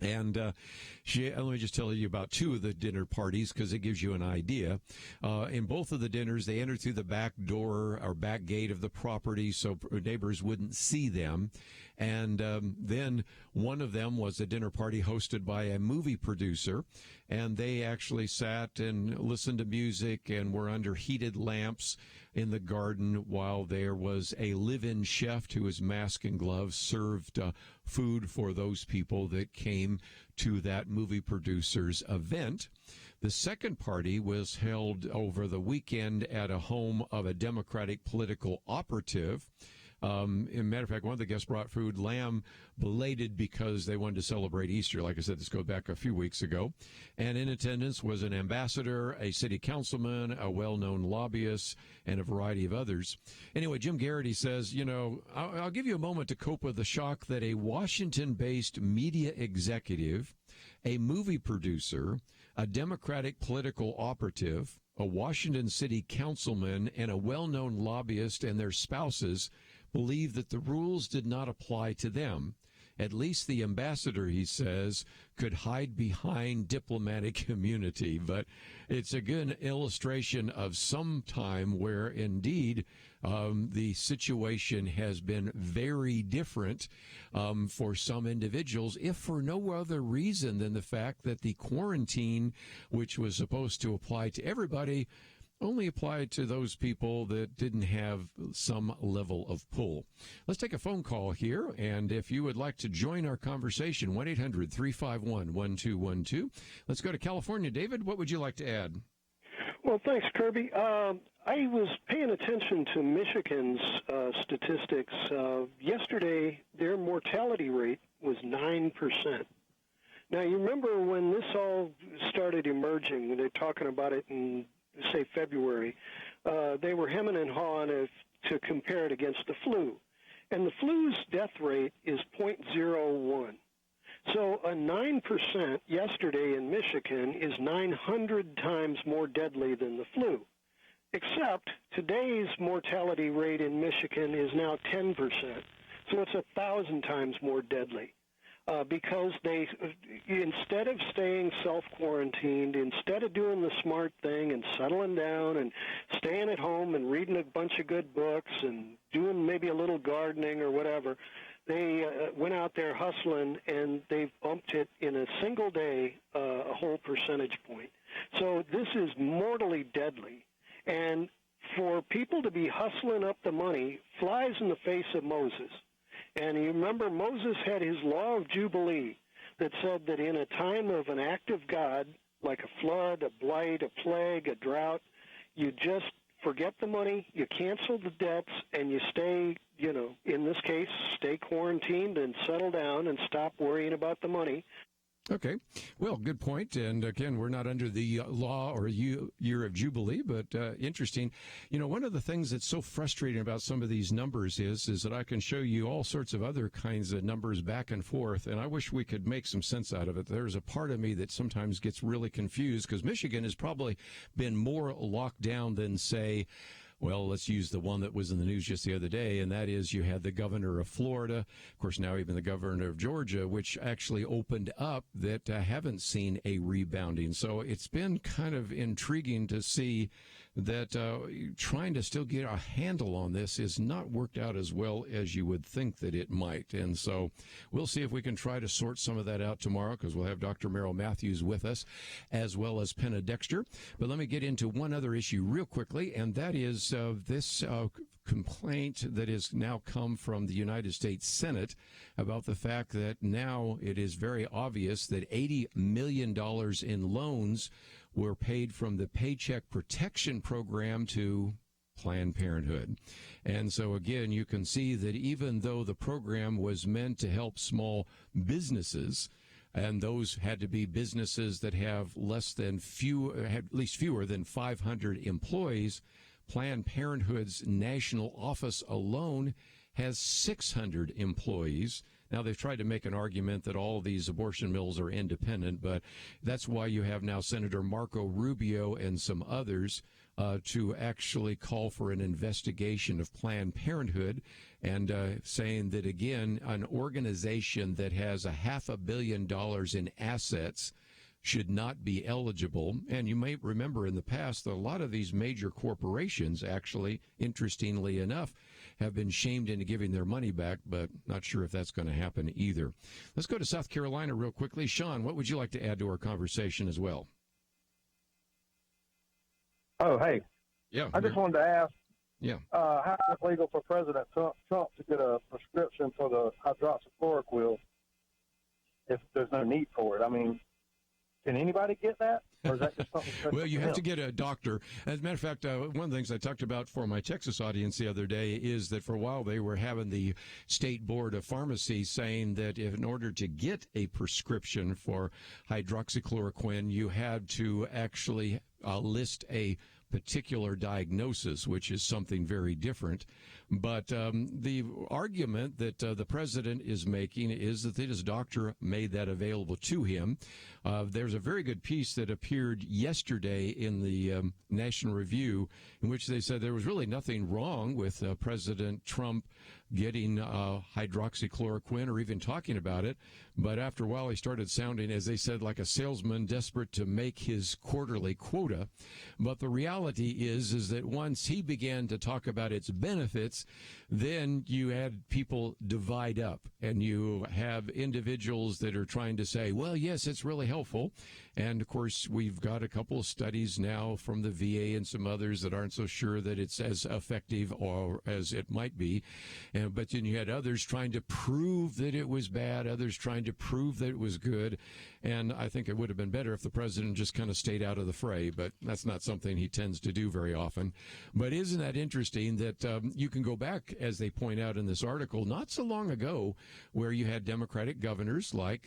And let me just tell you about two of the dinner parties because it gives you an idea. In both of the dinners, they entered through the back door or back gate of the property so neighbors wouldn't see them. And then one of them was a dinner party hosted by a movie producer, and they actually sat and listened to music and were under heated lamps in the garden while there was a live-in chef who was mask and gloves served food for those people that came to that movie producer's event. The second party was held over the weekend at a home of a Democratic political operative. As a matter of fact, one of the guests brought food, lamb belated because they wanted to celebrate Easter. Like I said, this goes back a few weeks ago. And in attendance was an ambassador, a city councilman, a well-known lobbyist, and a variety of others. Anyway, Jim Garrity says, I'll give you a moment to cope with the shock that a Washington-based media executive, a movie producer, a Democratic political operative, a Washington city councilman, and a well-known lobbyist and their spouses believe that the rules did not apply to them. At least the ambassador, he says, could hide behind diplomatic immunity. But it's a good illustration of some time where, indeed, the situation has been very different for some individuals, if for no other reason than the fact that the quarantine, which was supposed to apply to everybody, only applied to those people that didn't have some level of pull. Let's take a phone call here, and if you would like to join our conversation, 1-800-351-1212. Let's go to California. David, what would you like to add? Well, thanks, Kirby. I was paying attention to Michigan's statistics. Yesterday, their mortality rate was 9%. Now, you remember when this all started emerging, when they're talking about it in say February, they were hemming and hawing to compare it against the flu. And the flu's death rate is 0.01. So a 9% yesterday in Michigan is 900 times more deadly than the flu. Except today's mortality rate in Michigan is now 10%. So it's 1,000 times more deadly. Because they, instead of staying self-quarantined, instead of doing the smart thing and settling down and staying at home and reading a bunch of good books and doing maybe a little gardening or whatever, they went out there hustling, and they've bumped it in a single day a whole percentage point. So this is mortally deadly. And for people to be hustling up the money flies in the face of Moses. And you remember Moses had his law of Jubilee that said that in a time of an act of God, like a flood, a blight, a plague, a drought, you just forget the money, you cancel the debts, and you stay, in this case, stay quarantined and settle down and stop worrying about the money. Okay. Well, good point. And again, we're not under the law or year of Jubilee, but interesting. One of the things that's so frustrating about some of these numbers is that I can show you all sorts of other kinds of numbers back and forth, and I wish we could make some sense out of it. There's a part of me that sometimes gets really confused because Michigan has probably been more locked down than, say, well, let's use the one that was in the news just the other day, and that is you had the governor of Florida, of course, now even the governor of Georgia, which actually opened up that haven't seen a rebounding. So it's been kind of intriguing to see that trying to still get a handle on this is not worked out as well as you would think that it might. And so we'll see if we can try to sort some of that out tomorrow, because we'll have Dr. Merrill Matthews with us, as well as Penna Dexter. But let me get into one other issue real quickly, and that is this complaint that has now come from the United States Senate about the fact that now it is very obvious that $80 million in loans were paid from the Paycheck Protection Program to Planned Parenthood. And so, again, you can see that even though the program was meant to help small businesses, and those had to be businesses that have at least fewer than 500 employees, Planned Parenthood's national office alone has 600 employees. Now, they've tried to make an argument that all of these abortion mills are independent, but that's why you have now Senator Marco Rubio and some others to actually call for an investigation of Planned Parenthood. and saying that, again, an organization that has $500 million in assets should not be eligible. And you may remember in the past that a lot of these major corporations, actually, interestingly enough, have been shamed into giving their money back, but not sure if that's going to happen either. Let's go to South Carolina real quickly. Sean, what would you like to add to our conversation as well? Oh, hey. Yeah. I just wanted to ask, how is it legal for President Trump to get a prescription for the hydroxychloroquine if there's no need for it? I mean, can anybody get that? Or is that just something well, you have to get a doctor. As a matter of fact, one of the things I talked about for my Texas audience the other day is that for a while they were having the State Board of Pharmacy saying that if in order to get a prescription for hydroxychloroquine, you had to actually list a particular diagnosis, which is something very different. But the argument that the president is making is that his doctor made that available to him. There's a very good piece that appeared yesterday in the National Review in which they said there was really nothing wrong with President Trump getting hydroxychloroquine or even talking about it. But after a while, he started sounding, as they said, like a salesman desperate to make his quarterly quota. But the reality is that once he began to talk about its benefits, then you had people divide up, and you have individuals that are trying to say, well, yes, it's really helpful. And, of course, we've got a couple of studies now from the VA and some others that aren't so sure that it's as effective or as it might be. But then you had others trying to prove that it was bad, others trying to prove that it was good. And I think it would have been better if the president just kind of stayed out of the fray, but that's not something he tends to do very often. But isn't that interesting that you can go back, as they point out in this article, not so long ago, where you had Democratic governors like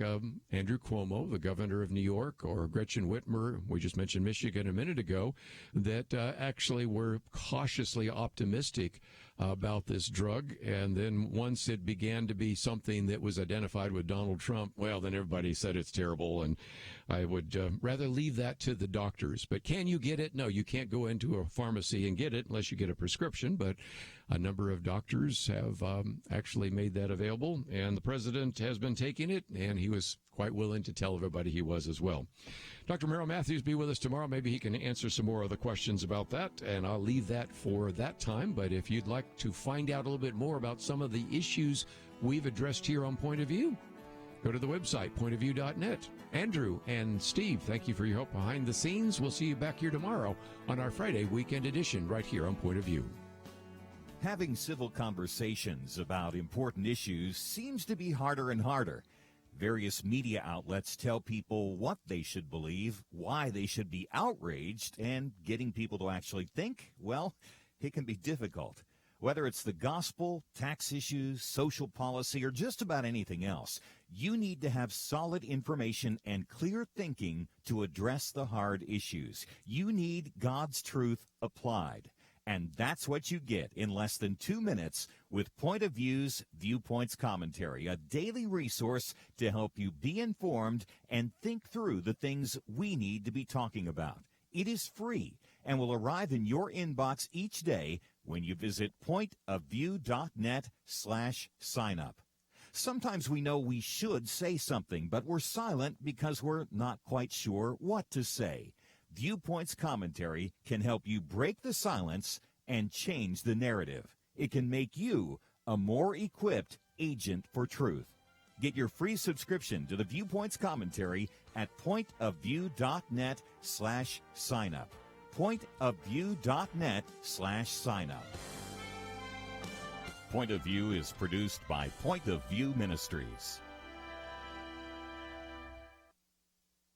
Andrew Cuomo, the governor of New York, or Gretchen Whitmer, we just mentioned Michigan a minute ago, that actually were cautiously optimistic about this drug. And then once it began to be something that was identified with Donald Trump, well, then everybody said it's terrible. And I would rather leave that to the doctors. But can you get it? No, you can't go into a pharmacy and get it unless you get a prescription. But a number of doctors have actually made that available. And the president has been taking it, and he was quite willing to tell everybody he was as well. Dr. Merrill Matthews be with us tomorrow. Maybe he can answer some more of the questions about that, and I'll leave that for that time. But if you'd like to find out a little bit more about some of the issues we've addressed here on Point of View, go to the website, pointofview.net. Andrew and Steve, thank you for your help behind the scenes. We'll see you back here tomorrow on our Friday weekend edition right here on Point of View. Having civil conversations about important issues seems to be harder and harder. Various media outlets tell people what they should believe, why they should be outraged, and getting people to actually think, well, it can be difficult. Whether it's the gospel, tax issues, social policy, or just about anything else, you need to have solid information and clear thinking to address the hard issues. You need God's truth applied. And that's what you get in less than 2 minutes with Point of View's Viewpoints Commentary, a daily resource to help you be informed and think through the things we need to be talking about. It is free and will arrive in your inbox each day when you visit pointofview.net/signup. Sometimes we know we should say something, but we're silent because we're not quite sure what to say. Viewpoints Commentary can help you break the silence and change the narrative. It can make you a more equipped agent for truth. Get your free subscription to the Viewpoints Commentary at pointofview.net/signup. Pointofview.net/signup. Point of View is produced by Point of View Ministries.